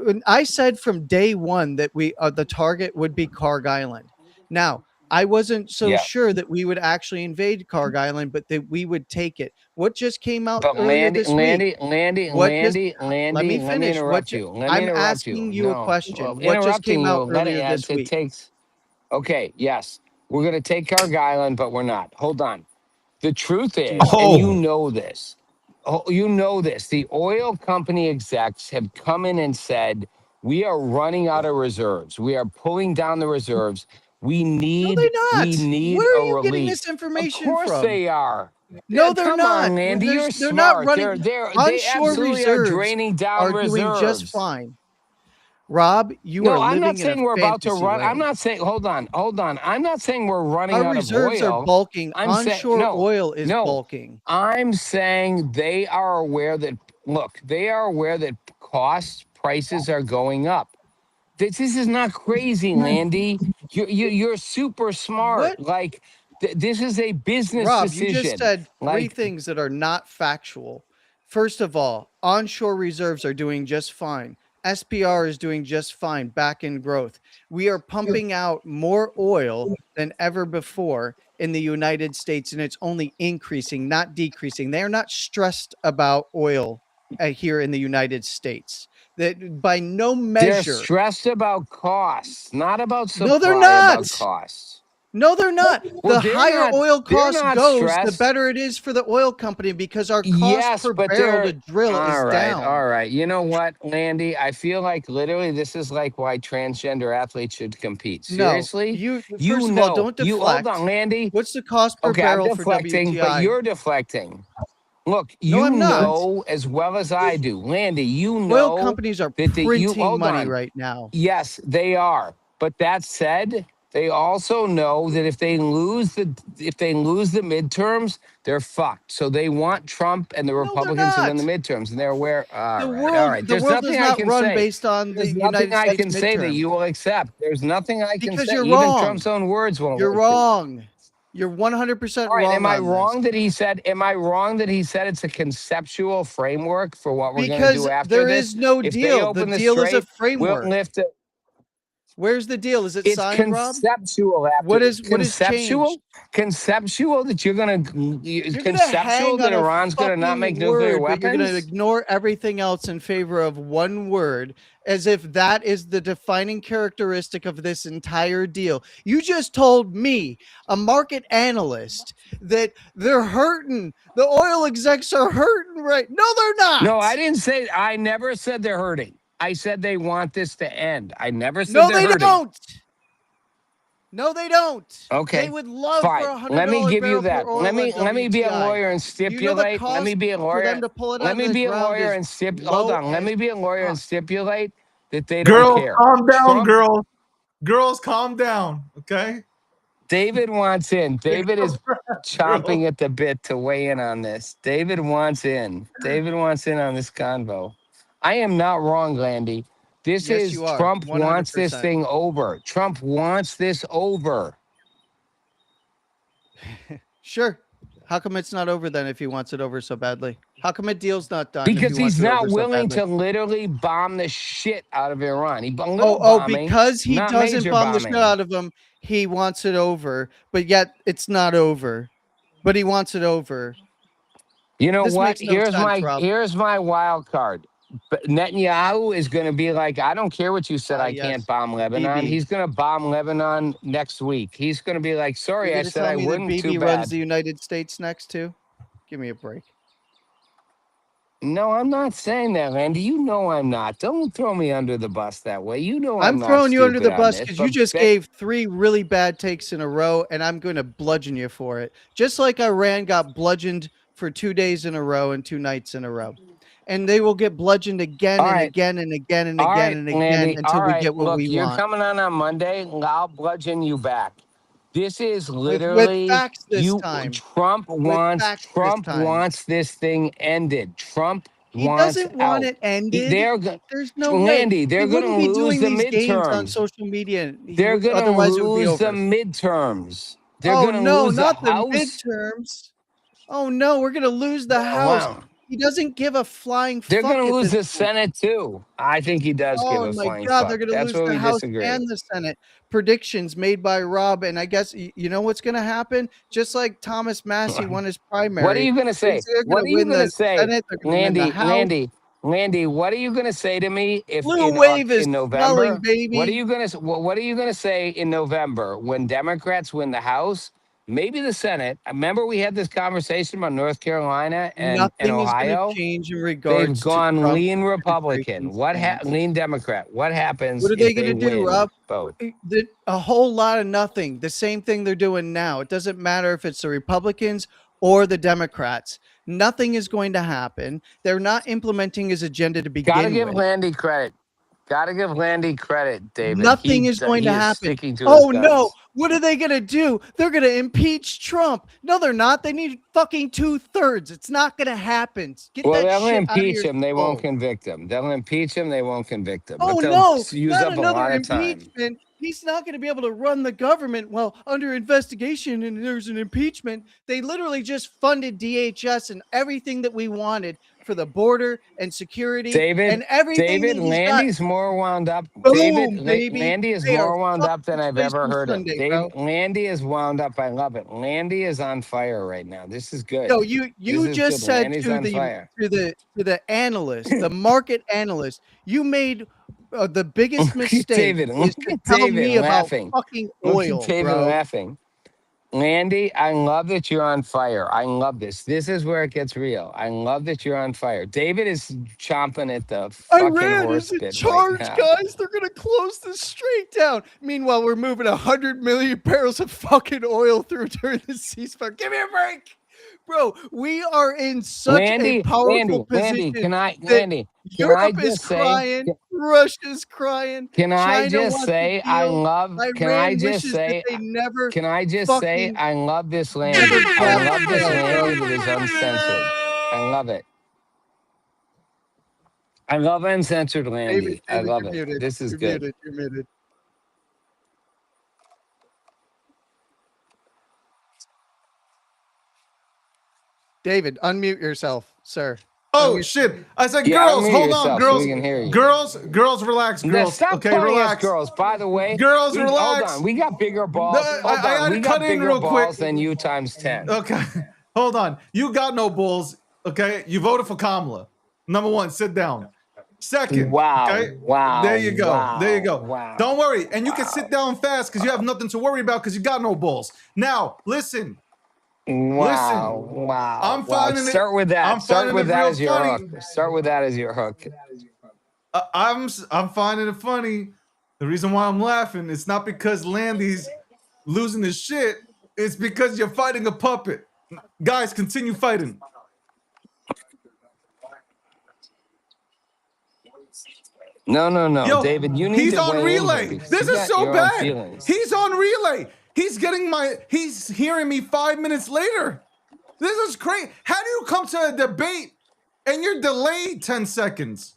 When I said from day one that we the target would be Karg Island. Now, I wasn't so Yeah. sure that we would actually invade Karg Island, but that we would take it. What just came out But earlier this week? What just let me let me finish. interrupt you. Let me I'm interrupt you. asking you a No, well, question. What just interrupting came you, out earlier this it week? takes. Okay, yes, we're going to take Karg Island, but we're not. Hold on. The truth is, and you Oh, know this, the oil company execs have come in and said, we are running out of reserves. We are pulling down the reserves. We No, need, they're we not. need Where are a you getting relief. this Of information course from? they are. No, Yeah, they're come on, not. Andy, you're They're not smart. running. They Onshore absolutely are reserves draining down are doing just reserves. fine. Rob, you No, are I'm not living in a saying we're about to fantasy run. I'm land. not saying, hold on. I'm not saying we're running Our out of reserves are oil. bulking. I'm saying, Onshore oil is no. bulking. I'm saying they are aware that, look, they are aware that prices are going up. This is not crazy, Landy. You're super smart. What? Like, this is a business Rob, you just decision. said three Like, things that are not factual. First of all, onshore reserves are doing just fine. SPR is doing just fine back in growth. We are pumping out more oil than ever before in the United States, and it's only increasing, not decreasing. They are not stressed about oil here in the United States. That by no they're measure. stressed about costs, not about No, they're supply, not. about costs. No, they're not. Well, The higher oil they're cost not goes, the stressed. better it is for the oil company because our cost Yes, per but barrel they're to drill is all right. down. All right. You know what, Landy? I feel like literally this is like why transgender athletes should compete. No, Seriously? you first of all, don't You hold deflect. on, Landy. What's the cost per Okay, I'm barrel for deflecting, but WTI? you're deflecting. Look, No, you I'm not. know as well as I do, Landy, you Oil know companies are that printing hold money on. right now. Yes, they are. But that said, They also know that if they lose the midterms, they're fucked. So they want Trump and the No, they're Republicans to win the not. midterms, and they're aware. All The right, all world, right. the There's world does nothing I not can run say. based on the There's nothing United I States can say that midterm you will accept. There's nothing I can because say. you're Even wrong. Trump's own words won't You're work for you. wrong. You're 100% All right, wrong am I on wrong this that he said? Am I wrong that he said it's a conceptual framework for what we're going to because do after there this? is no If they deal. The open the deal is a strait, we'll framework. lift it. Where's the deal? Is it It's signed, Rob? conceptual after What this. is changed? Conceptual that you're gonna You're gonna conceptual hang that on a Iran's gonna not make fucking nuclear word, but you're gonna weapons. ignore everything else in favor of one word, as if that is the defining characteristic of this entire deal. You just told me, a market analyst, that they're hurting. The oil execs are hurting, right? No, they're not. No, I didn't say. I never said they're hurting. I said they want this to end. I never said No, they're they hurting. don't. No, they don't. Okay, They would love fine. for $100 Let me give you barrel that. for oil Let me at be a WTI. lawyer and Do you know the stipulate. Let me cost be a for lawyer. them to pull it out Let of me the be a ground lawyer is and stipulate. Hold low on. Let as me be a lawyer and fuck. stipulate that they don't Girls, care. calm down, Trump, girls. Girls, calm down. Okay. David wants in. David is chomping Girls. at the bit to weigh in on this. David wants in. David wants in on this convo. I am not wrong, Landy. This Yes, is you are. Trump wants this 100%. thing over. Trump wants this over. Sure. How come it's not over then if he wants it over so badly? How come a deal's not done if Because he wants he's it not over so willing badly? to literally bomb the shit out of Iran. A little Oh, bombing, because he not doesn't major bomb the shit bombing. out of him, he wants it over, but yet it's not over. But he wants it over. You know This what? makes no sense, Rob. Here's my wild card. But Netanyahu is going to be like, I don't care what you said. I can't Yes. bomb Lebanon. BB. He's going to bomb Lebanon next week. He's going to be like, sorry, You're I gonna said tell I me that wouldn't. Too BB runs bad. the United States next too? Give me a break. No, I'm not saying that, Randy. You know I'm not. Don't throw me under the bus that way. You know I'm not throwing you under stupid the on bus this. because you But just gave 3 really bad takes in a row, and I'm going to bludgeon you for it. Just like Iran got bludgeoned for 2 days in a row and 2 nights in a row. And they will get bludgeoned again all and right. again and again and All again right, and again Landy. until All we right. get what Look, we you're want. coming on Monday. I'll bludgeon you back. This is With literally facts this time. Trump With facts this time. wants this thing ended. Trump He wants doesn't want out. it ended. There's no way. Landy, He they're going to wouldn't be lose doing the these games on midterms. social media. They're going to Otherwise, it would be lose the over. midterms. They're Oh, going to no, lose the not the House. midterms. Oh, no, we're going to lose the House. Wow. He doesn't give a flying They're fuck going to at lose this the point. Senate too. I think he does give Oh a my flying God, fuck. they're going to That's lose where the we House disagree. and the Senate. Predictions made by Rob. And I guess, you know what's going to happen? Just like Thomas Massey won his primary. What are you going to say? They're What going are to you win going to the say, Senate. They're going to win the House. Landy? What are you going to say to me if Blue wave is in swelling, November? baby. What are you going to say in November when Democrats win the House? Maybe the Senate. Remember, we had this conversation about North Carolina and Nothing is going to Ohio. change in They've regards to gone Trump's lean Republican. administration stance. Lean Democrat? What happens What are if they going they to do, win Rob? both? A whole lot of nothing. The same thing they're doing now. It doesn't matter if it's the Republicans or the Democrats. Nothing is going to happen. They're not implementing his agenda to Got to begin give with. Landy credit. Got to give Landy credit, David. Nothing is going to He is happen. sticking to his guns. No. What are they going to do? They're going to impeach Trump. No, they're not. They need fucking 2/3. It's not going to happen. Get Well, that they'll shit out of impeach your him. They won't skull. convict him. They'll impeach him. They won't convict him. Oh, but they'll no, use not up a another lot of time. impeachment. He's not going to be able to run the government while under investigation and there's an impeachment. They literally just funded DHS and everything that we wanted for the border and security and everything that he's Landy's got. more wound up. Boom, baby. Landy is They are more wound up than fucking I've this place ever on heard Sunday, him. bro. Landy is wound up. I love it. Landy is on fire right now. This is good. No, you just said Landy's to on fire. the analyst, the market analyst, you made the biggest mistake David, is look to at tell David me laughing. about fucking Look at oil, David bro. laughing. Landy, I love that you're on fire. I love this. This is where it gets real. I love that you're on fire. David is chomping at the fucking Iran horse is in bit charge, right now. guys. They're gonna close this strait down. Meanwhile, we're moving 100 million barrels of fucking oil through during the ceasefire. Give me a break. Bro, we are in such a powerful position. Can I Europe is just say? crying, Russia's crying, Can I China just wants say a I deal, love? Can I Iran just wishes say? that they never Can I just say fucking I love this never Landy? I grabbed love the this ball, Landy bro. that is uncensored. I love it. I love uncensored Landy. I David, love you're it. muted. This is You're good. muted. You're muted. David, unmute yourself, sir. Oh shit! I said, Yeah, girls, unmute hold on, yourself so girls, we can hear you. girls, relax, Now, girls. stop Okay, calling us relax. girls. By the way, Girls, hold relax. on. We got bigger balls. I Hold had on. to We cut got in bigger real quick. balls than you times 10. Okay, hold on. You got no balls. Okay, you voted for Kamala. Number one, sit down. Second, Wow. okay, Wow. there you go. Wow. There you go. Wow. Don't worry, and you can Wow. sit down fast because you have nothing to worry about because you got no balls. Now, listen. Wow. Wow. I'm wow. finding it. Start with that. I'm Start finding with it that real as your funny. hook. Start with that as your hook. I'm finding it funny. The reason why I'm laughing is not because Landy's losing his shit. It's because you're fighting a puppet. Guys, continue fighting. No, Yo, David. You need he's to on weigh in here relay. because This you is got so your own bad. feelings. He's on relay. He's hearing me 5 minutes later. This is crazy. How do you come to a debate and you're delayed 10 seconds?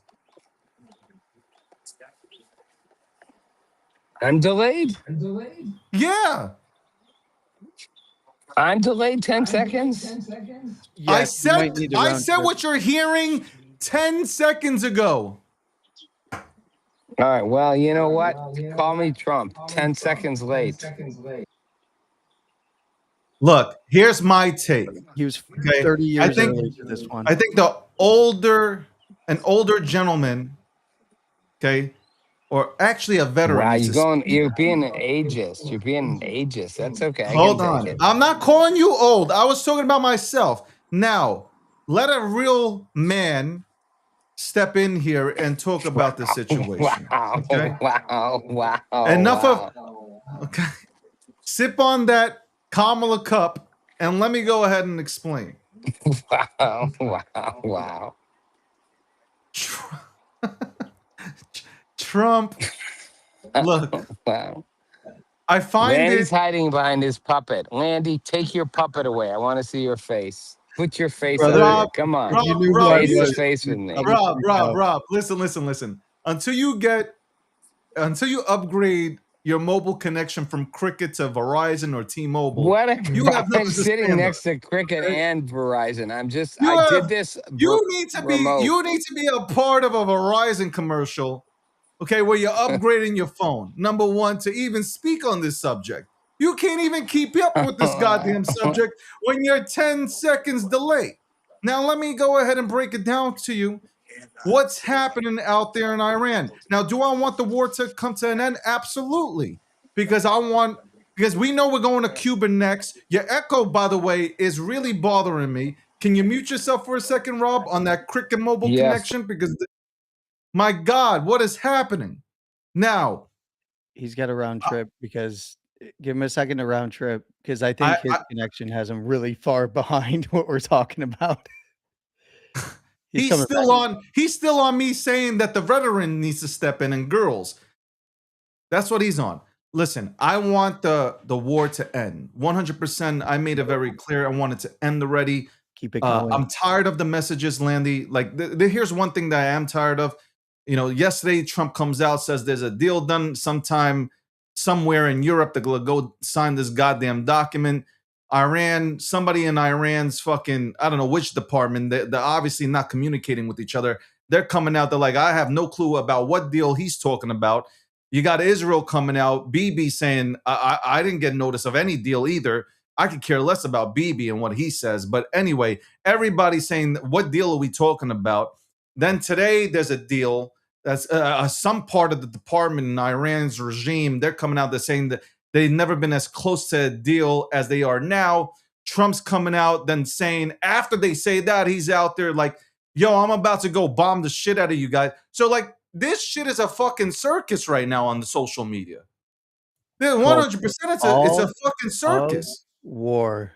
I'm delayed. Yeah. I'm delayed 10 seconds. I Yes, you might need a round trip. what you're hearing 10 seconds ago. All right. Well, you know what? Call me Trump. 10 seconds late. Look, here's my take. He was Okay. 30 years early to this one. I think an older gentleman, okay, or actually a veteran. Wow, needs to speak. you're being an ageist. You're being an ageist. That's okay. I Hold can on. take it. I'm not calling you old. I was talking about myself. Now, let a real man step in here and talk about the situation. Wow. Okay. Wow. Enough wow. of. Okay. Sip on that Kamala cup and let me go ahead and explain. Wow. Trump. Look. Wow. I find Landy's it. hiding behind his puppet. Landy, take your puppet away. I want to see your face. Put your face Brother, up there. Come on. if you knew who I Face to was, face with me. Rob, listen. Until you upgrade your mobile connection from Cricket to Verizon or T-Mobile, What you have nothing I'm to sitting stand next on. to Cricket and Verizon. You I did have- this You need to remote. be a part of a Verizon commercial, okay, where you're upgrading your phone. Number one, to even speak on this subject. You can't even keep up with this goddamn subject when you're 10 seconds delayed. Now let me go ahead and break it down to you. What's happening out there in Iran? Now, do I want the war to come to an end? Absolutely. Because we know we're going to Cuba next. Your echo, by the way, is really bothering me. Can you mute yourself for a second, Rob, on that Cricket mobile Yes. connection? Because my God, what is happening? Now, he's got a round trip because give him a second to round trip because I think his connection has him really far behind what we're talking about. he's still on me saying that the veteran needs to step in and girls. That's what he's on. Listen, I want the war to end. 100%. I made it very clear. I want it to end already. Keep it going. I'm tired of the messages, Landy. Like, here's one thing that I am tired of. You know, yesterday Trump comes out, says there's a deal done sometime somewhere in Europe to go sign this goddamn document. Somebody in Iran's fucking, I don't know which department, they're obviously not communicating with each other. They're coming out, they're like, I have no clue about what deal he's talking about. You got Israel coming out, Bibi saying, I didn't get notice of any deal either. I could care less about Bibi and what he says. But anyway, everybody's saying, what deal are we talking about? Then today there's a deal that's some part of the department in Iran's regime. They're coming out, they're saying that they've never been as close to a deal as they are now. Trump's coming out then saying, after they say that, he's out there like, yo, I'm about to go bomb the shit out of you guys. So like, this shit is a fucking circus right now on the social media. 100%, it's a fucking circus. War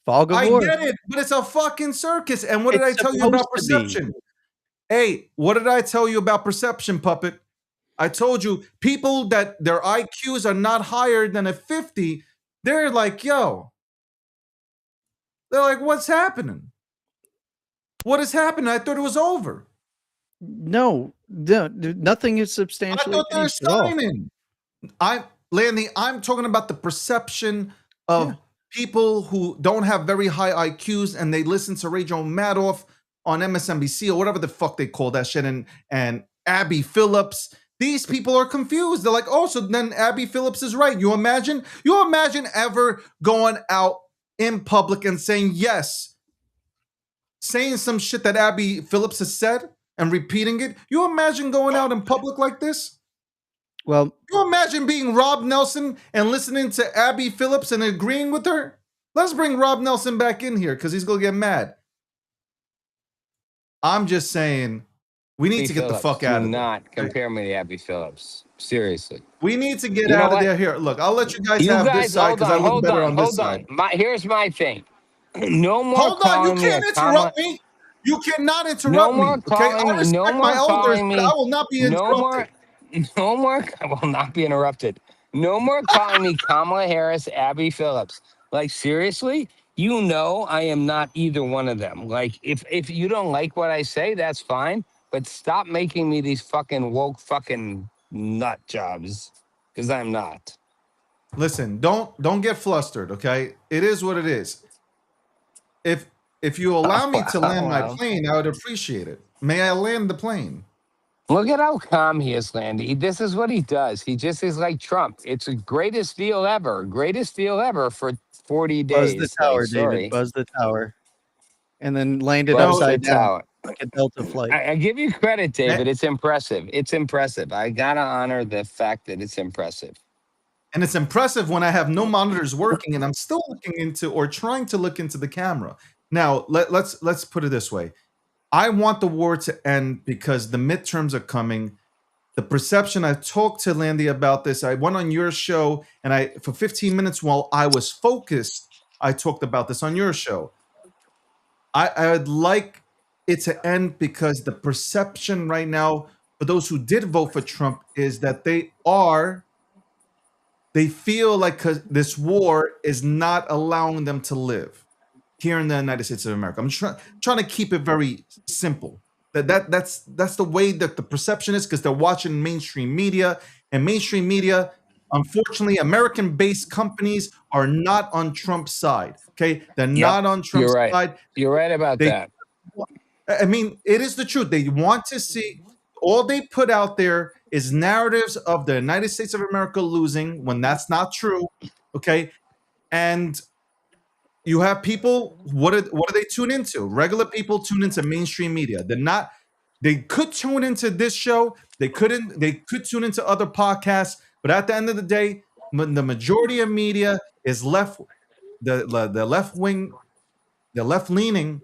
Fog of I war. get it, but it's a fucking circus. And what did I It's tell you about supposed to be. perception? Hey, what did I tell you about perception, puppet? I told you people that their IQs are not higher than a 50, they're like, yo. They're like, what's happening? What is happening? I thought it was over. No, nothing is I substantially thought they're changed at all. signing. I'm talking about the perception of Yeah. people who don't have very high IQs and they listen to Rachel Maddow on MSNBC or whatever the fuck they call that shit, and Abby Phillips. These people are confused. They're like, oh, so then Abby Phillips is right. You imagine ever going out in public and saying yes, saying some shit that Abby Phillips has said and repeating it? You imagine going out in public like this? Well, You imagine being Rob Nelson and listening to Abby Phillips and agreeing with her? Let's bring Rob Nelson back in here because he's going to get mad. I'm just saying, we need to get the fuck out of Do there. not compare me to Abby Phillips. Seriously. We need to get You know out of what? there. Here, look, I'll let you guys You have this guys, side hold because I on, look hold better on, on this hold side. on. Here's my thing. No more Hold on, you calling me a can't Kamala. interrupt me. You cannot No interrupt me. more Okay, calling I me. respect No my more elders, calling but me. I will not be No more. interrupted. No more. I will not be interrupted. No more calling me Kamala Harris, Abby Phillips. Like, seriously, you know I am not either one of them. Like, if you don't like what I say, that's fine. But stop making me these fucking woke fucking nut jobs, because I'm not. Listen, don't get flustered, okay? It is what it is. If you allow me to land my Wow. plane, I would appreciate it. May I land the plane? Look at how calm he is, Landy. This is what he does. He just is like Trump. It's the greatest deal ever. Greatest deal ever for 40 buzz the days. tower, Like, David. sorry. Buzz the tower. And then land it Buzz the upside down tower. like a Delta flight. I give you credit, Eh, David. It's impressive. It's impressive. I gotta honor the fact that it's impressive. And it's impressive when I have no monitors working and I'm still looking into or trying to look into the camera. Now, let's put it this way. I want the war to end because the midterms are coming. The perception, I talked to Landy about this. I went on your show and for 15 minutes while I was focused, I talked about this on your show. I would like it to end because the perception right now for those who did vote for Trump is that they feel like this war is not allowing them to live here in the United States of America. I'm trying to keep it very simple. That's the way that the perception is because they're watching mainstream media, and mainstream media, unfortunately, American-based companies are not on Trump's side. Okay, they're not on Trump's You're right. side. You're right about They, that. I mean, it is the truth. They want to see. All they put out there is narratives of the United States of America losing when that's not true. Okay, and you have people. What do they tune into? Regular people tune into mainstream media. They're not. They could tune into this show. They couldn't. They could tune into other podcasts. But at the end of the day, the majority of media is left. The left wing, the left leaning,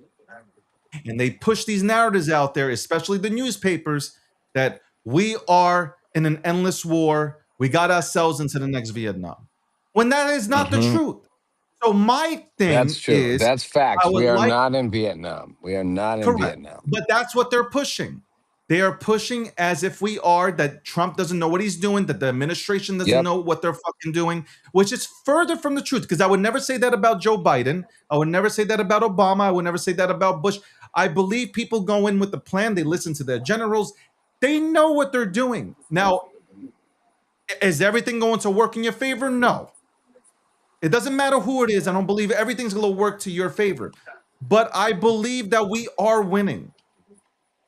and they push these narratives out there, especially the newspapers, that we are in an endless war. We got ourselves into the next Vietnam, when that is not the truth. So my thing That's true. is, That's facts. I would We are like not in Vietnam. We are not in correct, Vietnam. but that's what they're pushing. They are pushing as if we are, that Trump doesn't know what he's doing, that the administration doesn't Yep. know what they're fucking doing, which is further from the truth. Because I would never say that about Joe Biden. I would never say that about Obama. I would never say that about Bush. I believe people go in with the plan. They listen to their generals. They know what they're doing. Now, is everything going to work in your favor? No. It doesn't matter who it is. I don't believe everything's going to work to your favor. But I believe that we are winning.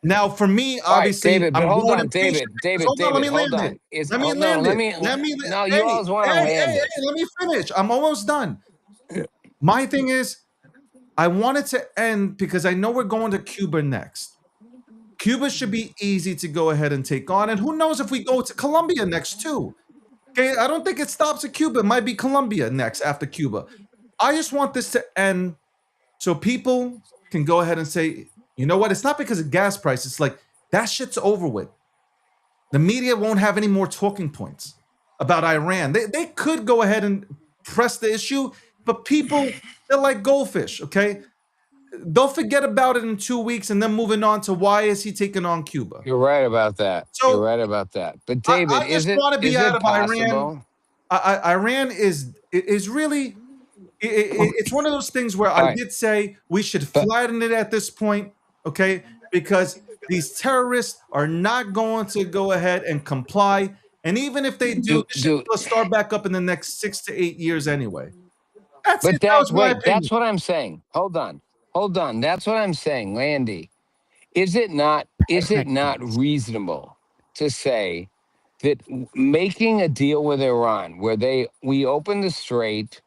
Now, for me, All right, obviously, David, but I'm hold more on, impatient David, because- hold on, let me hold land on. it. Let me land it. No, you Hey, always want to land it. let me finish. I'm almost done. My thing is, I want it to end because I know we're going to Cuba next. Cuba should be easy to go ahead and take on. And who knows if we go to Colombia next too. Okay, I don't think it stops at Cuba. It might be Colombia next after Cuba. I just want this to end so people can go ahead and say, you know what? It's not because of gas prices. It's like that shit's over with. The media won't have any more talking points about Iran. They could go ahead and press the issue, But people, they're like goldfish, okay? They'll forget about it in 2 weeks and then moving on to why is he taking on Cuba? You're right about that. So You're right about that. But David, I just want to be is out it of Iran. possible? Iran is really it's one of those things where All I right. did say we should But flatten it at this point, okay? Because these terrorists are not going to go ahead and comply. And even if they do, this shit do will start back up in the next 6 to 8 years anyway. That's but it. That was my wait, opinion. that's what I'm saying. Hold on. Hold on. That's what I'm saying, Landy. Is it not reasonable to say that making a deal with Iran where we open the strait,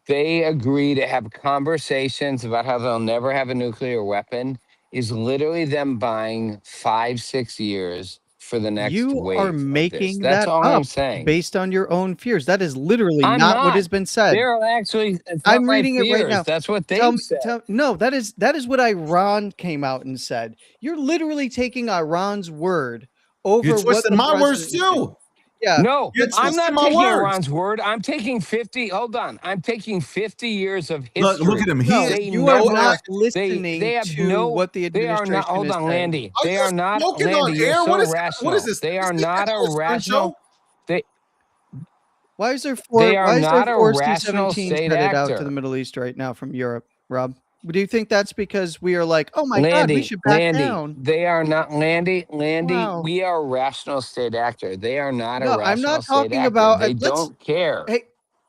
they agree to have conversations about how they'll never have a nuclear weapon, is literally them buying 5-6 years for the next You are wave of this? making That's that all I'm up saying. based on your own fears. That is literally I'm not what not. has been said. They're actually, it's not I'm my reading it right fears. now. That's what Tell they've me, said. no, that is what Iran came out and said. You're literally taking Iran's word over You're what twisting the my words president is saying. too. Yeah, No, You're I'm twisting not my taking words. Iran's word. I'm taking 50. Hold on. I'm taking 50 years of Look history. at him. no, They you are never, not they listening have to no, what the they are not. administration Hold is on, saying. Landy. Are They you are not, smoking Landy, on you're air? so What is rational. this? They This are is the not a Howard Stern rational, show? they, Why is there they four are why is there not a four rational C-17s state headed out to the actor. Middle East right now from Europe, Rob? Do you think that's because we are like, "Oh my god, we Landy, should back Landy, down"? they are not, Landy, Wow. we are a rational state actor. They are not a No, I'm rational not state talking actor. about They let's don't care. hey,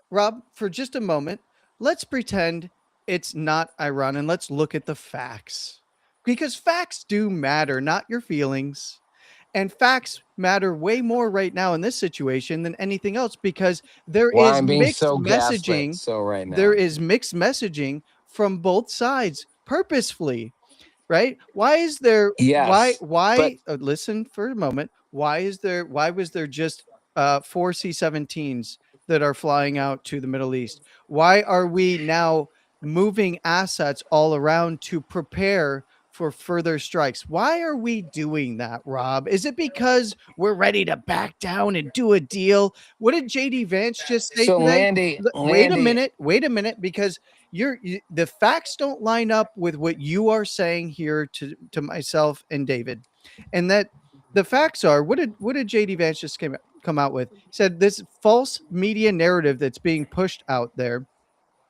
Rob, for just a moment, let's pretend it's not Iran and let's look at the facts. Because facts do matter, not your feelings. And facts matter way more right now in this situation than anything else because there Why is I'm being mixed so gaslit messaging. so right There now. is mixed messaging from both sides purposefully, right? Why is there Yes, but listen for a moment. Why was there just 4 C-17s that are flying out to the Middle East? Why are we now moving assets all around to prepare for further strikes? Why are we doing that, Rob? Is it because we're ready to back down and do a deal? What did JD Vance just say so today? Landy, Wait a minute, because the facts don't line up with what you are saying here to myself and David, and that the facts are what did JD Vance just come out with? He said this false media narrative that's being pushed out there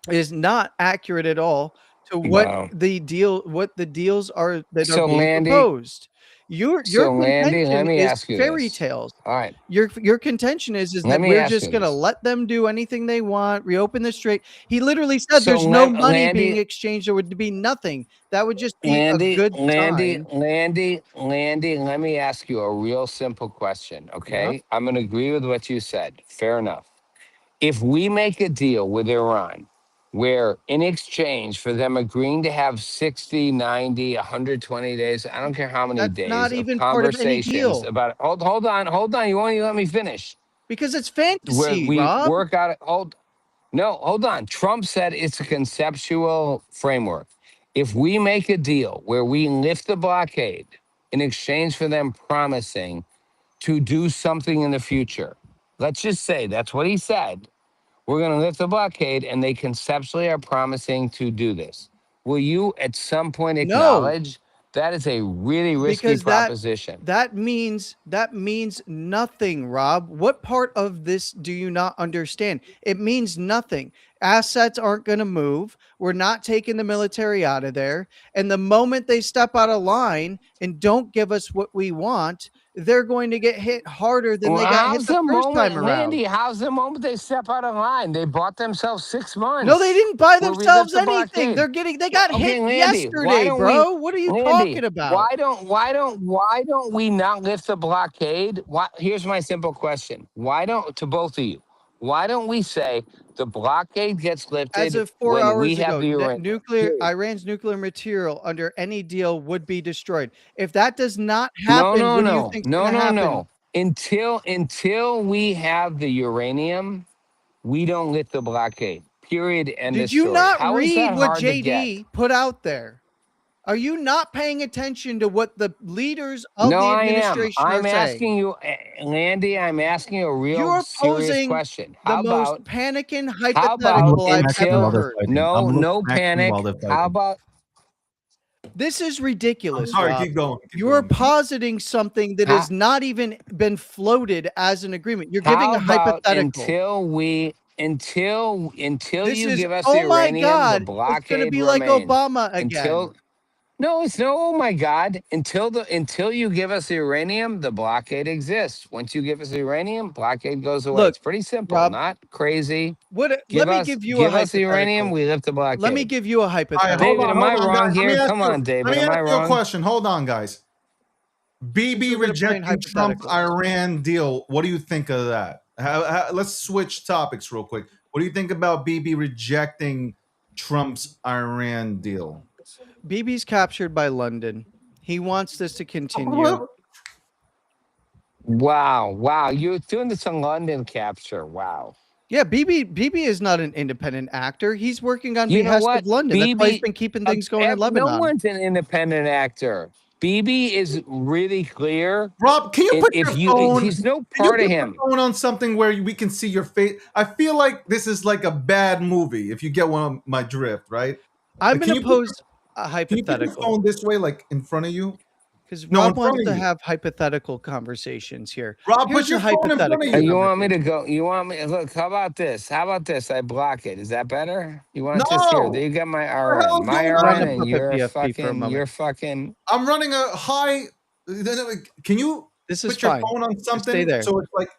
is not accurate at all to wow. what the deals are that are So being Landy, proposed. Your so Landy, let contention me is ask you fairy this. tales. All right, Your contention is let that me we're ask just you gonna this. let them do anything they want, reopen the strait. He literally said So there's no money being Landy, exchanged. There would be nothing. That would just be a Landy, good Landy, sign. Landy, Landy, let me ask you a real simple question, Yeah. okay? I'm going to agree with what you said. Fair enough. If we make a deal with Iran where in exchange for them agreeing to have 60, 90, 120 days, I don't care how many That's days not of even part of any conversations deal about hold on, you won't even let me finish. because it's Where fantasy, we Rob. work out no, hold on. Trump said it's a conceptual framework. If we make a deal where we lift the blockade in exchange for them promising to do something in the future, let's just say that's what he said. We're going to lift the blockade, and they conceptually are promising to do this. Will you at some point No, acknowledge that is a really risky because proposition? that means nothing, Rob. What part of this do you not understand? It means nothing. Assets aren't going to move. We're not taking the military out of there. And the moment they step out of line and don't give us what we want, they're going to get hit harder than Well, they got hit how's the the first time moment, around. Landy? How's the moment they step out of line? They bought themselves 6 No, they months didn't buy where we lift themselves the anything. blockade. They got hit Okay, Landy, why yesterday, don't we, bro. What are you Landy? talking about? Why don't we not lift the blockade? Why, here's my simple question: Why don't to both of you? Why don't we say the blockade gets As lifted of 4 when we hours have ago, the uranium? Period. Iran's nuclear material under any deal would be destroyed. If that does not No, happen, no, what do you no, think's no, going to no, happen? no. Until we have the uranium, we don't lift the blockade. Period. End of Did you story. not How is read that what hard to get? JD put out there? Are you not paying attention to what the leaders of No, the I am. administration I'm are saying? asking you, Landy. I'm asking you a real You're serious posing question. the How most about panicking I'm hypothetical I've smacking ever while they're heard. fighting. I'm no smacking panic? while they're How fighting. about This is I'm ridiculous, sorry. Rob. Keep going. Keep You're going. positing something that how, has not even been floated as an agreement. You're giving how a about hypothetical. until This you is, give us the oh my uranium, the God, it's going to blockade be like remains. Obama again. No, it's no. Oh my God! Until you give us the uranium, the blockade exists. Once you give us the uranium, blockade goes away. Look, It's pretty simple, Rob, not crazy. let me give you a Give us the uranium, hypothetical. we lift the Let me blockade. give you a All right, hypothetical. hold David, on, am I hold on, wrong guys. here? Come on, David, am I Let me ask you a wrong? question. Hold on, guys. Since BB we're gonna play in rejecting Trump's hypotheticals. Iran deal. What do you think of that? Let's switch topics real quick. What do you think about BB rejecting Trump's Iran deal? BB's captured by London. He wants this to continue. Wow, you're doing this in London capture. Wow. Yeah, BB is not an independent actor. He's working on You know behest what? of London. That's why he's been keeping things going in No Lebanon. one's an independent actor. BB is really clear. Rob, can you put your phone? He's no Can you part put of your him. phone on something where we can see your face? I feel like this is like a bad movie. If you get one of my drift, right? I'm Like, going to pose a can you put your hypothetical phone this way, like in front of you? because No, in Rob front wants of to you. have hypothetical conversations here. Rob, Here's put your a phone in front of hypothetical. you. You want me to conversation. go? You want me? Look, how about this? How about this? I block it. Is that better? You want just here? No. There you got my What the hell RN. is My going Run the RN, on? and puppet BFP for a moment. you're fucking. I'm running a high. Can you This is put your fine. phone on Just stay something there. so it's like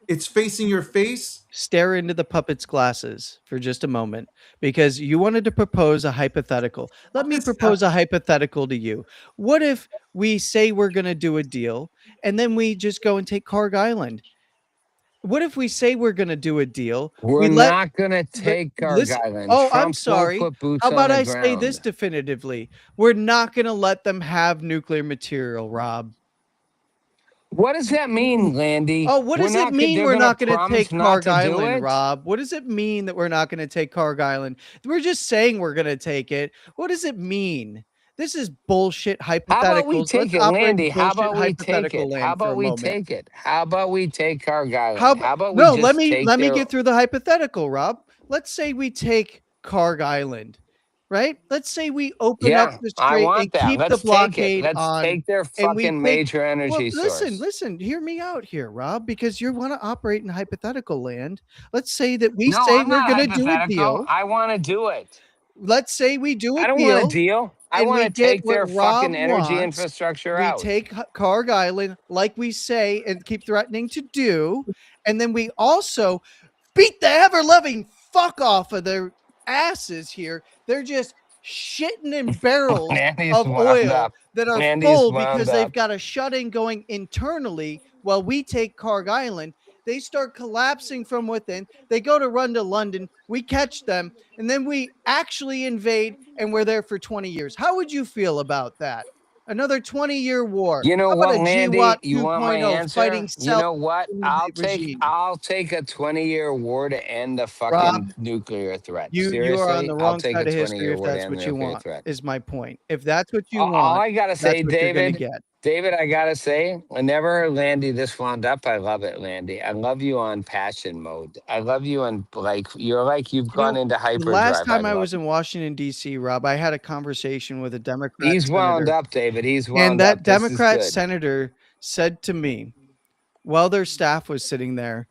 it's facing your face? Stare into the puppet's glasses for just a moment because you wanted to propose a hypothetical. Let me propose a hypothetical to you. What if we say we're going to do a deal and then we just go and take Carg Island? What if we say we're going to do a deal? We're not gonna take our Listen. island. Oh, I'm Trump won't sorry. put boots How on about the I ground. say this definitively? We're not going to let them have nuclear material, Rob. What does that mean, Landy? Oh, what does it mean They're we're gonna not going to promise take not Carg to do Island, it? Rob? What does it mean that we're not going to take Carg Island? We're just saying we're going to take it. What does it mean? This is bullshit How about we hypotheticals. take Let's it, operate in Landy? How bullshit about we take hypothetical it? How land for a about we moment. take it? How about we take Carg Island? How How about we no, just let me their get through the hypothetical, Rob. Let's say we take Carg Island, right? Let's say we open up Yeah, the I strait and want that. keep the Let's take it. blockade Let's on, take their and we fucking take. major Well, energy source. listen, hear me out here, Rob, because you want to operate in hypothetical land. Let's say that we No, say I'm we're not going to do a hypothetical. deal. I want to do it. Let's say we do a I don't want a deal deal. I and want we to get take what their Rob fucking energy wants. infrastructure We out. take Carg Island like we say and keep threatening to do. And then we also beat the ever-loving fuck off of their asses here. They're just shitting in barrels Landy's of wound oil up. that are Landy's full wound because they've up. got a shut-in going internally while we take Carg Island. They start collapsing from within. They go to run to London. We catch them, and then we actually invade, and we're there for 20 years. How would you feel about that? Another 20-year war. You know How about what, a Landy? GWAT You want my 2.0 answer? fighting You cell know what? regime? I'll take a 20-year war to end the Rob, fucking nuclear threat. you are on Seriously, the I'll wrong take a side of history 20-year if war to that's end the what you nuclear want, threat. is my point. If that's what you All want, I gotta that's say, what you're going to David, get. I gotta say, I never heard Landy this wound up. I love it, Landy. I love you on passion mode. I love you on you've gone into The last hyperdrive. I time I love was in Washington, D.C., Rob, I had a conversation with a Democrat He's wound senator. up, David. He's And wound that up. This is Democrat good. senator said to me, while their staff was sitting there,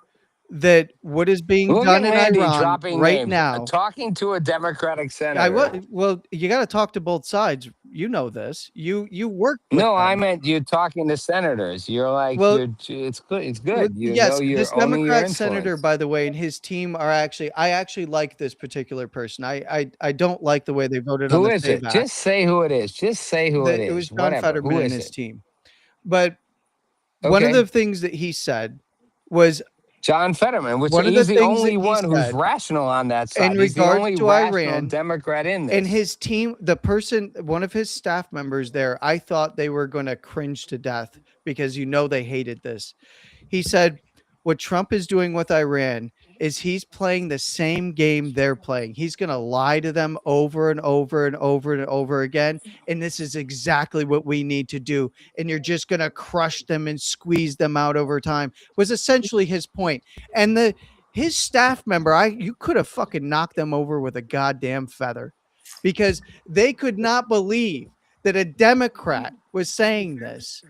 that what is being Look at done in Landy Iran dropping right names. now. Talking to a Democratic senator. Well, you got to talk to both sides. You know this. You worked with No, I them. meant you talking to senators. You're like Well, it's good. It's good. You know yes, you're this owning your Democrat influence. senator, by the way, and his team are actually. I actually like this particular person. I don't like the way they voted on Who the is SAVE it? Act. Just say who it is. Just say who it It was is. John Whatever. Who Fetterman and is his it? team. But one of Okay. the things that he said was John Fetterman, which one of the he's the things that only he one who's said rational on that in side. He's the regards only to rational Iran Democrat in this. and his team, the person, one of his staff members there, I thought they were going to cringe to death because they hated this. He said, what Trump is doing with Iran is he's playing the same game they're playing. He's going to lie to them over and over and over and over again. And this is exactly what we need to do. And you're just going to crush them and squeeze them out over time, was essentially his point. And his staff member, you could have fucking knocked them over with a goddamn feather, because they could not believe that a Democrat was saying this.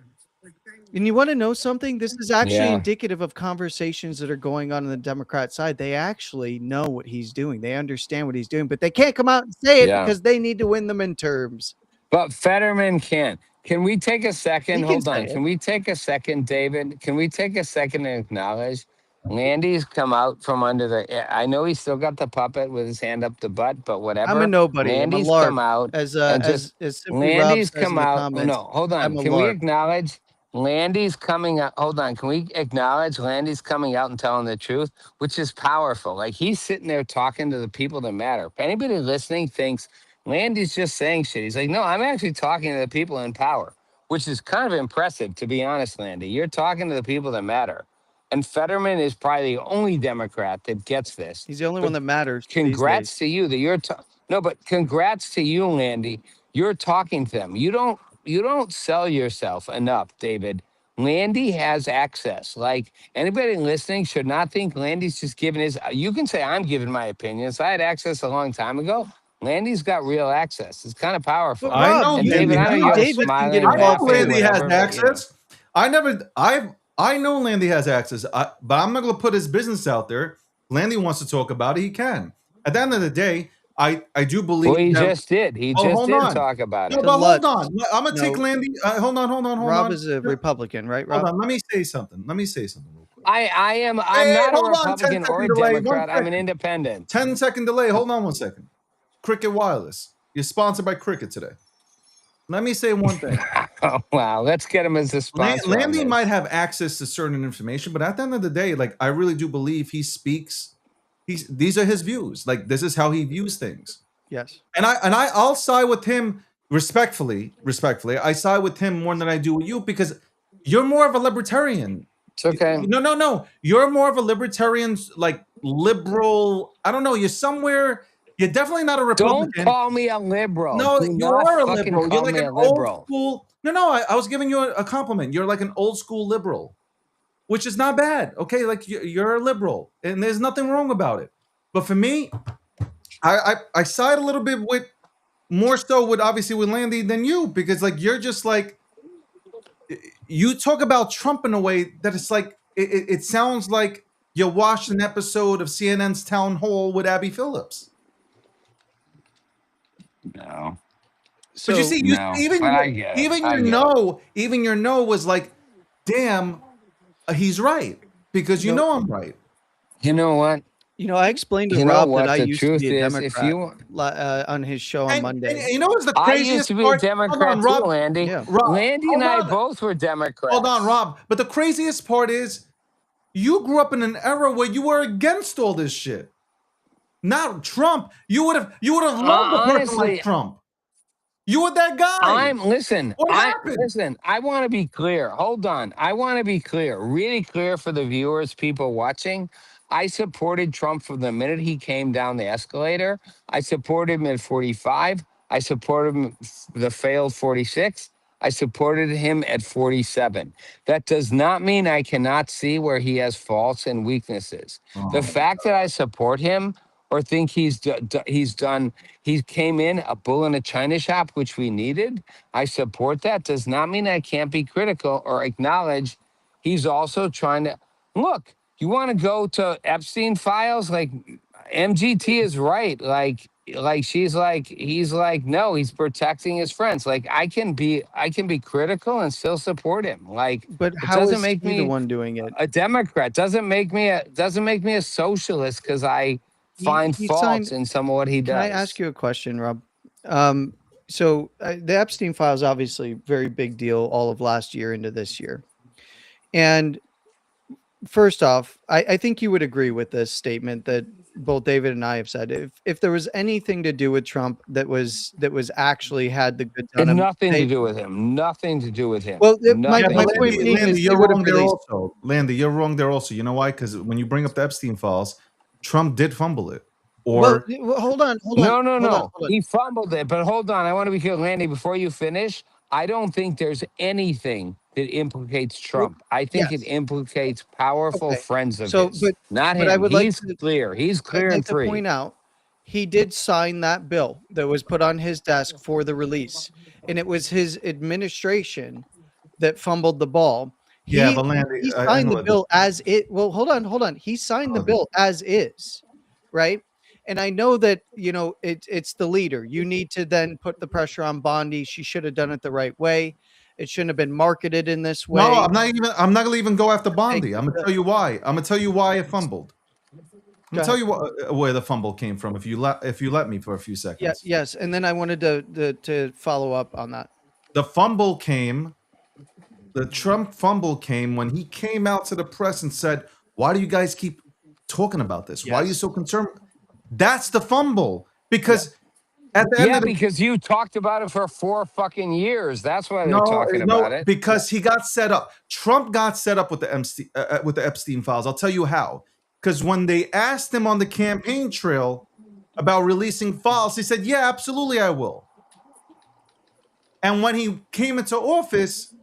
And you want to know something? This is actually indicative of conversations that are going on the Democrat side. They actually know what he's doing. They understand what he's doing, but they can't come out and say it because they need to win the midterms. But Fetterman can. Can we take a second? Hold on. Can Can we take a second, David? Can we take a second and acknowledge Landy's come out from under the... I know he's still got the puppet with his hand up the butt, but whatever. I'm a nobody. Landy's I'm a come out. As Simply Landy's come out. No, hold on. Can we acknowledge Landy's coming out? Hold on. Can we acknowledge Landy's coming out and telling the truth, which is powerful? Like, he's sitting there talking to the people that matter. If anybody listening thinks Landy's just saying shit, he's like, no, I'm actually talking to the people in power, which is kind of impressive, to be honest, Landy. You're talking to the people that matter. And Fetterman is probably the only Democrat that gets this. He's the only one that matters. Congrats to you that you're no, but congrats to you, Landy. You're talking to them. You don't sell yourself enough, David. Landy has access. Like, anybody listening should not think Landy's just giving his... You can say I'm giving my opinions. I had access a long time ago. Landy's got real access. It's kind of powerful. But Rob, I know, and Landy, David, I know you're smiling. I know laughing, Landy has whatever, access. I know Landy has access, but I'm not going to put his business out there. Landy wants to talk about it. He can. At the end of the day, I do believe. Well, he just did. He just did talk about it. No, but hold on. I'm going to take Landy. Hold on. Rob is a Republican, right, Rob? Hold on. Let me say something real quick. I'm not a Republican or a Democrat. I'm an independent. 10-second delay. Hold on 1 second. Cricket Wireless. You're sponsored by Cricket today. Let me say one thing. Oh, wow. Let's get him as a sponsor. Landy might have access to certain information, but at the end of the day, like, I really do believe he speaks. These are his views. Like, this is how he views things. Yes. And I'll side with him respectfully. I side with him more than I do with you, because you're more of a libertarian. It's okay. No. You're more of a libertarian, like, liberal. I don't know. You're somewhere. You're definitely not a Republican. Don't call me a liberal. No, you are a liberal. You're like an old liberal. school. No. I was giving you a compliment. You're like an old school liberal, which is not bad. Okay, like, you're a liberal, and there's nothing wrong about it. But for me, I side a little bit with, more so with, obviously, with Landy than you, because, like, you're just like, you talk about Trump in a way that it's like, it sounds like you watched an episode of CNN's Town Hall with Abby Phillips. No. So, but you see, even your no was like, damn, he's right, because you know I'm right. You know what? I explained to Rob that I used to be a Democrat on his show on Monday. And you know what's the craziest part? I used to be a Democrat too, Landy. Yeah. Landy and I both were Democrats. Hold on, Rob. But the craziest part is, you grew up in an era where you were against all this shit. Not Trump. You would have loved a person like Trump. You were that guy. Listen, I want to be clear. Hold on. I want to be clear, really clear for the viewers, people watching. I supported Trump from the minute he came down the escalator. I supported him at 45. I supported him the failed 46. I supported him at 47. That does not mean I cannot see where he has faults and weaknesses. The fact that I support him or think he came in a bull in a china shop, which we needed, I support that, does not mean I can't be critical or acknowledge he's also trying to... Look, you want to go to Epstein files? Like, MGT is right. Like he's like, no, he's protecting his friends. Like, I can be critical and still support him. Like, but how doesn't make me the one doing it? A Democrat doesn't make me a socialist because I find faults in some of what he does. Can I ask you a question, Rob? So the Epstein files, obviously, very big deal all of last year into this year. And first off, I think you would agree with this statement that both David and I have said. If there was anything to do with Trump that was actually had the goods on him, nothing to do with him. Nothing to do with him. Well, my point being is, you're wrong there also. Landy, you're wrong there also. You know why? Because when you bring up the Epstein files, Trump did fumble it. Well, Or hold on. No. He fumbled it, but hold on. I want to be clear, Landy, before you finish. I don't think there's anything that implicates Trump. I think it Yes. implicates powerful Okay. friends of So, his, not but I him. would like He's to. clear. He's I'd clear like and to free. point out he did sign that bill that was put on his desk for the release, and it was his administration that fumbled the ball. yeah, He but Landy, he I signed know the bill as it. Well, hold on. He signed the bill as is, right? And I know that it's the leader. You need to then put the pressure on Bondi. She should have done it the right way. It shouldn't have been marketed in this way. No, I'm not gonna even go after Bondi. Take I'm gonna the- tell you why. I'm gonna tell you why it fumbled. I'm Go gonna tell you where the fumble came from if you let me for a few Yeah, seconds. yes. And then I wanted to follow up on that. The Trump fumble came when he came out to the press and said, "Why do you guys keep talking about this? Why are you Yes. so concerned?" That's the fumble. Because at the end Yeah, of the because you talked about it for 4 fucking years. That's why they're no, talking about it. because he got set up. Trump got set up with the Epstein files. I'll tell you how. Because when they asked him on the campaign trail about releasing files, he said, "Yeah, absolutely, I will." And when he came into office,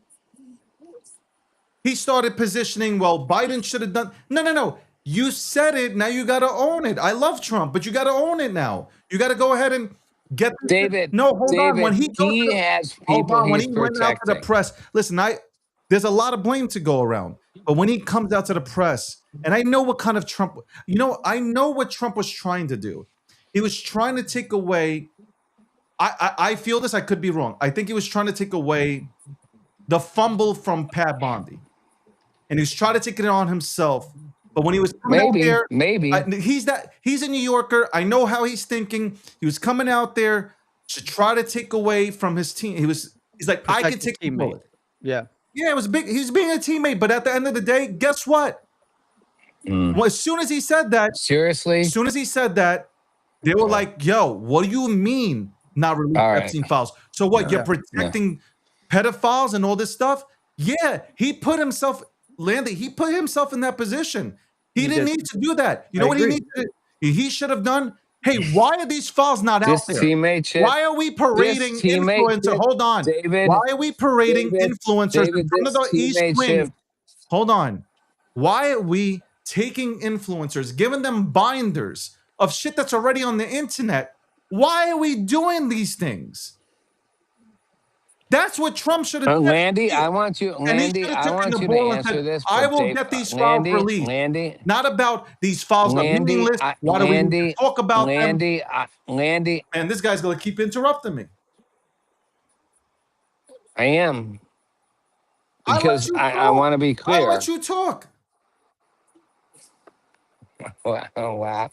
he started positioning, well, Biden should have done. No. You said it. Now you got to own it. I love Trump, but you got to own it now. You got to go ahead and get this. David, No, hold on. When David, he has hold people on. When he's he went out to the protecting. press, listen, there's a lot of blame to go around. But when he comes out to the press, and I know what kind of Trump, I know what Trump was trying to do. He was trying to take away. I feel this. I could be wrong. I think he was trying to take away the fumble from Pat Bondi, and he was trying to take it on himself. But when he was coming out there, Maybe. he's a New Yorker. I know how he's thinking. He was coming out there to try to take away from his team. He's like, I can take the bullet. Yeah. Yeah, it was big. He's being a teammate, but at the end of the day, guess what? Well, as soon as he said that, Seriously? they were like, "Yo, what do you mean not release All right. Epstein files? So what? You're Yeah. protecting pedophiles and all this stuff?" Yeah, he put himself, Landy. He put himself in that position. He didn't did. need to do that. You I know what agree. he should have done? Hey, why are these files not out This there? teammate shit. Why are we parading This teammate influencers? shit, Hold on. David, Why are we parading influencers David, from this the East teammate Wing? shit. Hold on. Why are we taking influencers, giving them binders of shit that's already on the internet? Why are we doing these things? That's what Trump should have done. Landy, I want you, And he should Landy, have I taken want the you to ball and answer said, this. I but will Dave, get these files released. Landy, Not about these files are meaningless. Why do we need to talk about them? Landy, And this guy's going to keep interrupting me. I am. I let Because you I talk. want to be I clear. let you talk. Oh, wow.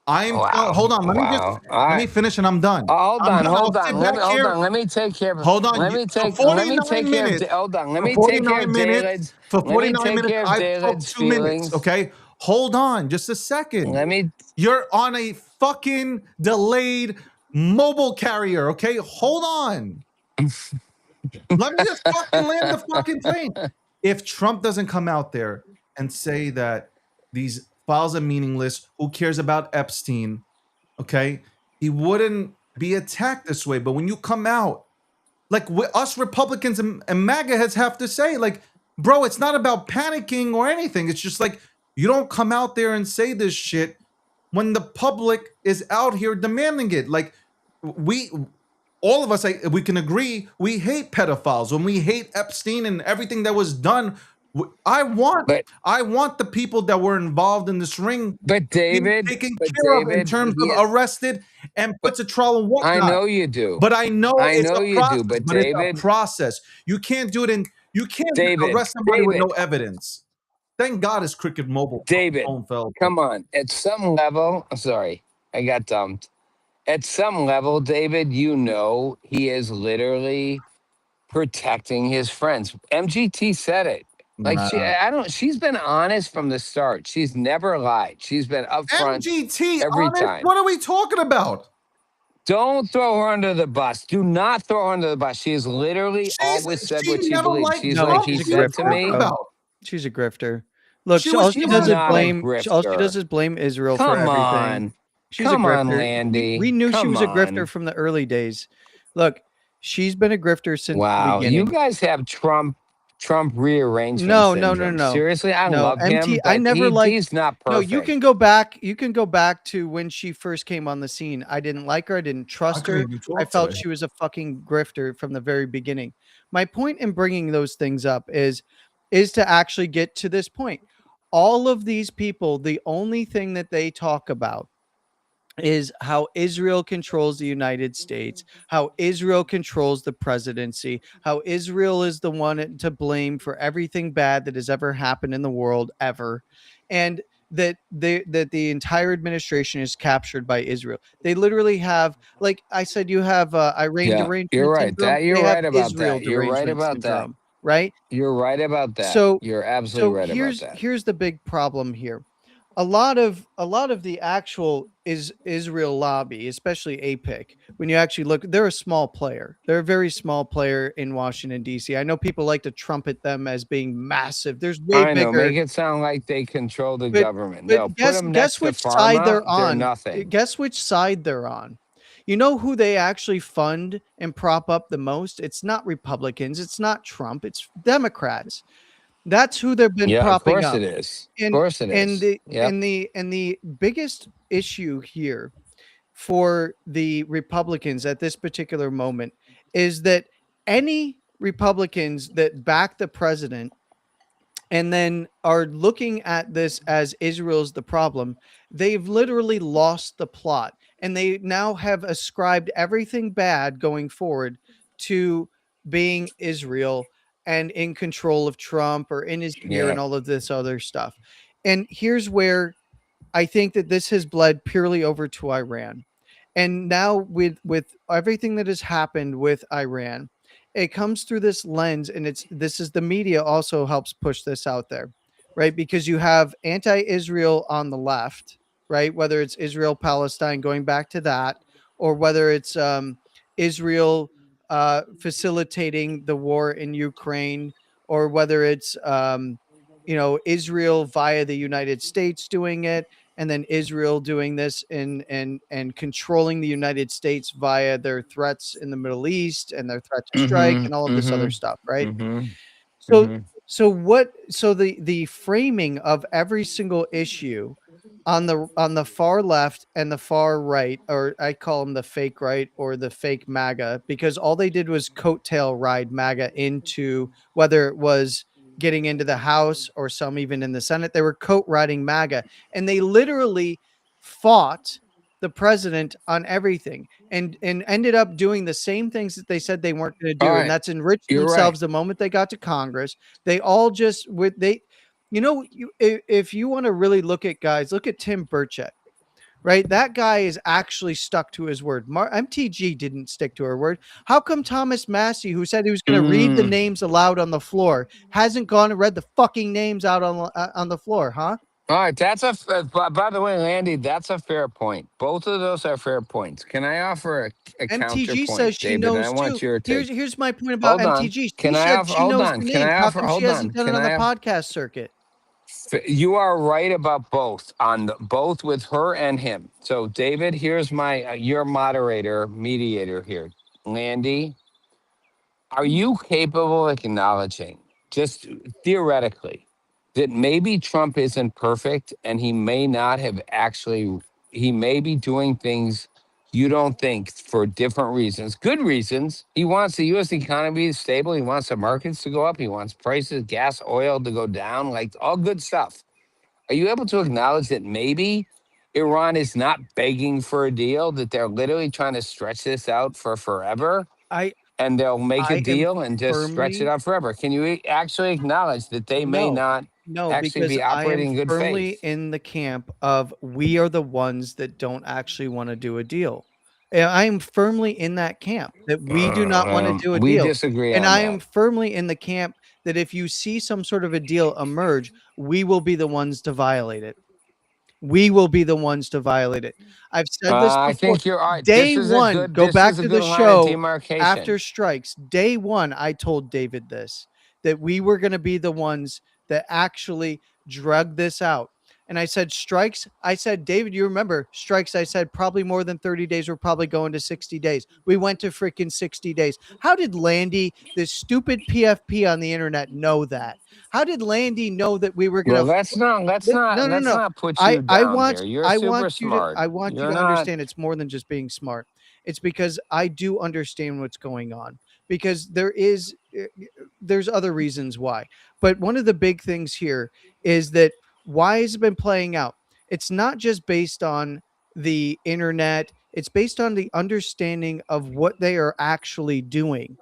Wow. Hold on. Let me finish and I'm done. Hold on. Let me take care of it. Hold on. Let me take For care 49 minutes. of hold on. Let For me take care of 49 minutes. David's. For Let me 49 take minutes. care of I took David's 2 minutes. feelings. Okay. Hold on. Just a second. Let me You're on a fucking delayed mobile carrier. Okay. Hold on. Let me just fucking land the fucking plane. If Trump doesn't come out there and say that these files are meaningless, who cares about Epstein? Okay, he wouldn't be attacked this way. But when you come out, like us Republicans and MAGA heads have to say, like, bro, it's not about panicking or anything. It's just like, you don't come out there and say this shit when the public is out here demanding it. Like, all of us, we can agree, we hate pedophiles. When we hate Epstein and everything that was done, I want the people that were involved in this ring, but David, taken care of in terms of arrested and put to trial and whatnot. I know you do. But I know it's a process. But David, it's a process. You can't do it you can't arrest somebody with no evidence. Thank God it's Cricket Mobile. David, come on. At some level, I'm sorry, I got dumped. At some level, David, he is literally protecting his friends. MGT said it. Like she's been honest from the start. She's never lied. She's been upfront. MGT every honest? time. What are we talking about? Don't throw her under the bus. Do not throw her under the bus. She has literally always said what she believes. She's like he said to me. She's a grifter. Look, She all was she She's does is not a wrong. blame. All she does grifter. is blame Israel for Come everything. on. She's a Come on, grifter. We Landy. knew she Come was a grifter on. from the early days. Look, she's been a grifter since the Wow. You beginning. guys have Trump rearrangement No, syndrome. no. Seriously, I No, love him, I but never liked. he's not No, perfect. you can go back. You can go back to when she first came on the scene. I didn't like her. I didn't I trust couldn't her. even I talk felt today. she was a fucking grifter from the very beginning. My point in bringing those things up is to actually get to this point. All of these people, the only thing that they talk about is how Israel controls the United States, how Israel controls the presidency, how Israel is the one to blame for everything bad that has ever happened in the world ever, and that the entire administration is captured by Israel. They literally have, like I said, you have Iran Yeah, you're derangement right. syndrome. They You're have right about Israel that. You're right derangement about that. syndrome, right? You're right about that. So You're absolutely right about that. here's the big problem here. A lot of the actual is Israel lobby, especially APIC, when you actually look, they're a small player. They're a very small player in Washington D.C. I know people like to trumpet them as being massive. There's way I know. bigger, Make it sound like they control the but government. No, put them guess next to which side Pharma. they're They're on. nothing. Guess which side they're on. You know who they actually fund and prop up the most? It's not Republicans. It's not Trump. It's Democrats. That's who they've been Yeah, of propping course up. it is. Of And course it is. Yep. the biggest issue here for the Republicans at this particular moment is that any Republicans that back the president and then are looking at this as Israel's the problem, they've literally lost the plot. And they now have ascribed everything bad going forward to being Israel and in control of Trump or in his ear Yeah. and all of this other stuff. And here's where I think that this has bled purely over to Iran. And now with everything that has happened with Iran, it comes through this lens, and this is the media also helps push this out there, right? Because you have anti-Israel on the left, right? Whether it's Israel Palestine, going back to that, or whether it's Israel facilitating the war in Ukraine, or whether it's Israel via the United States doing it, and then Israel doing this and controlling the United States via their threats in the Middle East and their threat to strike Mm-hmm. and all of this other Mm-hmm. stuff, right? Mm-hmm. So Mm-hmm. the framing of every single issue on the far left and the far right, or I call them the fake right or the fake MAGA, because all they did was coattail ride MAGA into, whether it was getting into the House or some even in the Senate, they were coat riding MAGA, and they literally fought the president on everything and ended up doing the same things that they said they weren't going to All do, and right. that's enrich You're right. themselves the moment they got to Congress. They all just with they if you want to really look at guys, look at Tim Burchett, right? That guy is actually stuck to his word. MTG didn't stick to her word. How come Thomas Massey, who said he was going to read the Mm. names aloud on the floor, hasn't gone and read the fucking names out on the floor, huh? All right. That's by the way, Landy, that's a fair point. Both of those are fair points. Can I offer a MTG says counterpoint, she David? And I knows want too. your take. Here's my point about Hold on. MTG. She Can I said offer? she Hold knows on. the Can names. I How offer? come she Hold hasn't on. done it Can on the I have? podcast circuit? You are right about both both with her and him. So, David, here's my your moderator, mediator here, Landy. Are you capable of acknowledging, just theoretically, that maybe Trump isn't perfect and he may not have actually, he may be doing things you don't think for different reasons, good reasons. He wants the US economy stable. He wants the markets to go up. He wants prices, gas, oil to go down, like all good stuff. Are you able to acknowledge that maybe Iran is not begging for a deal, that they're literally trying to stretch this out for forever? I And they'll make a I am deal and just stretch it firmly out forever. Can you actually acknowledge that they may no, not no, actually because be I am operating in good firmly faith? in the camp of we are the ones that don't actually want to do a deal. And I am firmly in that camp that we do not want to do a We deal. disagree And on I am that. firmly in the camp that if you see some sort of a deal emerge, we will be the ones to violate it. We will be the ones to violate it. I've said this I before. think you're all right. Day one, go This is back a to good the line of show demarcation. after strikes. Day one, I told David this, that we were going to be the ones that actually drug this out. And I said, strikes. I said, David, you remember strikes? I said, probably more than 30 days. We're probably going to 60 days. We went to freaking 60 days. How did Landy, this stupid PFP on the internet, know that? How did Landy know that we were going Well, to? let's not No. put you down here. You're I super want you to smart. I want you You're to not. understand it's more than just being smart. It's because I do understand what's going on, because there's other reasons why. But one of the big things here is that why has it been playing out? It's not just based on the internet, it's based on the understanding of what they are actually doing.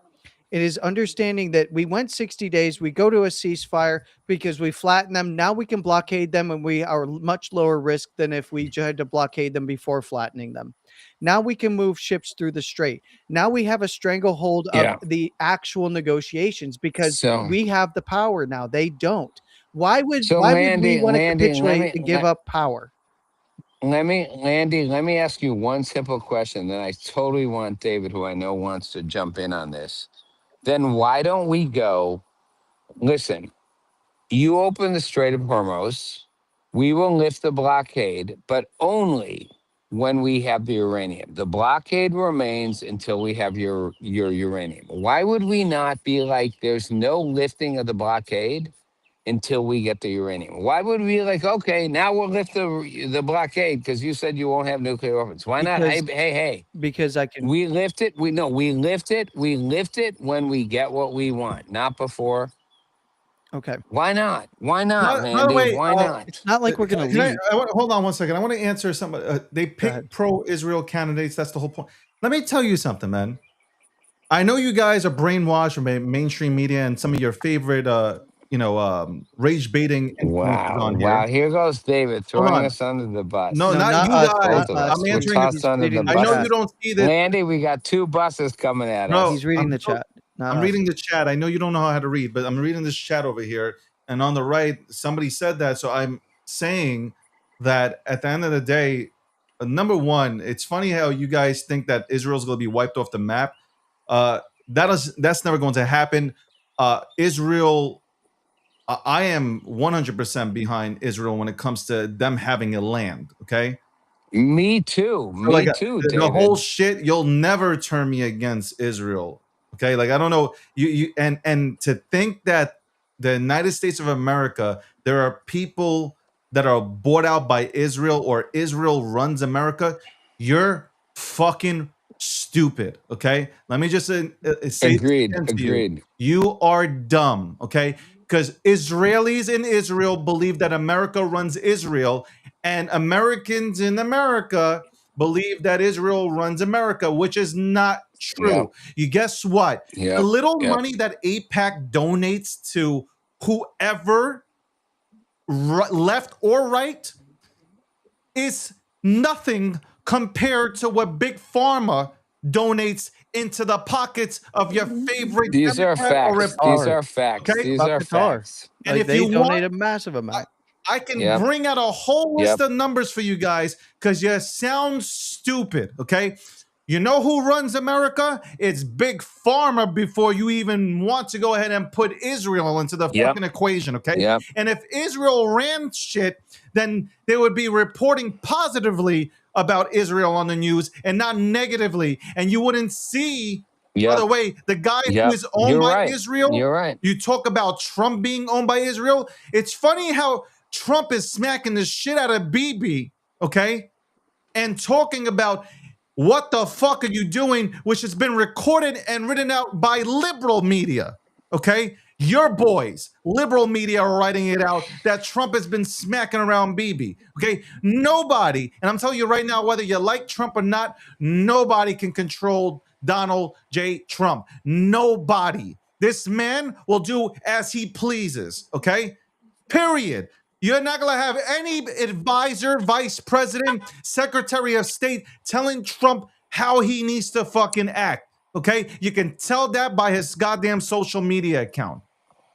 It is understanding that we went 60 days, we go to a ceasefire because we flatten them. Now we can blockade them, and we are much lower risk than if we had to blockade them before flattening them. Now we can move ships through the strait. Now we have a stranglehold of Yeah. the actual negotiations because So we have the power now. They don't. Why would we Landy, want to Landy, capitulate and give up power? Landy, let me ask you one simple question. Then I totally want David, who I know wants to jump in on this. Then why don't we go? Listen, you open the Strait of Hormuz, we will lift the blockade, but only when we have the uranium. The blockade remains until we have your uranium. Why would we not be like, there's no lifting of the blockade until we get the uranium? Why would we be like, okay, now we'll lift the blockade because you said you won't have nuclear weapons? Why not? Hey, Because I can. we lift it. We lift it. We lift it when we get what we want, not before. Okay. Why not? Why not, By the Landy? way, Why not? It's not like we're going to Can leave. hold on one second. I want to answer some. They ahead. pick pro-Israel candidates. That's the whole point. Let me tell you something, man. I know you guys are brainwashed from mainstream media and some of your favorite, rage baiting influencers on here. Wow. Here goes David throwing on. us under the bus. No, No, not not you us, guys. not Both of us. us. I'm We're answering the. tossed under the reading the I know bus. you don't see that. Landy, we got two buses coming at No, us. He's reading I'm the so- chat. Not I'm us. reading the chat. I know you don't know how to read, but I'm reading this chat over here. And on the right, somebody said that. So I'm saying that at the end of the day, number one, it's funny how you guys think that Israel's going to be wiped off the map. That's never going to happen. Israel, I am 100% behind Israel when it comes to them having a land. Okay. Me too. So, like, Too, the David. whole shit, you'll never turn me against Israel. Okay, like I don't know you and to think that the United States of America, there are people that are bought out by Israel or Israel runs America, you're fucking stupid. Okay, let me just say this Agreed. again to Agreed. you are dumb. Okay, because Israelis in Israel believe that America runs Israel, and Americans in America believe that Israel runs America, which is not true. You guess what? Yep. The little Yep. money that APAC donates to whoever, left or right, is nothing compared to what Big Pharma donates into the pockets of your favorite These are Democrat or facts. These are Republican. facts. Okay? These are Qatar. facts. And if they you donate want, a massive amount. I can Yep. bring out a whole list Yep. of numbers for you guys because you sound stupid. Okay. You know who runs America? It's Big Pharma before you even want to go ahead and put Israel into the Yep. fucking equation. Okay. Yep. And if Israel ran shit, then they would be reporting positively about Israel on the news and not negatively. And you wouldn't see, by the way, the guy who Yep. is owned You're by right. Israel. You're right. You talk about Trump being owned by Israel. It's funny how Trump is smacking the shit out of Bibi, okay? And talking about what the fuck are you doing, which has been recorded and written out by liberal media, okay? Your boys, liberal media, are writing it out that Trump has been smacking around Bibi, okay? Nobody, and I'm telling you right now, whether you like Trump or not, nobody can control Donald J. Trump. Nobody. This man will do as he pleases, okay? Period. You're not going to have any advisor, vice president, secretary of state telling Trump how he needs to fucking act, okay? You can tell that by his goddamn social media account.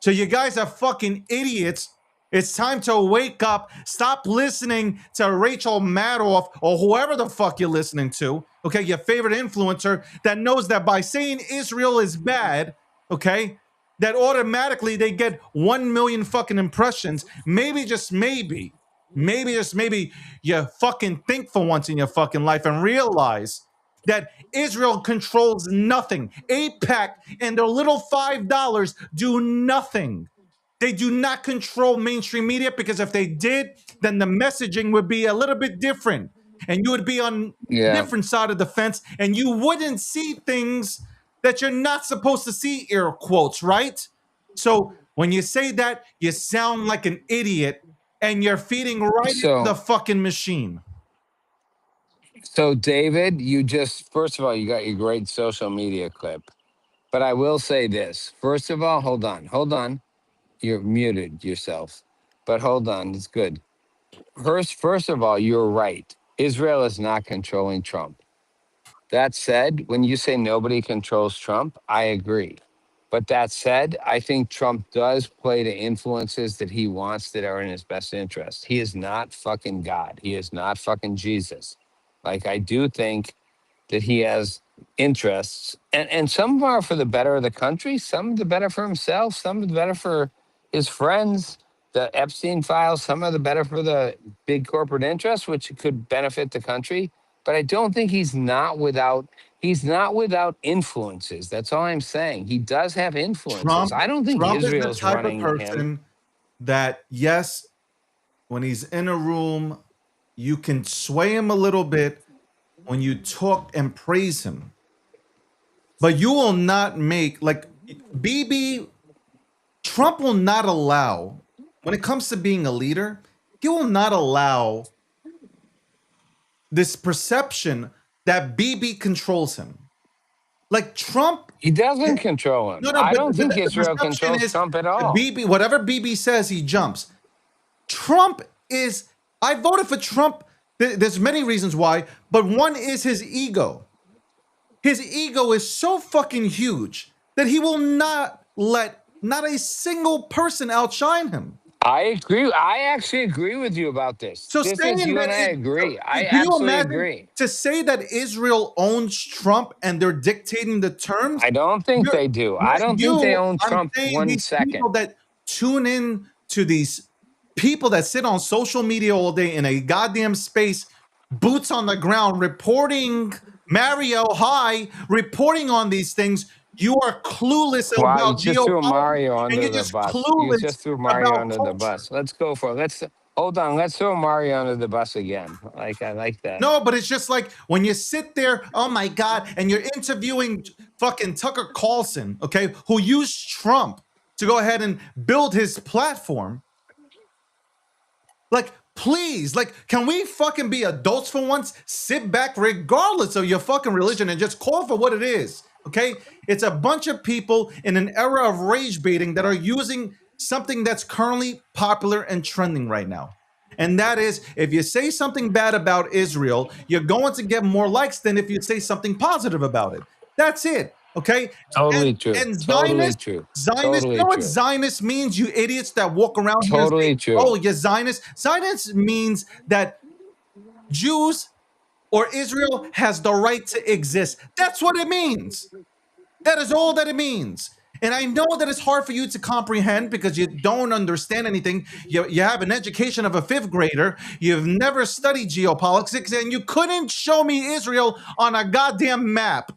So you guys are fucking idiots. It's time to wake up. Stop listening to Rachel Maddow or whoever the fuck you're listening to, okay? Your favorite influencer that knows that by saying Israel is bad, okay, that automatically they get 1 million fucking impressions. Maybe just maybe you fucking think for once in your fucking life and realize that Israel controls nothing. AIPAC and their little $5 do nothing. They do not control mainstream media, because if they did, then the messaging would be a little bit different. And you would be on different side of the fence, and you wouldn't see things that you're not supposed to see, air quotes, right? So when you say that, you sound like an idiot, and you're feeding right into the fucking machine. So, David, you just, first of all, you got your great social media clip. But I will say this. First of all, hold on. You're muted yourself. But hold on, it's good. First of all, you're right. Israel is not controlling Trump. That said, when you say nobody controls Trump, I agree. But that said, I think Trump does play to influences that he wants that are in his best interest. He is not fucking God. He is not fucking Jesus. Like, I do think that he has interests, and some are for the better of the country, some the better for himself, some the better for his friends, the Epstein files, some are the better for the big corporate interests, which could benefit the country. But I don't think he's not without influences. That's all I'm saying. He does have influences. I don't think Trump is the Israel's type of running person him. that, yes, when he's in a room, you can sway him a little bit when you talk and praise him. But you will not make, like, Trump will not allow, when it comes to being a leader, he will not allow this perception that BB controls him. Like, Trump, He doesn't control him. I don't think Israel controls Trump at all. Whatever BB says, he jumps. Trump is, I voted for Trump. There's many reasons why, but one is his ego. His ego is so fucking huge that he will not let not a single person outshine him. I agree. I actually agree with you about this. So this saying is you that and I agree. I do you absolutely imagine agree. to say that Israel owns Trump and they're dictating the terms? I don't think they do. I don't think they own Trump I'm saying 1 these second. people that tune in to these people that sit on social media all day in a goddamn space, boots on the ground, reporting Mario High, reporting on these things. You are clueless Wow, you about just threw geopolitics, Mario and under you're the just bus. You clueless just threw Mario about under the culture. bus. Let's go for it. Hold on. Let's throw Mario under the bus again. I like that. No, but it's just like when you sit there, oh my God, and you're interviewing fucking Tucker Carlson, okay, who used Trump to go ahead and build his platform. Like, please, like, can we fucking be adults for once? Sit back regardless of your fucking religion and just call for what it is, okay? It's a bunch of people in an era of rage baiting that are using something that's currently popular and trending right now. And that is, if you say something bad about Israel, you're going to get more likes than if you say something positive about it. That's it, okay? Totally true. And Totally true. Zionist, you know what Zionist means, you idiots that walk around here and say, true. oh, you're Zionist. Zionist means that Jews or Israel has the right to exist. That's what it means. That is all that it means. And I know that it's hard for you to comprehend because you don't understand anything. You have an education of a 5th grader. You've never studied geopolitics, and you couldn't show me Israel on a goddamn map.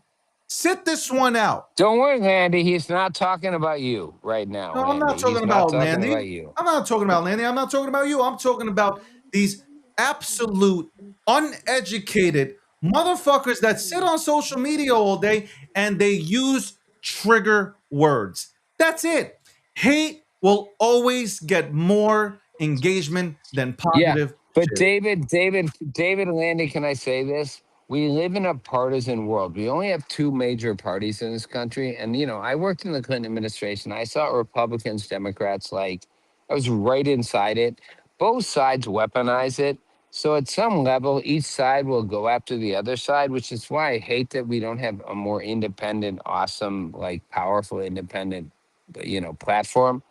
Sit this one out. Don't worry, Landy. He's not talking about you right now. No, I'm Landy. not talking He's about not talking Landy. about you. I'm not talking about Landy. I'm not talking about you. I'm talking about these absolute uneducated motherfuckers that sit on social media all day and they use trigger words. That's it. Hate will always get more engagement than positive. But shit. David and Landy, can I say this? We live in a partisan world. We only have 2 major parties in this country. And, I worked in the Clinton administration. I saw Republicans, Democrats, I was right inside it. Both sides weaponize it. So at some level, each side will go after the other side, which is why I hate that we don't have a more independent, awesome, powerful, independent, platform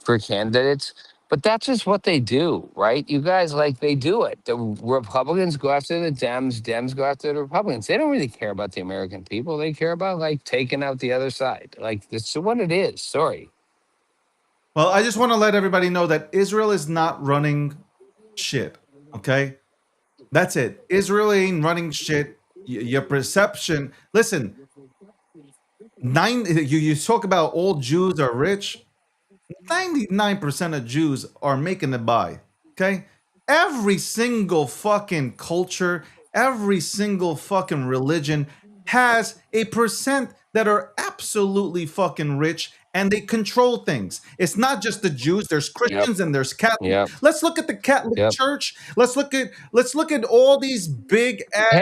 for candidates. But that's just what they do, right? You guys, they do it. The Republicans go after the Dems go after the Republicans. They don't really care about the American people. They care about taking out the other side. This is what it is. Sorry. Well, I just want to let everybody know that Israel is not running shit. Okay, that's it. Israel ain't running shit. Your perception. Listen, you talk about all Jews are rich. 99% of Jews are making it by. Okay, every single fucking culture, every single fucking religion has a percent that are absolutely fucking rich and they control things. It's not just the Jews. There's Yep. Christians and there's Catholics. Yep. Let's look at the Catholic Yep. Church. Let's look at all these big ass.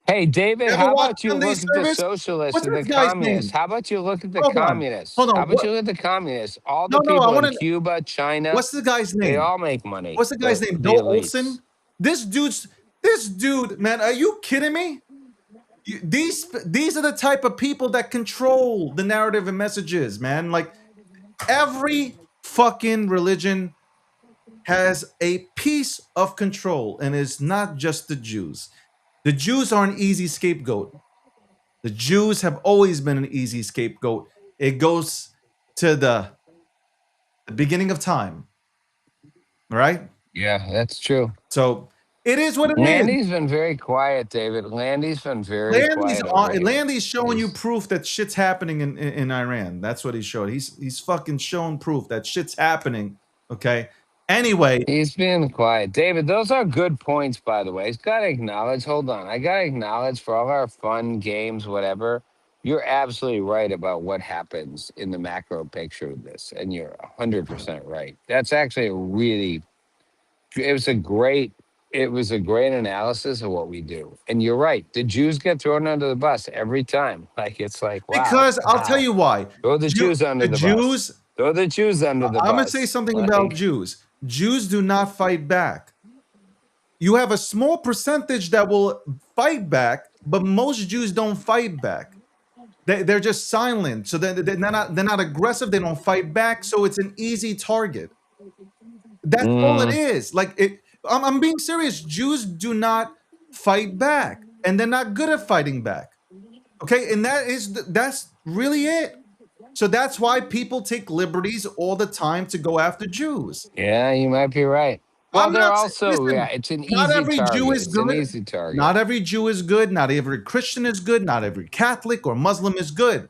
Hey, David, Ever how watch about you Sunday look at the service? socialists What's and the this guy's communists? name? How about you look at the Hold on. communists? Hold on. How about you look at the communists? All the No, I people want in to. Cuba, China, What's the guy's they name? all make money. What's the guy's name? The Bill elites. Olson? This dude, man, are you kidding me? These are the type of people that control the narrative and messages, man. Like every fucking religion has a piece of control, and it's not just the Jews. The Jews are an easy scapegoat. The Jews have always been an easy scapegoat. It goes to the beginning of time, right? Yeah, that's true. So it is what it is. Landy's been very quiet, David. Landy's been very quiet over here. Landy's showing you He's- proof that shit's happening in Iran. That's what he's showing. He's fucking shown proof that shit's happening. Okay. Anyway, He's been quiet. David, those are good points, by the way. He's got to acknowledge, hold on. I got to acknowledge for all our fun games, whatever, you're absolutely right about what happens in the macro picture of this. And you're 100% right. That's actually a really, it was a great analysis of what we do. And you're right. The Jews get thrown under the bus every time. Like, it's like, wow. because I'll tell wow. you why. Throw the Jews under the bus. Throw the Jews under the bus. I'm gonna say something about Jews. Jews do not fight back. You have a small percentage that will fight back, but most Jews don't fight back. They're just silent. So they're not aggressive. They don't fight back. So it's an easy target. That's all it is. Like I'm being serious. Jews do not fight back, and they're not good at fighting back. Okay, and that's really it. So that's why people take liberties all the time to go after Jews. Yeah, you might be right. Well, I'm they're not also, listen, yeah, it's an easy not every target. Jew is It's good. an easy target. Not every Jew is good. Not every Christian is good. Not every Catholic or Muslim is good.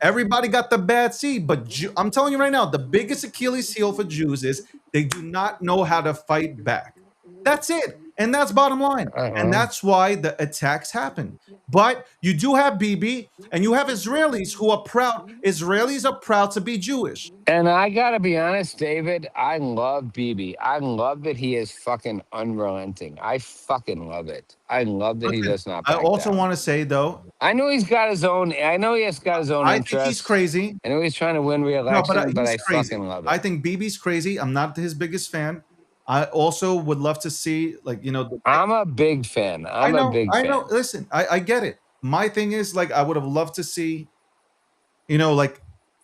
Everybody got the bad seed, but I'm telling you right now, the biggest Achilles heel for Jews is they do not know how to fight back. That's it. And that's bottom line. And that's why the attacks happen. But you do have Bibi and you have Israelis who are proud. Israelis are proud to be Jewish. And I got to be honest, David, I love Bibi. I love that he is fucking unrelenting. I fucking love it. I love that he does not I back also down. want to say, though, I know he's got his own, I know he has got his own I interests. think he's crazy. I know he's trying to win No, re-election, but he's I crazy. fucking love it. I think Bibi's crazy. I'm not his biggest fan. I also would love to see, like, I'm a big fan. I know. fan. Listen, I get it. My thing is, like, I would have loved to see, like,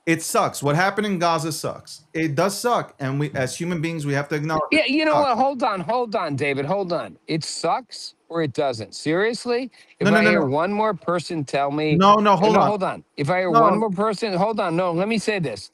it sucks. What happened in Gaza sucks. It does suck. And we, as human beings, we have to acknowledge Yeah, it. you know what? Hold on, David. Hold on. It sucks or it doesn't. Seriously? If I hear one more person tell me hold on. Hold on. If I hear one more person, hold on. No, let me say this.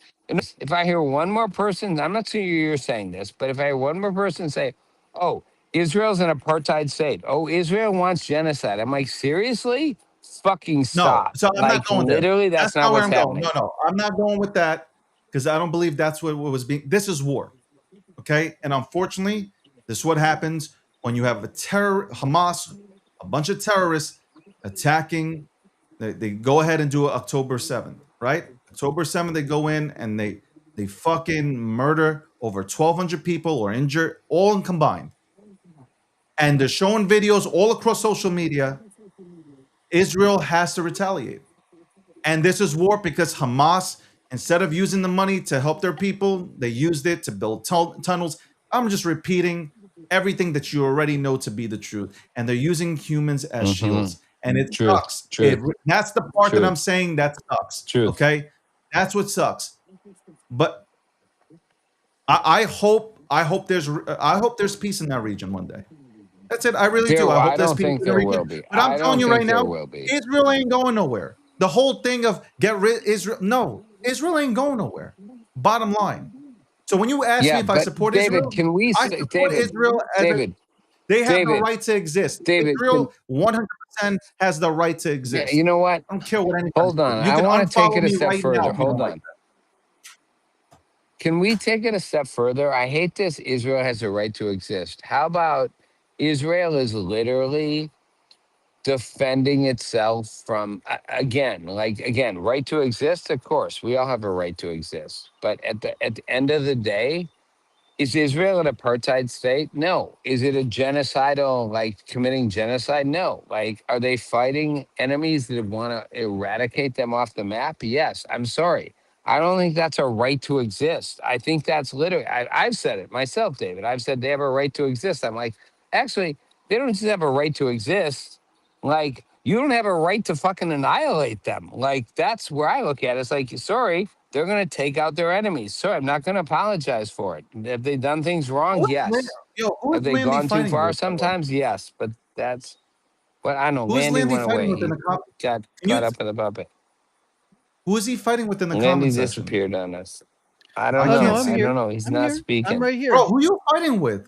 If I hear one more person, I'm not saying you're saying this, but if I hear one more person say, "Oh, Israel's an apartheid state. Oh, Israel wants genocide." I'm like, seriously? Fucking stop. No, so I'm not going literally, there. that's not where what's I'm happening. going. No, I'm not going with that because I don't believe that's what was being. This is war, okay? And unfortunately, this is what happens when you have Hamas, a bunch of terrorists attacking. They go ahead and do it October 7th, right? October 7th, they go in and they fucking murder over 1,200 people or injure, all combined. And they're showing videos all across social media. Israel has to retaliate. And this is war because Hamas, instead of using the money to help their people, they used it to build tunnels. I'm just repeating everything that you already know to be the truth. And they're using humans as shields. And it sucks. That's the part that I'm saying that sucks. Okay? That's what sucks. But I hope there's peace in that region one day. That's it. I really do. I hope there's peace in the region. Will be. But I'm telling you right now, Israel ain't going nowhere. The whole thing of get rid Israel. No, Israel ain't going nowhere. Bottom line. So when you ask me Yeah, if I but support David, Israel, can we I say, support David, Israel as David, they have the David, right to exist. David, Israel 100% has the right to exist. you know what? I don't care what anybody Hold says. on. You I can want to take unfollow it a me step right now further. if you don't Hold like on. that. Can we take it a step further? I hate this. Israel has a right to exist. How about Israel is literally defending itself from, again, right to exist? Of course, we all have a right to exist. But at the end of the day, is Israel an apartheid state? No. Is it a genocidal, like committing genocide? No. Like, are they fighting enemies that want to eradicate them off the map? Yes. I'm sorry. I don't think that's a right to exist. I think that's literally, I've said it myself, David. I've said they have a right to exist. I'm like, actually, they don't just have a right to exist. Like, you don't have a right to fucking annihilate them. Like, that's where I look at it. It's like, sorry, they're going to take out their enemies. Sorry, I'm not going to apologize for it. Have they done things wrong? Yes. Who is Have they Landy gone too fighting far? with, by the way? Sometimes, yes. But that's what I know. Who is Landy Landy went fighting away. with in He the comment? got Can caught you? up with a puppet. Who is he fighting with in the Landy comment section? disappeared on us. I I don't Oh know. no, can't I'm see I it. don't here. know. He's I'm not here. I'm speaking. right here. Bro, who you fighting with?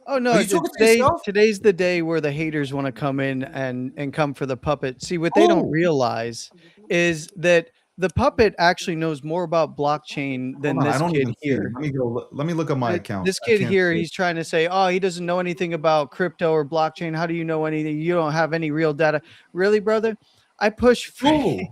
Oh no, Are you talking to yourself? today's the day where the haters want to come in and come for the puppet. See, what they don't Who? realize is that the puppet actually knows more about blockchain Hold than on, I this don't kid even see it. here. Let me look at my account. This I kid can't here, see it. he's trying to say, "Oh, he doesn't know anything about crypto or blockchain. How do you know anything? You don't have any real data." Really, brother? I push Who?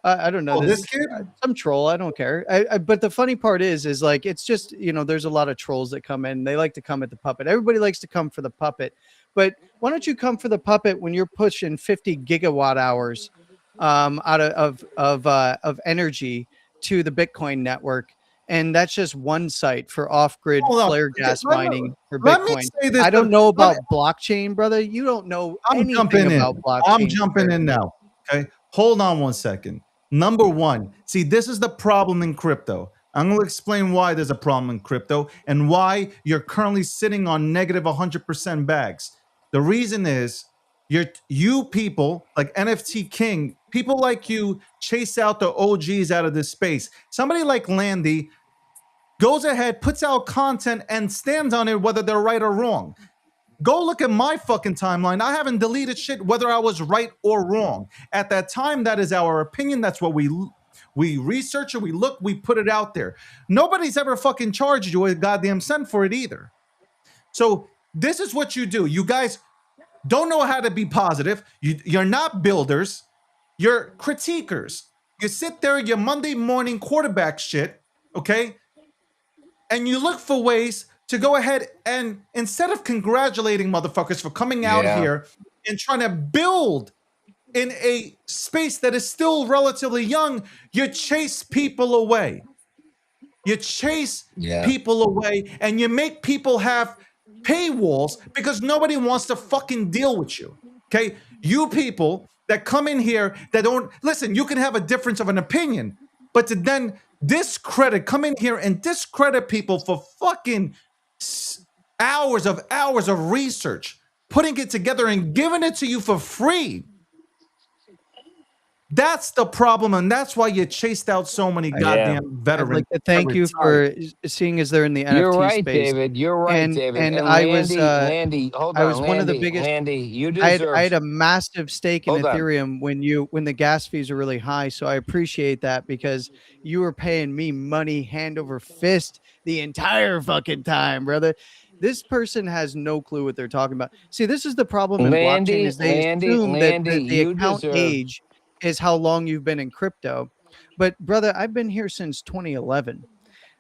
I don't know Oh, this this kid? some troll. I don't care. But the funny part is like it's just there's a lot of trolls that come in. They like to come at the puppet. Everybody likes to come for the puppet, but why don't you come for the puppet when you're pushing 50 gigawatt hours out of energy to the Bitcoin network? And that's just one site for off-grid Hold on. flare Okay, gas mining for let me Bitcoin. say this. I don't know Let me, about blockchain, brother. You don't know I'm anything jumping in. about I'm blockchain jumping compared to in me. now. Okay. Hold on one second. Number one, see, this is the problem in crypto. I'm going to explain why there's a problem in crypto and why you're currently sitting on negative 100% bags. The reason is you people like NFT King, people like you chase out the OGs out of this space. Somebody like Landy goes ahead, puts out content, and stands on it whether they're right or wrong. Go look at my fucking timeline. I haven't deleted shit whether I was right or wrong. At that time, that is our opinion. That's what we research it, we look, we put it out there. Nobody's ever fucking charged you a goddamn cent for it either. So this is what you do. You guys don't know how to be positive. You're not builders. You're critiquers. You sit there, your Monday morning quarterback shit, okay? And you look for ways to go ahead and instead of congratulating motherfuckers for coming out Yeah. here and trying to build in a space that is still relatively young, you chase people away. You chase Yeah. people away and you make people have paywalls because nobody wants to fucking deal with you. Okay? You people that come in here that don't listen, you can have a difference of an opinion, but to then come in here and discredit people for fucking hours of research, putting it together and giving it to you for free. That's the problem, and that's why you chased out so many Yeah. goddamn I'd veterans like to that thank you retired. for seeing as they're in the You're NFT right, space. David. You're right, David. And And Landy, hold I on, was one of the Landy, biggest Landy, you I had deserve. a massive stake in Hold on. Ethereum when the gas fees are really high. So I appreciate that because you were paying me money hand over fist the entire fucking time, brother. This person has no clue what they're talking about. See, this is the problem in blockchain Landy, is they Landy, assume that Landy, the you account deserve. age is how long you've been in crypto. But brother, I've been here since 2011.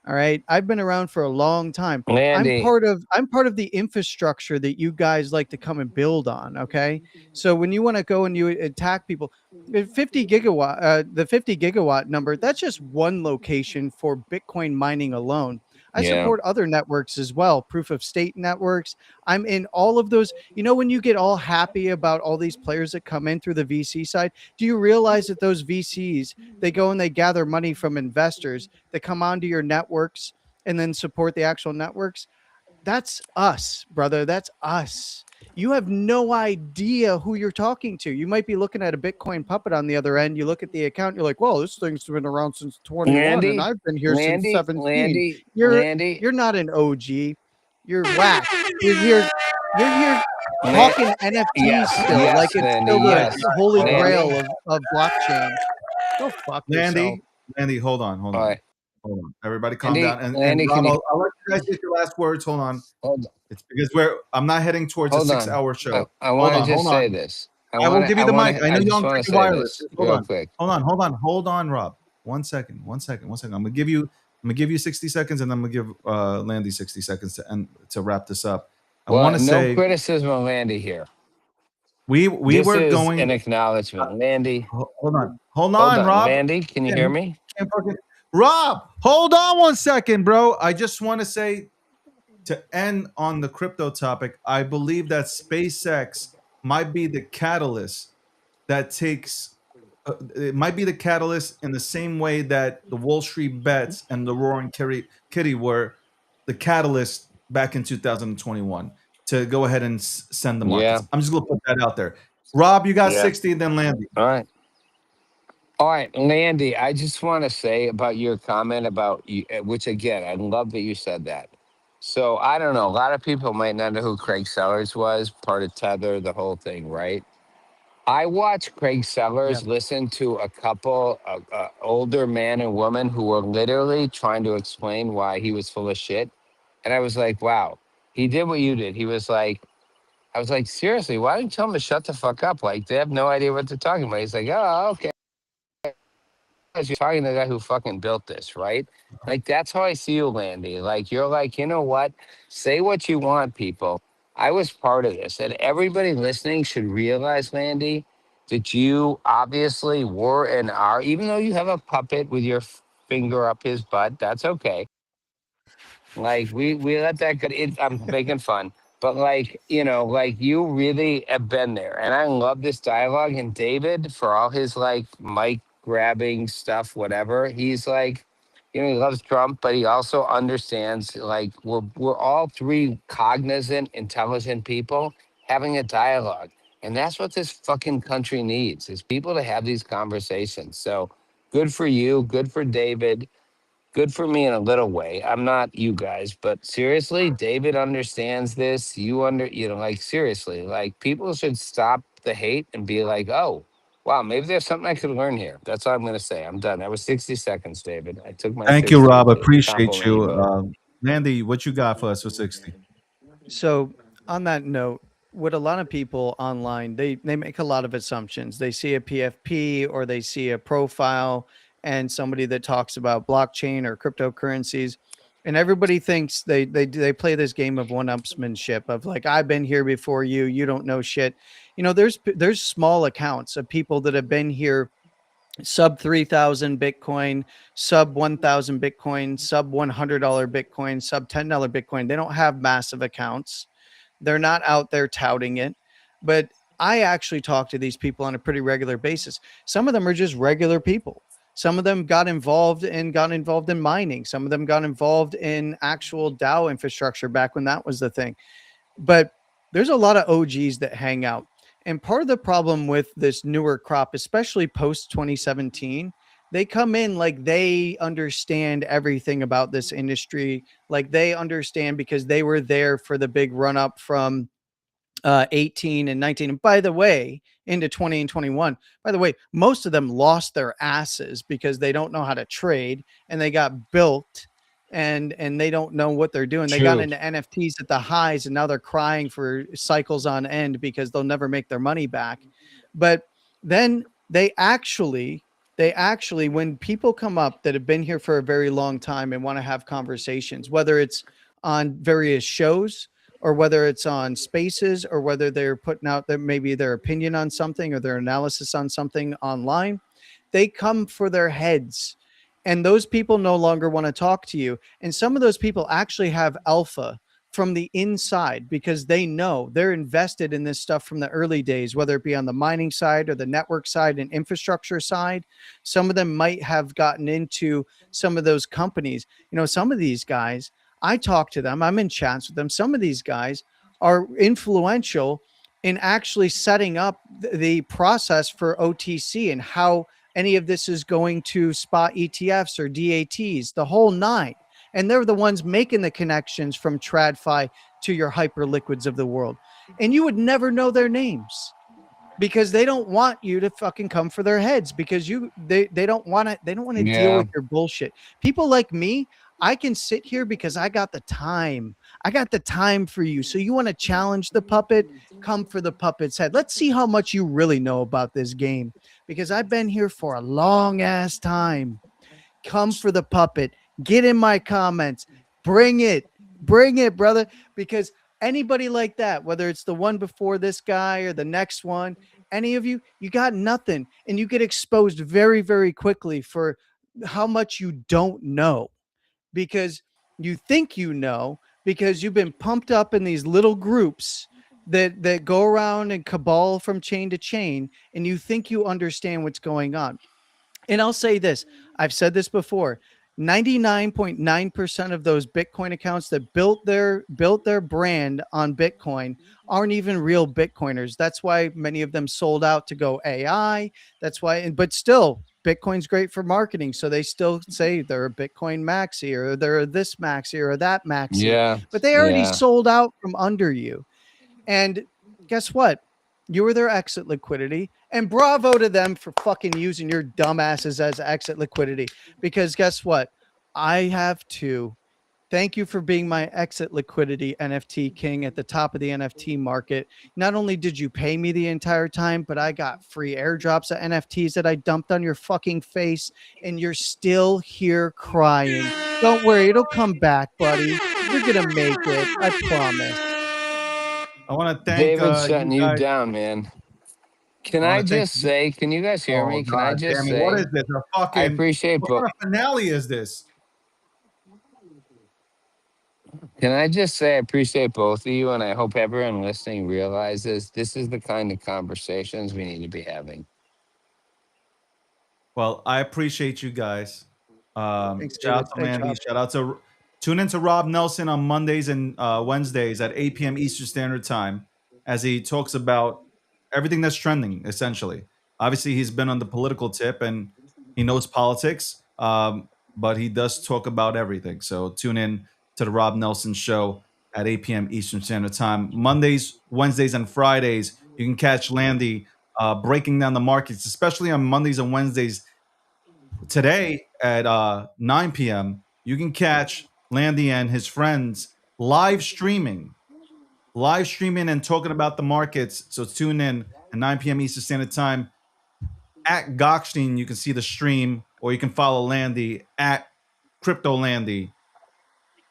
All right. I've been around for a long time. Landy, I'm part of the infrastructure that you guys like to come and build on. Okay. So when you want to go and you attack people, the 50 gigawatt number, that's just one location for Bitcoin mining alone. I yeah. support other networks as well, proof of stake networks. I'm in all of those. When you get all happy about all these players that come in through the VC side, do you realize that those VCs, they go and they gather money from investors that come onto your networks and then support the actual networks? That's us, brother. That's us. You have no idea who you're talking to. You might be looking at a Bitcoin puppet on the other end. You look at the account, you're like, well, this thing's been around since 21 and I've been here since 17. You're Landy, not an OG. You're whack. You're here Lan- talking NFTs yes, still, yes, like it's Landy, still the yes. holy Landy. grail of blockchain. Go fuck yourself. Landy, hold on. All right. Hold on. Everybody calm Landy, down. And Landy, Rob, can you I'll let you guys get your last words. Hold on. hold, It's because I'm not heading towards a hold on? 6-hour show. I want to Hold just on. say this. I will give you the mic. I know you're just on want to freaking say wireless. this Hold real on. quick. Hold on, Rob. One second. I'm gonna give you 60 seconds, and I'm gonna give Landy 60 seconds to wrap this up. I Well, want to no say criticism of Landy here. we This were is going. an acknowledgement. Landy, Hold on, hold on. Rob. Landy, can you hear me? Rob, hold on one second, bro. I just want to say, to end on the crypto topic, I believe that SpaceX might be the catalyst that takes. It might be the catalyst in the same way that the Wall Street bets and the Roaring Kitty were the catalyst back in 2021 to go ahead and send the markets. Yeah. I'm just gonna put that out there. Rob, you got Yeah. 60, then Landy. All right. All right, Landy, I just want to say about your comment about you, which again, I love that you said that. So I don't know. A lot of people might not know who Craig Sellers was, part of Tether, the whole thing, right? I watched Craig Yeah. Sellers listen to a couple older man and woman who were literally trying to explain why he was full of shit. And I was like, wow, he did what you did. He was like, I was like, seriously, why didn't you tell him to shut the fuck up? Like, they have no idea what they're talking about. He's like, oh, okay. You're talking to the guy who fucking built this, right? Like, that's how I see you, Landy. Like, you're like, you know what? Say what you want, people. I was part of this. And everybody listening should realize, Landy, that you obviously were and are, even though you have a puppet with your finger up his butt, that's okay. Like we let that go. I'm making fun, but like like you really have been there, and I love this dialogue. And David, for all his like mic grabbing stuff, whatever, he's like, he loves Trump, but he also understands. Like we're all three cognizant, intelligent people having a dialogue, and that's what this fucking country needs: is people to have these conversations. So good for you, good for David. Good for me in a little way. I'm not you guys, but seriously, David understands this. Like seriously, like people should stop the hate and be like, oh, wow, maybe there's something I could learn here. That's all I'm going to say. I'm done. That was 60 seconds, David. I took my Thank you, 60 Rob. to Appreciate compliment you you. both. Landy, what you got for us for 60? So on that note, what a lot of people online, they make a lot of assumptions. They see a PFP or they see a profile and somebody that talks about blockchain or cryptocurrencies, and everybody thinks they play this game of one-upsmanship of like, I've been here before you, you don't know shit. There's small accounts of people that have been here sub 3,000 Bitcoin, sub 1,000 Bitcoin, sub $100 Bitcoin, sub $10 Bitcoin. They don't have massive accounts. They're not out there touting it, but I actually talk to these people on a pretty regular basis. Some of them are just regular people. Some of them got involved in mining. Some of them got involved in actual DAO infrastructure back when that was the thing. But there's a lot of OGs that hang out. And part of the problem with this newer crop, especially post 2017, they come in like they understand everything about this industry. Like they understand because they were there for the big run up from 18 and 19. And by the way, into 20 and 21, by the way, most of them lost their asses because they don't know how to trade and they got built and they don't know what they're doing. They got True. into NFTs at the highs and now they're crying for cycles on end because they'll never make their money back. But then they actually, when people come up that have been here for a very long time and want to have conversations, whether it's on various shows or whether it's on Spaces or whether they're putting out maybe their opinion on something or their analysis on something online, they come for their heads. And those people no longer want to talk to you. And some of those people actually have alpha from the inside because they know they're invested in this stuff from the early days, whether it be on the mining side or the network side and infrastructure side. Some of them might have gotten into some of those companies. Some of these guys, I talk to them. I'm in chats with them. Some of these guys are influential in actually setting up the process for OTC and how any of this is going to spot ETFs or DATs, the whole nine. And they're the ones making the connections from TradFi to your hyper liquids of the world. And you would never know their names because they don't want you to fucking come for their heads because they don't want to deal with your bullshit. People like me, I can sit here because I got the time. I got the time for you. So you want to challenge the puppet? Come for the puppet's head. Let's see how much you really know about this game because I've been here for a long ass time. Come for the puppet. Get in my comments. Bring it, brother. Because anybody like that, whether it's the one before this guy or the next one, any of you, you got nothing. And you get exposed very, very quickly for how much you don't know because you think you know because you've been pumped up in these little groups that go around and cabal from chain to chain, and you think you understand what's going on. And I'll say this, I've said this before, 99.9% of those Bitcoin accounts that built their brand on Bitcoin aren't even real Bitcoiners. That's why many of them sold out to go AI. That's why, but still, Bitcoin's great for marketing. So they still say they're a Bitcoin maxi or they're this maxi or that maxi. But they already sold out from under you. And guess what? You were their exit liquidity. And bravo to them for fucking using your dumbasses as exit liquidity. Because guess what? I have to. Thank you for being my exit liquidity NFT king at the top of the NFT market. Not only did you pay me the entire time, but I got free airdrops of NFTs that I dumped on your fucking face, and you're still here crying. Don't worry, it'll come back, buddy. You're going to make it. I promise. I want to thank David shutting you you guys. down, man. Can I I want to thank just say, can you guys hear me? Can I God just damn it. What say, is this? A I fucking appreciate what kind of finale is this? Can I just say I appreciate both of you, and I hope everyone listening realizes this is the kind of conversations we need to be having. Well, I appreciate you guys. Thanks, Shout out David. to Thanks, Landy. Rob. Shout out to tune into Rob Nelson on Mondays and Wednesdays at 8 p.m. Eastern Standard Time as he talks about everything that's trending, essentially. Obviously, he's been on the political tip and he knows politics, but he does talk about everything. So tune in to the Rob Nelson Show at 8 p.m. Eastern Standard Time. Mondays, Wednesdays, and Fridays, you can catch Landy breaking down the markets, especially on Mondays and Wednesdays. Today at 9 p.m., you can catch Landy and his friends live streaming and talking about the markets. So tune in at 9 p.m. Eastern Standard Time at Gockstein. You can see the stream, or you can follow Landy at Crypto Landy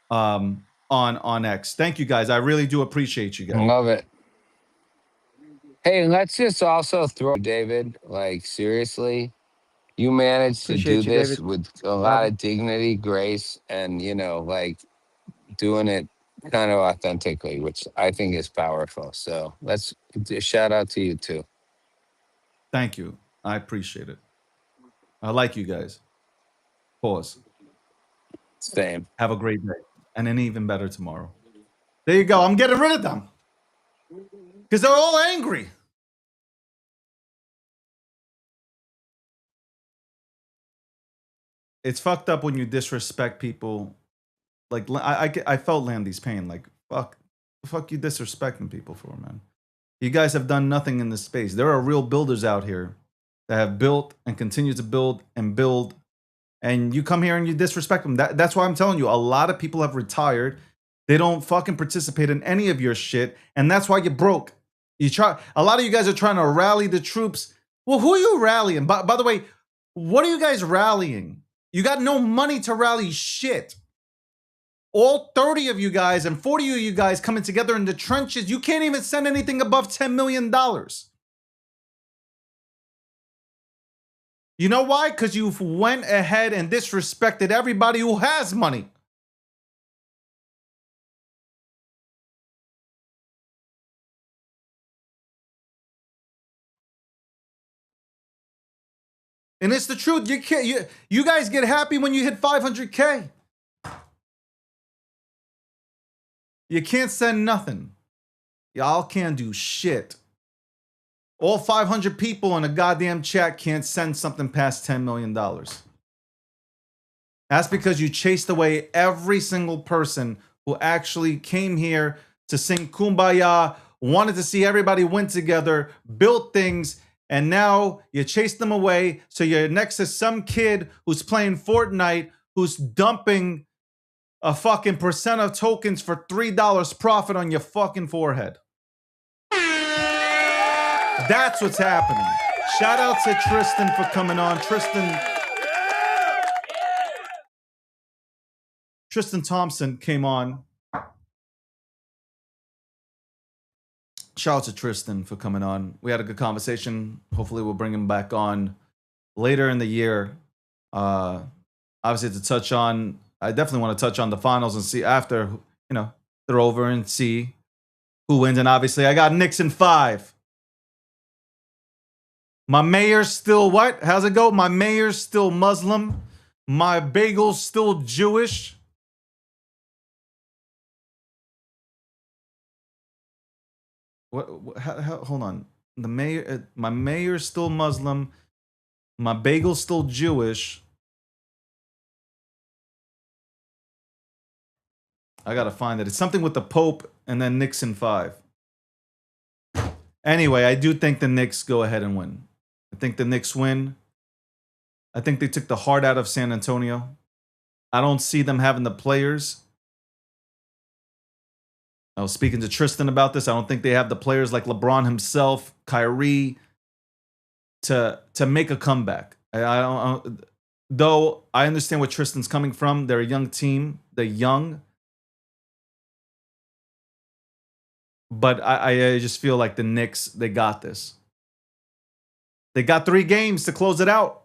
on X. Thank you guys. I really do appreciate you guys. Love it. Hey, let's just also throw David, like, seriously, you managed to do Appreciate you, this David. with a lot of dignity, grace, and, like doing it kind of authentically, which I think is powerful. So let's shout out to you too. Thank you. I appreciate it. I like you guys. Pause. Same. Have a great day and an even better tomorrow. There you go. I'm getting rid of them because they're all angry. It's fucked up when you disrespect people. Like I felt Landy's pain. Like fuck you disrespecting people for, man. You guys have done nothing in this space. There are real builders out here that have built and continue to build and build, and you come here and you disrespect them. That's why I'm telling you, a lot of people have retired. They don't fucking participate in any of your shit, and that's why you broke. A lot of you guys are trying to rally the troops. Well, who are you rallying? By the way, what are you guys rallying? You got no money to rally shit. All 30 of you guys and 40 of you guys coming together in the trenches, you can't even send anything above $10 million. You know why? Because you've went ahead and disrespected everybody who has money. And it's the truth. You guys get happy when you hit 500K. You can't send nothing. Y'all can't do shit. All 500 people in a goddamn chat can't send something past $10 million. That's because you chased away every single person who actually came here to sing Kumbaya, wanted to see everybody win together, built things, and now you chased them away. So you're next to some kid who's playing Fortnite, who's dumping a fucking percent of tokens for $3 profit on your fucking forehead. That's what's happening. Shout out to Tristan for coming on. Tristan Thompson came on. Shout out to Tristan for coming on. We had a good conversation. Hopefully we'll bring him back on later in the year. Obviously to touch on, I definitely want to touch on the finals and see after, they're over and see who wins. And obviously I got Knicks in 5. My mayor's still what? How's it go? My mayor's still Muslim. My bagel's still Jewish. What hold on. My mayor's still Muslim. My bagel's still Jewish. I gotta find it. It's something with the Pope and then Knicks in 5. Anyway, I do think the Knicks go ahead and win. I think the Knicks win. I think they took the heart out of San Antonio. I don't see them having the players. I was speaking to Tristan about this. I don't think they have the players like LeBron himself, Kyrie, to make a comeback. Though I understand where Tristan's coming from. They're a young team. They're young. But I just feel like the Knicks, they got this. They got 3 games to close it out.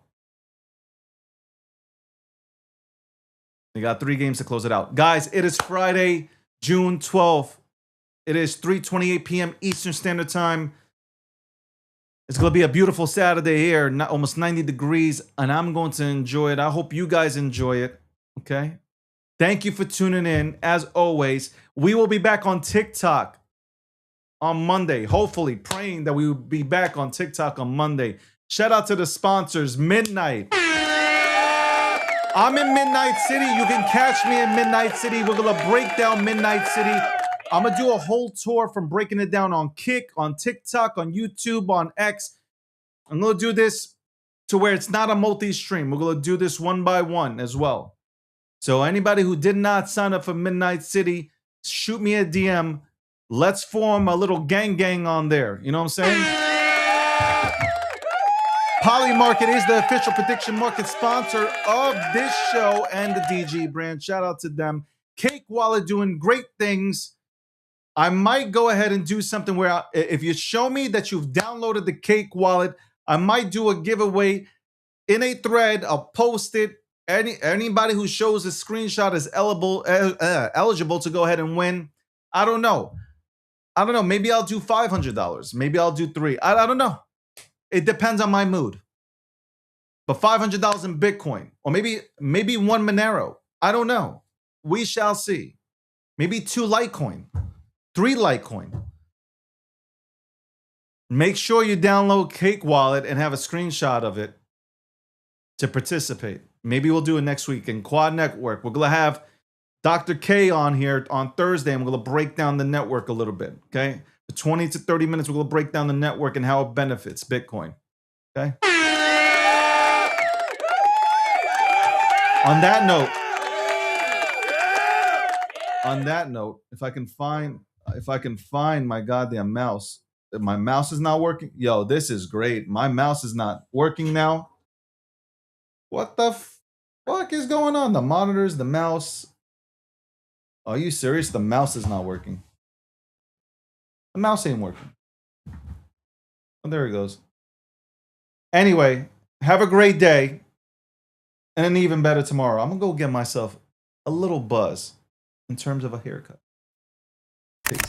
They got 3 games to close it out. Guys, it is Friday, June 12th. It is 3:28 p.m. Eastern Standard Time. It's going to be a beautiful Saturday here, almost 90 degrees, and I'm going to enjoy it. I hope you guys enjoy it, okay? Thank you for tuning in. As always, we will be back on TikTok on Monday, hopefully, praying that we will be back on TikTok on Monday. Shout out to the sponsors, Midnight. I'm in Midnight City. You can catch me in Midnight City. We're going to break down Midnight City. I'm going to do a whole tour from breaking it down on Kick, on TikTok, on YouTube, on X. I'm going to do this to where it's not a multi-stream. We're going to do this one by one as well. So anybody who did not sign up for Midnight City, shoot me a DM. Let's form a little gang on there. You know what I'm saying? Polymarket is the official prediction market sponsor of this show and the DG brand. Shout out to them. Cake Wallet doing great things. I might go ahead and do something where if you show me that you've downloaded the Cake Wallet, I might do a giveaway in a thread. I'll post it. Anybody who shows a screenshot is eligible to go ahead and win. I don't know. Maybe I'll do $500. Maybe I'll do $3. I don't know. It depends on my mood. But $500 in Bitcoin, or maybe 1 Monero. I don't know. We shall see. Maybe 2 Litecoin, 3 Litecoin. Make sure you download Cake Wallet and have a screenshot of it to participate. Maybe we'll do it next week in Quad Network. We're going to have Dr. K on here on Thursday, and we're going to break down the network a little bit, okay? For 20 to 30 minutes, we're going to break down the network and how it benefits Bitcoin, okay? On that note, if I can find my goddamn mouse. If my mouse is not working, yo, this is great. My mouse is not working now. What the fuck is going on? The monitors, the mouse. Are you serious? The mouse is not working. The mouse ain't working. Oh, there it goes. Anyway, have a great day. And an even better tomorrow. I'm going to go get myself a little buzz in terms of a haircut. Peace.